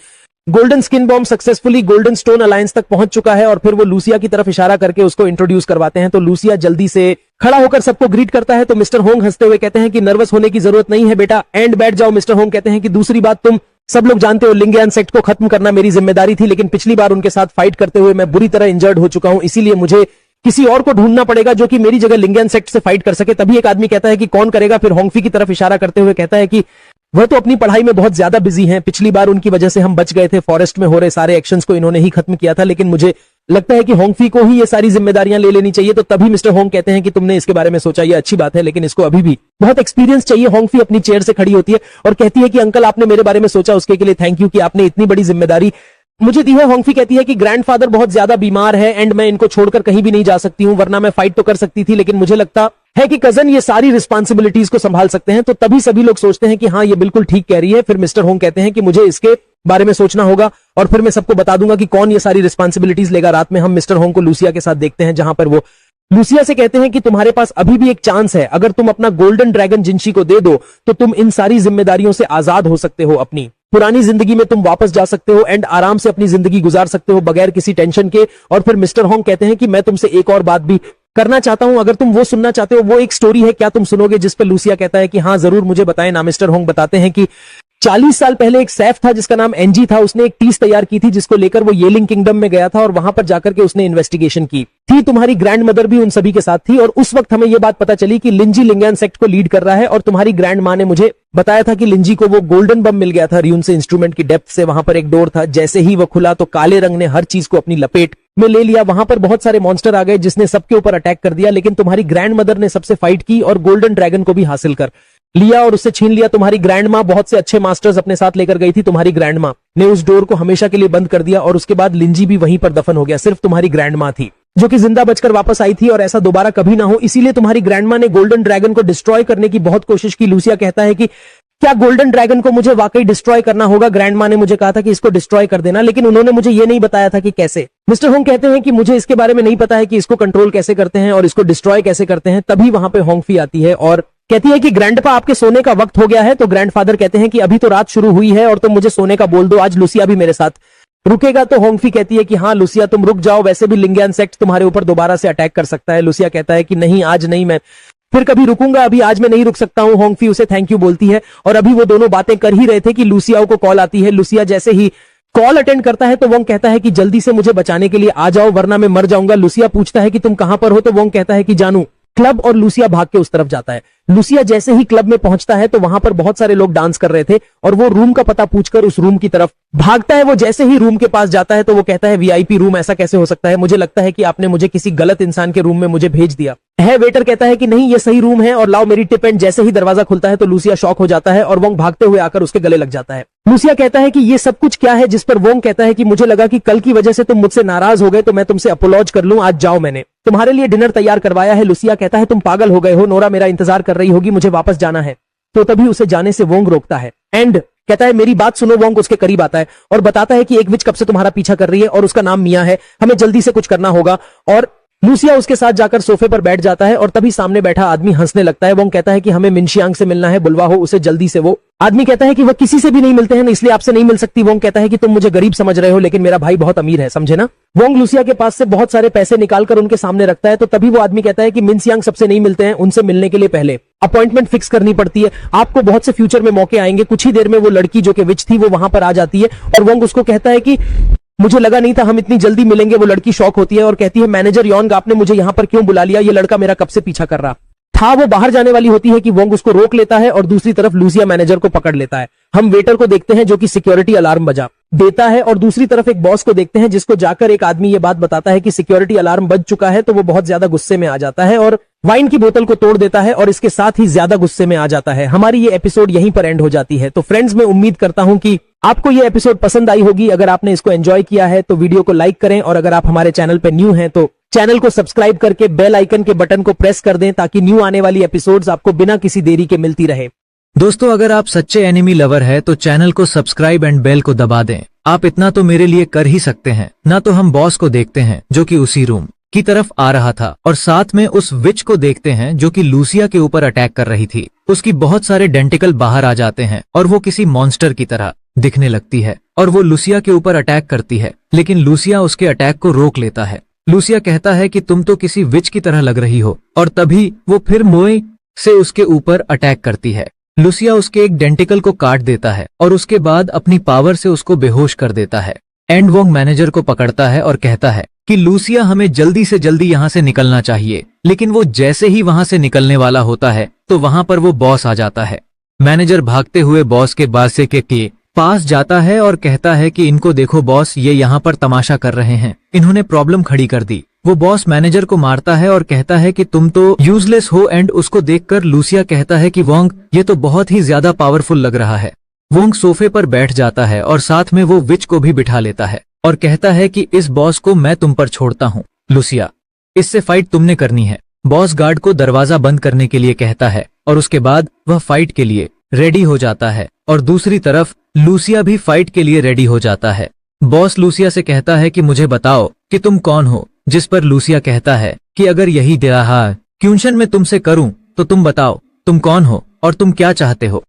golden skin bomb successfully golden stone alliance तक पहुंच चुका है और फिर वो लूसिया की तरफ इशारा करके उसको इंट्रोड्यूस करवाते हैं। तो लूसिया जल्दी से खड़ा होकर सबको ग्रीट करता है तो मिस्टर होंग हंसते हुए कहते हैं कि नर्वस होने की जरूरत नहीं है बेटा, एंड बैठ जाओ। मिस्टर होंग कहते हैं कि दूसरी बात, तुम सब लोग जानते हो लिंगियन सेक्ट को खत्म करना मेरी जिम्मेदारी थी, लेकिन पिछली बार उनके साथ फाइट करते हुए मैं बुरी तरह इंजर्ड हो चुका हूं, इसीलिए मुझे किसी और को ढूंढना पड़ेगा जो कि मेरी जगह लिंगियन सेक्ट से फाइट कर सके। तभी एक आदमी कहता है कि कौन करेगा। फिर होंगफी की तरफ इशारा करते हुए कहता है कि वह तो अपनी पढ़ाई में बहुत ज्यादा बिजी हैं, पिछली बार उनकी वजह से हम बच गए थे, फॉरेस्ट में हो रहे सारे एक्शंस को इन्होंने ही खत्म किया था, लेकिन मुझे लगता है कि होंगफी को ही ये सारी जिम्मेदारियां ले लेनी चाहिए। तो तभी मिस्टर होंग कहते हैं कि तुमने इसके बारे में सोचा, ये अच्छी बात है, लेकिन इसको अभी भी बहुत एक्सपीरियंस चाहिए। होंगफी अपनी चेयर से खड़ी होती है और कहती है कि अंकल, आपने मेरे बारे में सोचा, उसके लिए थैंक यू कि आपने इतनी बड़ी जिम्मेदारी मुझे दी है। होंगफी कहती है कि ग्रैंडफादर बहुत ज्यादा बीमार है एंड मैं इनको छोड़कर कहीं भी नहीं जा सकती हूं, वरना मैं फाइट तो कर सकती थी, लेकिन मुझे लगता है कि कजन ये सारी रिस्पॉन्सिबिलिटीज को संभाल सकते हैं। तो तभी सभी लोग सोचते हैं कि हाँ, ये बिल्कुल ठीक कह रही है। फिर मिस्टर होंग कहते हैं कि मुझे इसके बारे में सोचना होगा और फिर मैं सबको बता दूंगा कि कौन ये सारी रिस्पॉन्सिबिलिटीज लेगा। रात में हम मिस्टर होंग को लूसिया के साथ देखते हैं, जहां पर वो लूसिया से कहते हैं कि तुम्हारे पास अभी भी एक चांस है, अगर तुम अपना गोल्डन ड्रैगन जिंशी को दे दो तो तुम इन सारी जिम्मेदारियों से आजाद हो सकते हो, अपनी पुरानी जिंदगी में तुम वापस जा सकते हो एंड आराम से अपनी जिंदगी गुजार सकते हो बगैर किसी टेंशन के। और फिर मिस्टर होंग कहते हैं कि मैं तुमसे एक और बात भी करना चाहता हूं, अगर तुम वो सुनना चाहते हो, वो एक स्टोरी है, क्या तुम सुनोगे? जिस पर लूसिया कहता है कि हाँ जरूर, मुझे बताएं ना। मिस्टर होंग बताते हैं कि 40 साल पहले एक सैफ था जिसका नाम एनजी था, उसने एक टीज तैयार की थी जिसको लेकर वो येलिंग किंगडम में गया था और वहां पर जाकर के उसने इन्वेस्टिगेशन की थी। तुम्हारी ग्रैंड मदर भी उन सभी के साथ थी और उस वक्त हमें यह बात पता चली कि लिंजी लिंगैन सेक्ट को लीड कर रहा है। और तुम्हारी ग्रैंड मां ने मुझे बताया था कि लिंजी को वो गोल्डन बम मिल गया था रियून से इंस्ट्रूमेंट की डेप्थ से। वहां पर एक डोर था, जैसे ही वो खुला तो काले रंग ने हर चीज को अपनी लपेट में ले लिया। वहां पर बहुत सारे मॉन्स्टर आ गए जिसने सबके ऊपर अटैक कर दिया, लेकिन तुम्हारी ग्रैंड मदर ने सबसे फाइट की और गोल्डन ड्रैगन को भी हासिल कर लिया और उससे छीन लिया। तुम्हारी ग्रैंड मां बहुत से अच्छे मास्टर्स अपने साथ लेकर गई थी। तुम्हारी ग्रैंड मां ने उस डोर को हमेशा के लिए बंद कर दिया और उसके बाद लिंजी भी वहीं पर दफन हो गया। सिर्फ तुम्हारी ग्रैंड मां थी जो कि जिंदा बचकर वापस आई थी और ऐसा दोबारा कभी ना हो, इसीलिए तुम्हारी ग्रैंड मां ने गोल्डन ड्रैगन को डिस्ट्रॉय करने की बहुत कोशिश की। लूसिया कहता है कि क्या गोल्डन ड्रैगन को मुझे वाकई डिस्ट्रॉय करना होगा? ग्रैंड मां ने मुझे कहा था कि इसको डिस्ट्रॉय कर देना, लेकिन उन्होंने मुझे ये नहीं बताया था कि कैसे। मिस्टर होंग कहते हैं कि मुझे इसके बारे में नहीं पता है कि इसको कंट्रोल कैसे करते हैं और इसको डिस्ट्रॉय कैसे करते हैं। तभी वहां पे होंगफी आती है और कहती है कि ग्रैंडपा, आपके सोने का वक्त हो गया है। तो ग्रैंडफादर कहते हैं कि अभी तो रात शुरू हुई है और तुम मुझे सोने का बोल दो, आज लूसिया भी मेरे साथ रुकेगा। तो होंगफी कहती है कि हाँ लूसिया, तुम रुक जाओ, वैसे भी लिंगैन सेक्ट तुम्हारे ऊपर दोबारा से अटैक कर सकता है। लूसिया कहता है कि नहीं, आज नहीं, मैं फिर कभी रुकूंगा, अभी आज मैं नहीं रुक सकता हूं। होंगफी उसे थैंक यू बोलती है और अभी वो दोनों बातें कर ही रहे थे कि लूसिया को कॉल आती है। लूसिया जैसे ही कॉल अटेंड करता है तो वोंग कहता है कि जल्दी से मुझे बचाने के लिए आ जाओ वरना मैं मर जाऊंगा। लूसिया पूछता है कि तुम कहां पर हो? तो वोंग कहता है कि जानू क्लब, और लूसिया भाग के उस तरफ जाता है। लूसिया जैसे ही क्लब में पहुंचता है तो वहां पर बहुत सारे लोग डांस कर रहे थे और वो रूम का पता पूछकर उस रूम की तरफ भागता है। वो जैसे ही रूम के पास जाता है तो वो कहता है वीआईपी रूम, ऐसा कैसे हो सकता है? मुझे लगता है कि आपने मुझे किसी गलत इंसान के रूम में मुझे भेज दिया है। वेटर कहता है कि नहीं, ये सही रूम है और लाओ मेरी टिप। एंड जैसे ही दरवाजा खुलता है तो लूसिया शॉक हो जाता है और वोंग भागते हुए आकर उसके गले लग जाता है। लूसिया कहता है कि ये सब कुछ क्या है? जिस पर वोंग कहता है कि मुझे लगा कि कल की वजह से तुम मुझसे नाराज हो गए तो मैं तुमसे अपोलॉज कर लूं, आज जाओ, मैंने तुम्हारे लिए डिनर तैयार करवाया है। लूसिया कहता है तुम पागल हो गए हो, नोरा मेरा इंतजार कर रही होगी, मुझे वापस जाना है। तो तभी उसे जाने से वोंग रोकता है एंड कहता है मेरी बात सुनो। वोंग उसके करीब आता है और बताता है कि एक विच कब से तुम्हारा पीछा कर रही है और उसका नाम मिया है, हमें जल्दी से कुछ करना होगा। और लूसिया उसके साथ जाकर सोफे पर बैठ जाता है और तभी सामने बैठा आदमी हंसने लगता है। वोंग कहता है कि हमें मिनशियांग से मिलना है, बुलवा हो उसे जल्दी से। वो आदमी कहता है कि वह किसी से भी नहीं मिलते हैं, इसलिए आपसे नहीं मिल सकती। वोंग कहता है कि तुम मुझे गरीब समझ रहे हो लेकिन मेरा भाई बहुत अमीर है, समझे ना? वोंग लूसिया के पास से बहुत सारे पैसे निकालकर उनके सामने रखता है। तो तभी वो आदमी कहता है कि मिनशियांग सबसे नहीं मिलते हैं, उनसे मिलने के लिए पहले अपॉइंटमेंट फिक्स करनी पड़ती है। आपको बहुत से फ्यूचर में मौके आएंगे। कुछ ही देर में वो लड़की जो कि विच थी वो वहां पर आ जाती है और वोंग उसको कहता है कि मुझे लगा नहीं था हम इतनी जल्दी मिलेंगे। वो लड़की शॉक होती है और कहती है मैनेजर योंग, आपने मुझे यहां पर क्यों बुला लिया? ये लड़का मेरा कब से पीछा कर रहा था। वो बाहर जाने वाली होती है कि वोंग उसको रोक लेता है और दूसरी तरफ लूसिया मैनेजर को पकड़ लेता है। हम वेटर को देखते हैं जो कि सिक्योरिटी अलार्म बजा देता है और दूसरी तरफ एक बॉस को देखते हैं जिसको जाकर एक आदमी ये बात बताता है कि सिक्योरिटी अलार्म बज चुका है। तो वो बहुत ज्यादा गुस्से में आ जाता है और वाइन की बोतल को तोड़ देता है और इसके साथ ही ज्यादा गुस्से में आ जाता है। हमारी ये एपिसोड यहीं पर एंड हो जाती है। तो फ्रेंड्स, मैं उम्मीद करता हूं कि आपको ये एपिसोड पसंद आई होगी। अगर आपने इसको एंजॉय किया है तो वीडियो को लाइक करें और अगर आप हमारे चैनल पर न्यू हैं तो चैनल को सब्सक्राइब करके बेल आइकन के बटन को प्रेस कर दें ताकि न्यू आने वाली एपिसोड्स आपको बिना किसी देरी के मिलती रहे। दोस्तों, अगर आप सच्चे एनिमी लवर है तो चैनल को सब्सक्राइब एंड बेल को दबा दें। आप इतना तो मेरे लिए कर ही सकते हैं ना। तो हम बॉस को देखते हैं जो कि उसी रूम की तरफ आ रहा था और साथ में उस विच को देखते हैं जो कि लूसिया के ऊपर अटैक कर रही थी। उसकी बहुत सारे डेंटिकल बाहर आ जाते हैं और वो किसी मॉन्स्टर की तरह दिखने लगती है और वो लूसिया के ऊपर अटैक करती है, लेकिन लूसिया उसके अटैक को रोक लेता है। लूसिया कहता है कि तुम तो किसी विच की तरह लग रही हो और तभी वो फिर मोए से उसके ऊपर अटैक करती है। लूसिया उसके एक डेंटिकल को काट देता है और उसके बाद अपनी पावर से उसको बेहोश कर देता है। एंड वोंग मैनेजर को पकड़ता है और कहता है कि लूसिया, हमें जल्दी से जल्दी यहाँ से निकलना चाहिए। लेकिन वो जैसे ही वहां से निकलने वाला होता है तो वहां पर वो बॉस आ जाता है। मैनेजर भागते हुए बॉस के पास से कि पास जाता है और कहता है कि इनको देखो बॉस, ये यहाँ पर तमाशा कर रहे हैं, इन्होंने प्रॉब्लम खड़ी कर दी। वो बॉस मैनेजर को मारता है और कहता है कि तुम तो यूजलेस हो। एंड उसको देखकर लूसिया कहता है कि वोंग, ये तो बहुत ही ज्यादा पावरफुल लग रहा है। वोंग सोफे पर बैठ जाता है और साथ में वो विच को भी बिठा लेता है और कहता है कि इस बॉस को मैं तुम पर छोड़ता हूँ। लूसिया, इससे फाइट तुमने करनी है। बॉस गार्ड को दरवाजा बंद करने के लिए कहता है और उसके बाद वह फाइट के लिए रेडी हो जाता है और दूसरी तरफ लूसिया भी फाइट के लिए रेडी हो जाता है। बॉस लूसिया से कहता है कि मुझे बताओ कि तुम कौन हो, जिस पर लूसिया कहता है कि अगर यही क्वेश्चन मैं तुमसे करूं तो तुम बताओ तुम कौन हो और तुम क्या चाहते हो।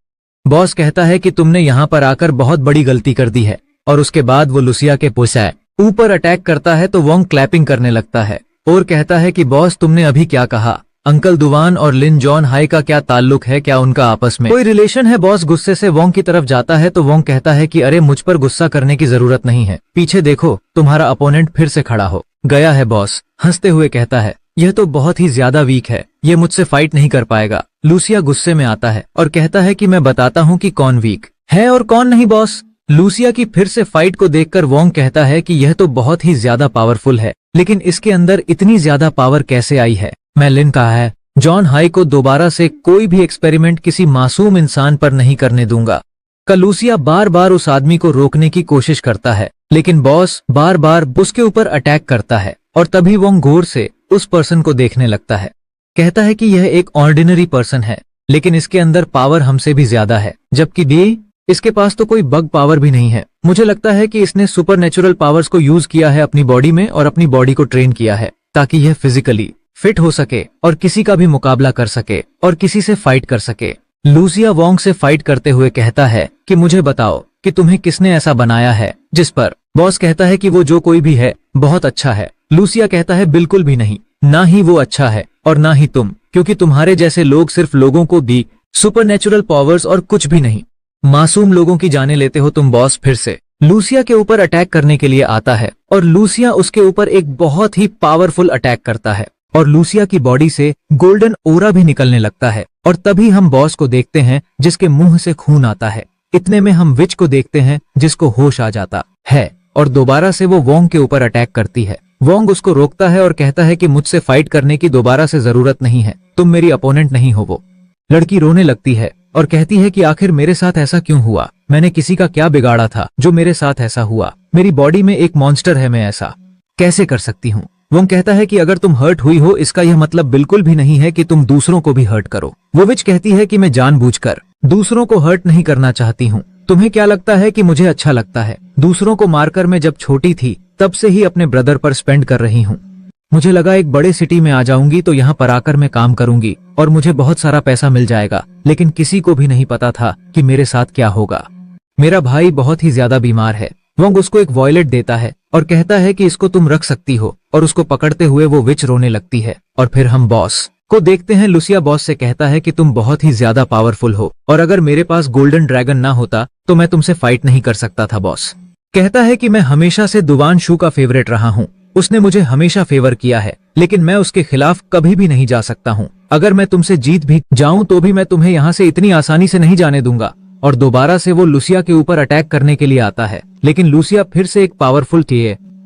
बॉस कहता है कि तुमने यहाँ पर आकर बहुत बड़ी गलती कर दी है और उसके बाद वो लूसिया के पुसाए ऊपर अटैक करता है तो वोंग क्लैपिंग करने लगता है और कहता है कि बॉस तुमने अभी क्या कहा, अंकल दुवान और लिन जॉन हाई का क्या ताल्लुक है, क्या उनका आपस में कोई रिलेशन है। बॉस गुस्से से वोंग की तरफ जाता है तो वोंग कहता है कि अरे मुझ पर गुस्सा करने की जरूरत नहीं है, पीछे देखो तुम्हारा अपोनेंट फिर से खड़ा हो गया है। बॉस हंसते हुए कहता है यह तो बहुत ही ज्यादा वीक है, ये मुझसे फाइट नहीं कर पाएगा। लूसिया गुस्से में आता है और कहता है कि मैं बताता हूँ कि कौन वीक है और कौन नहीं। बॉस लूसिया की फिर से फाइट को देखकर वोंग कहता है कि यह तो बहुत ही ज्यादा पावरफुल है, लेकिन इसके अंदर इतनी ज्यादा पावर कैसे आई है। मैं लिन कहा है जॉन हाई को दोबारा से कोई भी एक्सपेरिमेंट किसी मासूम इंसान पर नहीं करने दूंगा। लूसिया बार बार उस आदमी को रोकने की कोशिश करता है, लेकिन बॉस बार बार उसके ऊपर अटैक करता है और तभी वोंग गौर से उस पर्सन को देखने लगता है। कहता है कि यह एक ऑर्डिनरी पर्सन है, लेकिन इसके अंदर पावर हमसे भी ज्यादा है, जबकि इसके पास तो कोई बग पावर भी नहीं है। मुझे लगता है कि इसने सुपरनेचुरल पावर्स को यूज किया है अपनी बॉडी में और अपनी बॉडी को ट्रेन किया है ताकि यह फिजिकली फिट हो सके और किसी का भी मुकाबला कर सके और किसी से फाइट कर सके। लूसिया वोंग से फाइट करते हुए कहता है कि मुझे बताओ कि तुम्हें किसने ऐसा बनाया है। जिस पर बॉस कहता है कि वो जो कोई भी है बहुत अच्छा है। लूसिया कहता है बिल्कुल भी नहीं, ना ही वो अच्छा है और ना ही तुम, क्योंकि तुम्हारे जैसे लोग सिर्फ लोगों को दी सुपरनेचुरल पावर्स और कुछ भी नहीं, मासूम लोगों की जाने लेते हो तुम। बॉस फिर से लूसिया के ऊपर अटैक करने के लिए आता है और लूसिया उसके ऊपर एक बहुत ही पावरफुल अटैक करता है और लूसिया की बॉडी से गोल्डन ओरा भी निकलने लगता है और तभी हम बॉस को देखते हैं जिसके मुंह से खून आता है। इतने में हम विच को देखते हैं जिसको होश आ जाता है और दोबारा से वो वोंग के ऊपर अटैक करती है। वोंग उसको रोकता है और कहता है कि मुझसे फाइट करने की दोबारा से जरूरत नहीं है, तुम मेरी अपोनेंट नहीं हो। वो लड़की रोने लगती है और कहती है कि आखिर मेरे साथ ऐसा क्यों हुआ, मैंने किसी का क्या बिगाड़ा था जो मेरे साथ ऐसा हुआ, मेरी बॉडी में एक मॉन्स्टर है, मैं ऐसा कैसे कर सकती हूँ। वो कहता है कि अगर तुम हर्ट हुई हो इसका यह मतलब बिल्कुल भी नहीं है कि तुम दूसरों को भी हर्ट करो। वो विच कहती है कि मैं जानबूझकर दूसरों को हर्ट नहीं करना चाहती हूँ। तुम्हें क्या लगता है कि मुझे अच्छा लगता है? दूसरों को मारकर मैं जब छोटी थी तब से ही अपने ब्रदर पर स्पेंड कर रही हूँ। मुझे लगा एक बड़े सिटी में आ जाऊंगी तो यहाँ पर आकर मैं काम करूंगी और मुझे बहुत सारा पैसा मिल जाएगा, लेकिन किसी को भी नहीं पता था कि मेरे साथ क्या होगा। मेरा भाई बहुत ही ज्यादा बीमार है। वोंग उसको एक वॉयलेट देता है और कहता है कि इसको तुम रख सकती हो और उसको पकड़ते हुए वो विच रोने लगती है और फिर हम बॉस को देखते हैं। लूसिया बॉस से कहता है कि तुम बहुत ही ज्यादा पावरफुल हो और अगर मेरे पास गोल्डन ड्रैगन ना होता तो मैं तुमसे फाइट नहीं कर सकता था। बॉस कहता है कि मैं हमेशा से दुवान शू का फेवरेट रहा हूँ, उसने मुझे हमेशा फेवर किया है, लेकिन मैं उसके खिलाफ कभी भी नहीं जा सकता हूँ। अगर मैं तुमसे जीत भी जाऊं तो भी मैं तुम्हें यहाँ से इतनी आसानी से नहीं जाने दूंगा। और दोबारा से वो लूसिया के ऊपर अटैक करने के लिए आता है, लेकिन लूसिया फिर से एक पावरफुल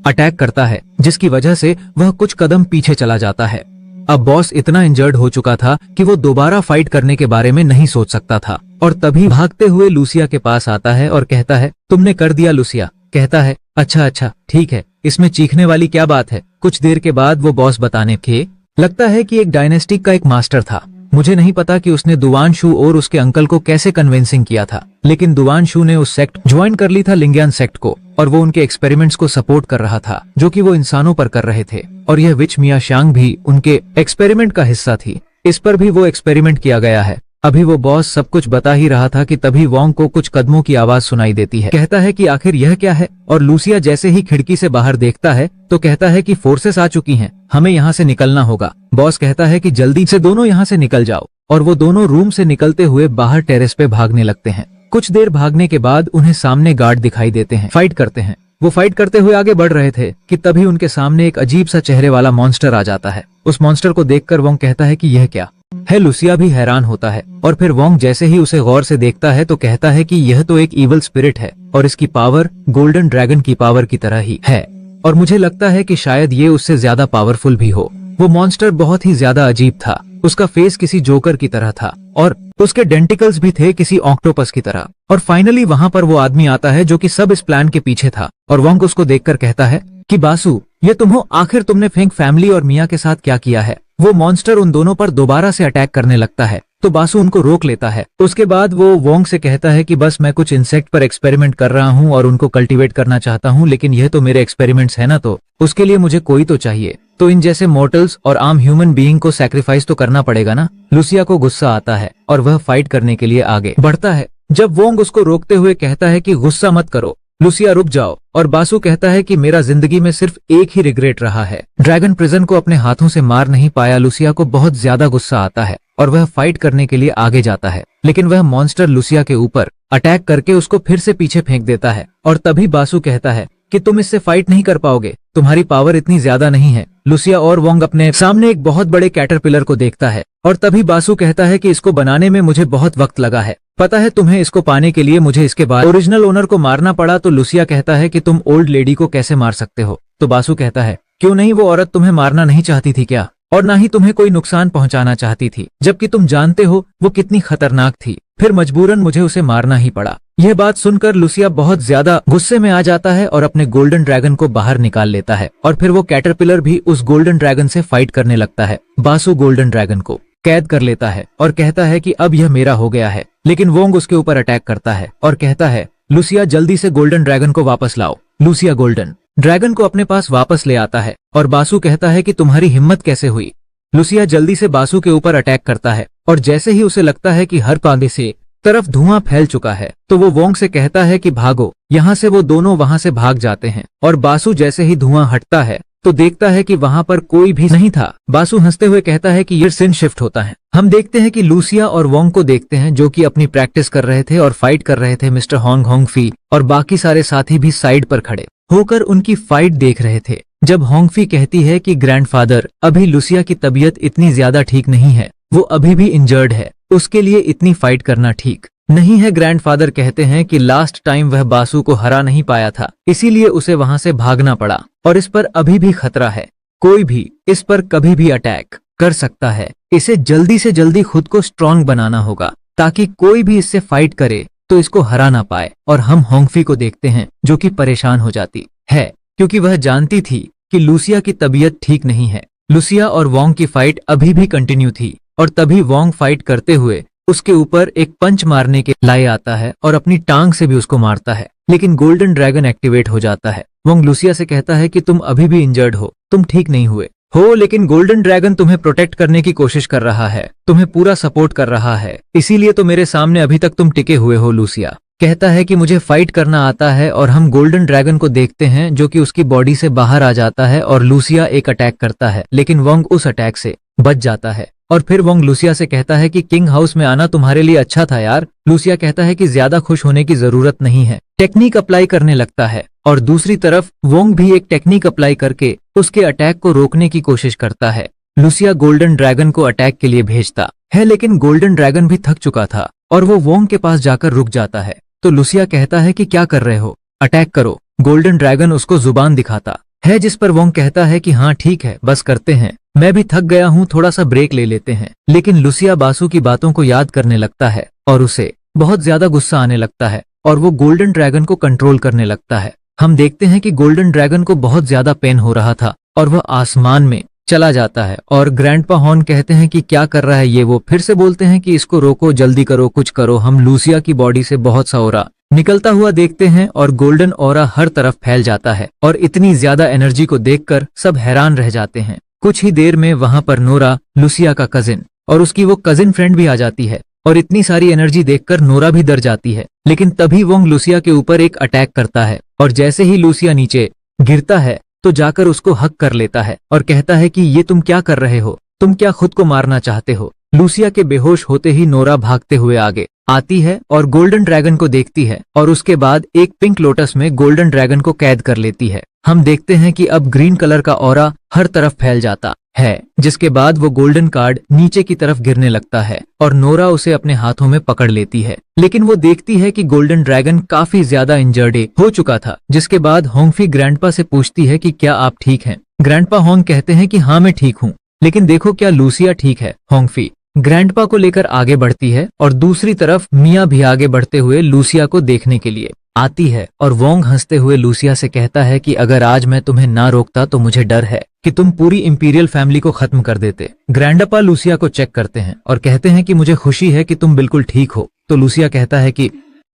अटैक करता है जिसकी वजह से वह कुछ कदम पीछे चला जाता है। अब बॉस इतना इंजर्ड हो चुका था कि वो दोबारा फाइट करने के बारे में नहीं सोच सकता था और तभी भागते हुए लूसिया के पास आता है और कहता है तुमने कर दिया। लूसिया कहता है अच्छा ठीक है, इसमें चीखने वाली क्या बात है। कुछ देर के बाद वो बॉस बताने के लगता है कि एक डायनेस्टिक का एक मास्टर था। मुझे नहीं पता कि उसने दुवान शू और उसके अंकल को कैसे कन्विंसिंग किया था, लेकिन दुवान शू ने उस सेक्ट ज्वाइन कर ली था, लिंगियान सेक्ट को, और वो उनके एक्सपेरिमेंट्स को सपोर्ट कर रहा था जो कि वो इंसानों पर कर रहे थे। और यह विच मिया शांग भी उनके एक्सपेरिमेंट का हिस्सा थी। इस पर भी वो एक्सपेरिमेंट किया गया है। अभी वो बॉस सब कुछ बता ही रहा था कि तभी वोंग को कुछ कदमों की आवाज सुनाई देती है। कहता है कि आखिर यह क्या है, और लूसिया जैसे ही खिड़की से बाहर देखता है तो कहता है कि फोर्सेस आ चुकी हैं, हमें यहाँ से निकलना होगा। बॉस कहता है कि जल्दी से दोनों यहाँ से निकल जाओ, और वो दोनों रूम से निकलते हुए बाहर टेरेस पे भागने लगते हैं। कुछ देर भागने के बाद उन्हें सामने गार्ड दिखाई देते हैं। फाइट करते हैं। वो फाइट करते हुए आगे बढ़ रहे थे कि तभी उनके सामने एक अजीब सा चेहरे वाला मॉन्स्टर आ जाता है। उस मॉन्स्टर को देखकर वोंग कहता है कि यह क्या, है। लूसिया भी हैरान होता है और फिर वोंग जैसे ही उसे गौर से देखता है तो कहता है कि यह तो एक इवल स्पिरिट है और इसकी पावर गोल्डन ड्रैगन की पावर की तरह ही है और मुझे लगता है कि शायद ये उससे ज्यादा पावरफुल भी हो। वो मॉन्स्टर बहुत ही ज्यादा अजीब था। उसका फेस किसी जोकर की तरह था और उसके डेंटिकल्स भी थे किसी ऑक्टोपस की तरह। और फाइनली वहां पर वो आदमी आता है जो कि सब इस प्लान के पीछे था और वोंग उसको देखकर कहता है कि बासु, ये तुम हो? आखिर तुमने फेंक फैमिली और मिया के साथ क्या किया है? वो मॉन्स्टर उन दोनों पर दोबारा से अटैक करने लगता है तो बासु उनको रोक लेता है। उसके बाद वो वोंग से कहता है कि बस मैं कुछ इंसेक्ट पर एक्सपेरिमेंट कर रहा हूँ और उनको कल्टीवेट करना चाहता हूँ, लेकिन यह तो मेरे एक्सपेरिमेंट्स है ना, तो उसके लिए मुझे कोई तो चाहिए। तो इन जैसे मॉर्टल्स और आम ह्यूमन बीइंग को सैक्रिफाइस तो करना पड़ेगा ना। लूसिया को गुस्सा आता है और वह फाइट करने के लिए आगे बढ़ता है। जब वोंग उसको रोकते हुए कहता है कि गुस्सा मत करो लूसिया, रुक जाओ, और बासु कहता है कि मेरा जिंदगी में सिर्फ एक ही रिग्रेट रहा है, ड्रैगन प्रिजन को अपने हाथों से मार नहीं पाया। लूसिया को बहुत ज्यादा गुस्सा आता है और वह फाइट करने के लिए आगे जाता है, लेकिन वह मॉन्स्टर लूसिया के ऊपर अटैक करके उसको फिर से पीछे फेंक देता है। और तभी बासु कहता है कि तुम इससे फाइट नहीं कर पाओगे, तुम्हारी पावर इतनी ज्यादा नहीं है। लूसिया और वोंग अपने सामने एक बहुत बड़े कैटरपिलर को देखता है और तभी बासु कहता है कि इसको बनाने में मुझे बहुत वक्त लगा है, पता है तुम्हें? इसको पाने के लिए मुझे इसके बाद ओरिजिनल ओनर को मारना पड़ा। तो लूसिया कहता है कि तुम ओल्ड लेडी को कैसे मार सकते हो? तो बासु कहता है क्यों नहीं, वो औरत तुम्हें मारना नहीं चाहती थी क्या? और ना ही तुम्हें कोई नुकसान पहुंचाना चाहती थी, जबकि तुम जानते हो वो कितनी खतरनाक थी, फिर मजबूरन मुझे उसे मारना ही पड़ा। यह बात सुनकर लूसिया बहुत ज्यादा गुस्से में आ जाता है और अपने गोल्डन ड्रैगन को बाहर निकाल लेता है और फिर वो कैटरपिलर भी उस गोल्डन ड्रैगन से फाइट करने लगता है। बासु गोल्डन ड्रैगन को कैद कर लेता है और कहता है कि अब यह मेरा हो गया है, लेकिन वोंग उसके ऊपर अटैक करता है और कहता है लूसिया जल्दी से गोल्डन ड्रैगन को वापस लाओ। लूसिया गोल्डन ड्रैगन को अपने पास वापस ले आता है और बासु कहता है कि तुम्हारी हिम्मत कैसे हुई? लूसिया जल्दी से बासु के ऊपर अटैक करता है और जैसे ही उसे लगता है कि हर कांधे से तरफ धुआं फैल चुका है तो वो वोंग से कहता है कि भागो यहाँ से। वो दोनों वहां से भाग जाते हैं और बासु जैसे ही धुआं हटता है तो देखता है कि वहां पर कोई भी नहीं था। बासु हंसते हुए कहता है कि ये सीन शिफ्ट होता है। हम देखते हैं कि लूसिया और वोंग को देखते हैं जो कि अपनी प्रैक्टिस कर रहे थे और फाइट कर रहे थे। मिस्टर होंग होंगफी और बाकी सारे साथी भी साइड पर खड़े होकर उनकी फाइट देख रहे थे। जब होंगफी कहती है कि ग्रैंडफादर, अभी लूसिया की तबीयत इतनी ज्यादा ठीक नहीं है, वो अभी भी इंजर्ड है, उसके लिए इतनी फाइट करना ठीक नहीं है। ग्रैंडफादर कहते हैं कि लास्ट टाइम वह बासु को हरा नहीं पाया था, इसीलिए उसे वहां से भागना पड़ा और इस पर अभी भी खतरा है, कोई भी इस पर कभी भी अटैक कर सकता है। इसे जल्दी से जल्दी खुद को स्ट्रांग बनाना होगा ताकि कोई भी इससे फाइट करे तो इसको हरा ना पाए। और हम होंगफी को देखते हैं जो कि परेशान हो जाती है क्योंकि वह जानती थी कि लूसिया की तबीयत ठीक नहीं है। लूसिया और वोंग की फाइट अभी भी कंटिन्यू थी और तभी वोंग फाइट करते हुए उसके ऊपर एक पंच मारने के लाए आता है और अपनी टांग से भी उसको मारता है, लेकिन गोल्डन ड्रैगन एक्टिवेट हो जाता है। वोंग लूसिया से कहता है कि तुम अभी भी इंजर्ड हो, तुम ठीक नहीं हुए हो, लेकिन गोल्डन ड्रैगन तुम्हें प्रोटेक्ट करने की कोशिश कर रहा है, तुम्हें पूरा सपोर्ट कर रहा है, इसीलिए तो मेरे सामने अभी तक तुम टिके हुए हो। लूसिया कहता है कि मुझे फाइट करना आता है और हम गोल्डन ड्रैगन को देखते हैं जो कि उसकी बॉडी से बाहर आ जाता है और लूसिया एक अटैक करता है, लेकिन वोंग उस अटैक से बच जाता है। और फिर वोंग लूसिया से कहता है कि किंग हाउस में आना तुम्हारे लिए अच्छा था यार। लूसिया कहता है कि ज्यादा खुश होने की जरूरत नहीं है, टेक्निक अप्लाई करने लगता है और दूसरी तरफ वोंग भी एक टेक्निक अप्लाई करके उसके अटैक को रोकने की कोशिश करता है। लूसिया गोल्डन ड्रैगन को अटैक के लिए भेजता है, लेकिन गोल्डन ड्रैगन भी थक चुका था और वो वोंग के पास जाकर रुक जाता है। तो लूसिया कहता है कि क्या कर रहे हो, अटैक करो। गोल्डन ड्रैगन उसको जुबान दिखाता है जिस पर वोंग कहता है कि हाँ ठीक है, बस करते हैं, मैं भी थक गया हूँ, थोड़ा सा ब्रेक ले लेते हैं। लेकिन लूसिया बासु की बातों को याद करने लगता है और उसे बहुत ज्यादा गुस्सा आने लगता है और वो गोल्डन ड्रैगन को कंट्रोल करने लगता है। हम देखते हैं कि गोल्डन ड्रैगन को बहुत ज्यादा पेन हो रहा था और वह आसमान में चला जाता है और ग्रैंडपा हॉर्न कहते हैं कि क्या कर रहा है ये। वो फिर से बोलते हैं कि इसको रोको, जल्दी करो, कुछ करो। हम लूसिया की बॉडी से बहुत सा ऑरा निकलता हुआ देखते हैं और गोल्डन ऑरा हर तरफ फैल जाता है और इतनी ज्यादा एनर्जी को देखकर सब हैरान रह जाते हैं। कुछ ही देर में वहां पर नोरा, लूसिया का कजिन और उसकी वो कजिन फ्रेंड भी आ जाती है और इतनी सारी एनर्जी देखकर नोरा भी डर जाती है। लेकिन तभी वोंग लूसिया के ऊपर एक अटैक करता है और जैसे ही लूसिया नीचे गिरता है तो जाकर उसको हक कर लेता है और कहता है कि ये तुम क्या कर रहे हो, तुम क्या खुद को मारना चाहते हो? लूसिया के बेहोश होते ही नोरा भागते हुए आगे आती है और गोल्डन ड्रैगन को देखती है और उसके बाद एक पिंक लोटस में गोल्डन ड्रैगन को कैद कर लेती है। हम देखते हैं कि अब ग्रीन कलर का ऑरा हर तरफ फैल जाता है, जिसके बाद वो गोल्डन कार्ड नीचे की तरफ गिरने लगता है और नोरा उसे अपने हाथों में पकड़ लेती है। लेकिन वो देखती है कि गोल्डन ड्रैगन काफी ज्यादा इंजर्ड हो चुका था, जिसके बाद होंगफी ग्रैंडपा से पूछती है कि क्या आप ठीक हैं? ग्रैंडपा होंग कहते हैं कि हाँ मैं ठीक हूँ, लेकिन देखो क्या लूसिया ठीक है? होंगफी ग्रैंडपा को लेकर आगे बढ़ती है और दूसरी तरफ मिया भी आगे बढ़ते हुए लूसिया को देखने के लिए आती है और वोंग हंसते हुए लूसिया से कहता है कि अगर आज मैं तुम्हें ना रोकता तो मुझे डर है कि तुम पूरी इंपीरियल फैमिली को खत्म कर देते। ग्रैंडपा लूसिया को चेक करते हैं और कहते हैं कि मुझे खुशी है कि तुम बिल्कुल ठीक हो। तो लूसिया कहता है कि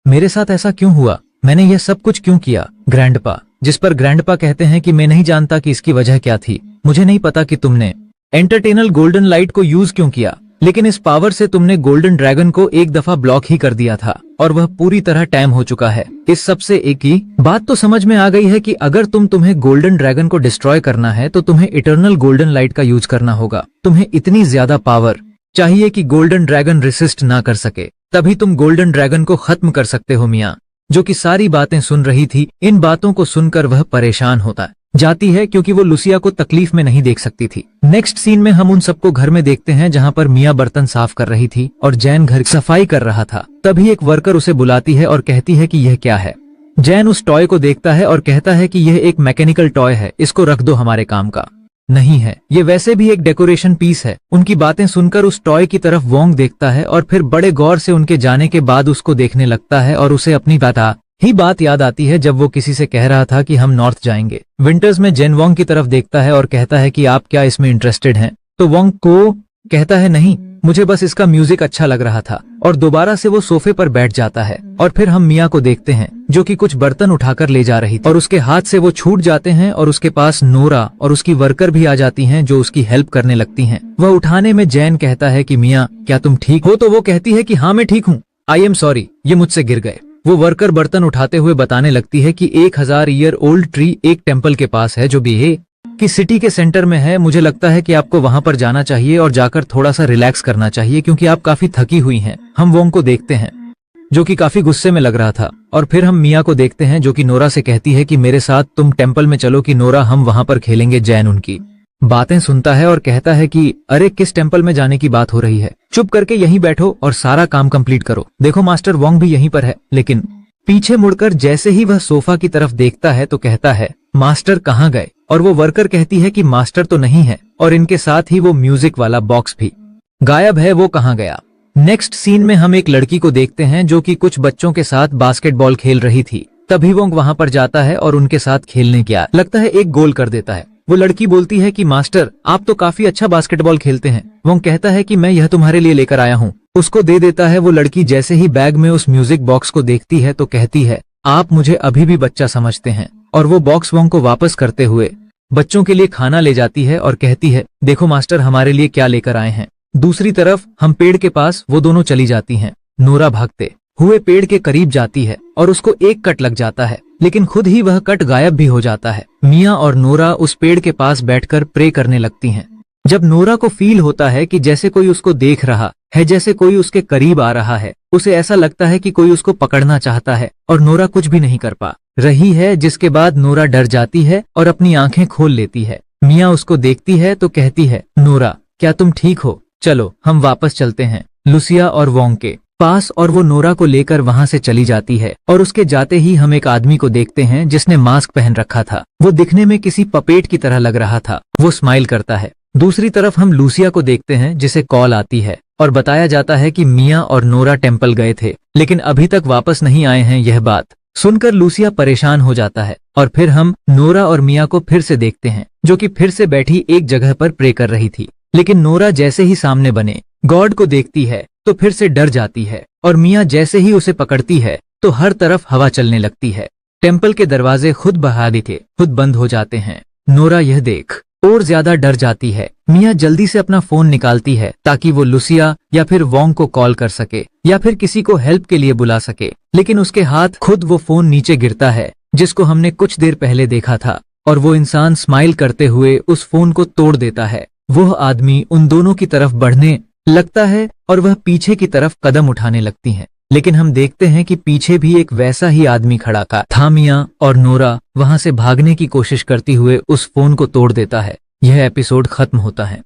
मेरे साथ ऐसा क्यों हुआ, मैंने यह सब कुछ क्यों किया ग्रैंडपा? जिस पर ग्रैंडपा कहते हैं कि मैं नहीं जानता कि इसकी वजह क्या थी, मुझे नहीं पता कि तुमने एंटरटेनल गोल्डन लाइट को यूज क्यों किया, लेकिन इस पावर से तुमने गोल्डन ड्रैगन को एक दफा ब्लॉक ही कर दिया था और वह पूरी तरह टैम हो चुका है। इस सबसे एक ही बात तो समझ में आ गई है कि अगर तुम्हें गोल्डन ड्रैगन को डिस्ट्रॉय करना है तो तुम्हें इटर्नल गोल्डन लाइट का यूज करना होगा। तुम्हें इतनी ज्यादा पावर चाहिए कि गोल्डन ड्रैगन रेसिस्ट ना कर सके, तभी तुम गोल्डन ड्रैगन को खत्म कर सकते हो। मिया जो कि सारी बातें सुन रही थी, इन बातों को सुनकर वह परेशान होता जाती है क्योंकि वो लूसिया को तकलीफ में नहीं देख सकती थी। नेक्स्ट सीन में हम उन सबको घर में देखते हैं जहां पर मिया बर्तन साफ कर रही थी और जैन घर की सफाई कर रहा था। तभी एक वर्कर उसे बुलाती है और कहती है कि यह क्या है। जैन उस टॉय को देखता है और कहता है कि यह एक मैकेनिकल टॉय है, इसको रख दो, हमारे काम का नहीं है, ये वैसे भी एक डेकोरेशन पीस है। उनकी बातें सुनकर उस टॉय की तरफ वोंग देखता है और फिर बड़े गौर से उनके जाने के बाद उसको देखने लगता है और उसे अपनी बात याद आती है जब वो किसी से कह रहा था कि हम नॉर्थ जाएंगे। विंटर्स में जेन वोंग की तरफ देखता है और कहता है कि आप क्या इसमें इंटरेस्टेड हैं? तो वोंग को कहता है नहीं, मुझे बस इसका म्यूजिक अच्छा लग रहा था, और दोबारा से वो सोफे पर बैठ जाता है। और फिर हम मिया को देखते हैं जो कि कुछ बर्तन उठाकर ले जा रही थी और उसके हाथ से वो छूट जाते हैं और उसके पास नोरा और उसकी वर्कर भी आ जाती हैं जो उसकी हेल्प करने लगती हैं। वह उठाने में जैन कहता है कि मिया क्या तुम ठीक हो? तो वो कहती है कि हाँ मैं ठीक हूँ, आई एम सॉरी, ये मुझसे गिर गए। वो वर्कर बर्तन उठाते हुए बताने लगती है कि 1000 ईयर ओल्ड ट्री एक टेम्पल के पास है जो बीहे की सिटी के सेंटर में है। मुझे लगता है कि आपको वहां पर जाना चाहिए और जाकर थोड़ा सा रिलैक्स करना चाहिए क्योंकि आप काफी थकी हुई हैं। हम वोंग को देखते हैं जो कि काफी गुस्से में लग रहा था और फिर हम मिया को देखते हैं जो कि नोरा से कहती है कि मेरे साथ तुम टेम्पल में चलो कि नोरा हम वहां पर खेलेंगे। जैन उनकी बातें सुनता है और कहता है कि अरे किस टेम्पल में जाने की बात हो रही है, चुप करके यहीं बैठो और सारा काम कंप्लीट करो। देखो मास्टर वोंग भी यहीं पर है। लेकिन पीछे मुड़कर जैसे ही वह सोफा की तरफ देखता है तो कहता है मास्टर कहाँ गए? और वो वर्कर कहती है कि मास्टर तो नहीं है और इनके साथ ही वो म्यूजिक वाला बॉक्स भी गायब है, वो कहाँ गया? नेक्स्ट सीन में हम एक लड़की को देखते हैं जो कि कुछ बच्चों के साथ बास्केटबॉल खेल रही थी। तभी वोंग वहां पर जाता है और उनके साथ खेलने क्या लगता है एक गोल कर देता है। वो लड़की बोलती है कि मास्टर आप तो काफी अच्छा बास्केटबॉल खेलते हैं। वोंग कहता है कि मैं यह तुम्हारे लिए लेकर आया हूँ, उसको दे देता है। वो लड़की जैसे ही बैग में उस म्यूजिक बॉक्स को देखती है तो कहती है आप मुझे अभी भी बच्चा समझते हैं, और वो बॉक्स वोंग को वापस करते हुए बच्चों के लिए खाना ले जाती है और कहती है देखो मास्टर हमारे लिए क्या लेकर आए हैं। दूसरी तरफ हम पेड़ के पास वो दोनों चली जाती हैं। नोरा भागते हुए पेड़ के करीब जाती है और उसको एक कट लग जाता है, लेकिन खुद ही वह कट गायब भी हो जाता है। मिया और नोरा उस पेड़ के पास बैठकर प्रे करने लगती हैं। जब नोरा को फील होता है कि जैसे कोई उसको देख रहा है, जैसे कोई उसके करीब आ रहा है, उसे ऐसा लगता है कि कोई उसको पकड़ना चाहता है और नोरा कुछ भी नहीं कर पा रही है, जिसके बाद नोरा डर जाती है और अपनी आंखें खोल लेती है। मिया उसको देखती है तो कहती है नोरा क्या तुम ठीक हो? चलो हम वापस चलते हैं लूसिया और वोंग के पास, और वो नोरा को लेकर वहां से चली जाती है। और उसके जाते ही हम एक आदमी को देखते हैं जिसने मास्क पहन रखा था। वो दिखने में किसी पपेट की तरह लग रहा था। वो स्माइल करता है। दूसरी तरफ हम लूसिया को देखते हैं जिसे कॉल आती है और बताया जाता है कि मिया और नोरा टेम्पल गए थे लेकिन अभी तक वापस नहीं आए हैं। यह बात सुनकर लूसिया परेशान हो जाता है और फिर हम नोरा और मिया को फिर से देखते हैं जो कि फिर से बैठी एक जगह पर प्रे कर रही थी। लेकिन नोरा जैसे ही सामने बने गॉड को देखती है तो फिर से डर जाती है और मिया जैसे ही उसे पकड़ती है तो हर तरफ हवा चलने लगती है। टेम्पल के दरवाजे खुद बहादी थे खुद बंद हो जाते हैं। नोरा यह देख और ज्यादा डर जाती है। मिया जल्दी से अपना फोन निकालती है ताकि वो लूसिया या फिर वोंग को कॉल कर सके या फिर किसी को हेल्प के लिए बुला सके, लेकिन उसके हाथ खुद वो फोन नीचे गिरता है जिसको हमने कुछ देर पहले देखा था, और वो इंसान स्माइल करते हुए उस फोन को तोड़ देता है। वह आदमी उन दोनों की तरफ बढ़ने लगता है और वह पीछे की तरफ कदम उठाने लगती हैं। लेकिन हम देखते हैं कि पीछे भी एक वैसा ही आदमी खड़ा था। थामिया और नोरा वहां से भागने की कोशिश करती हुए उस फोन को तोड़ देता है। यह एपिसोड खत्म होता है।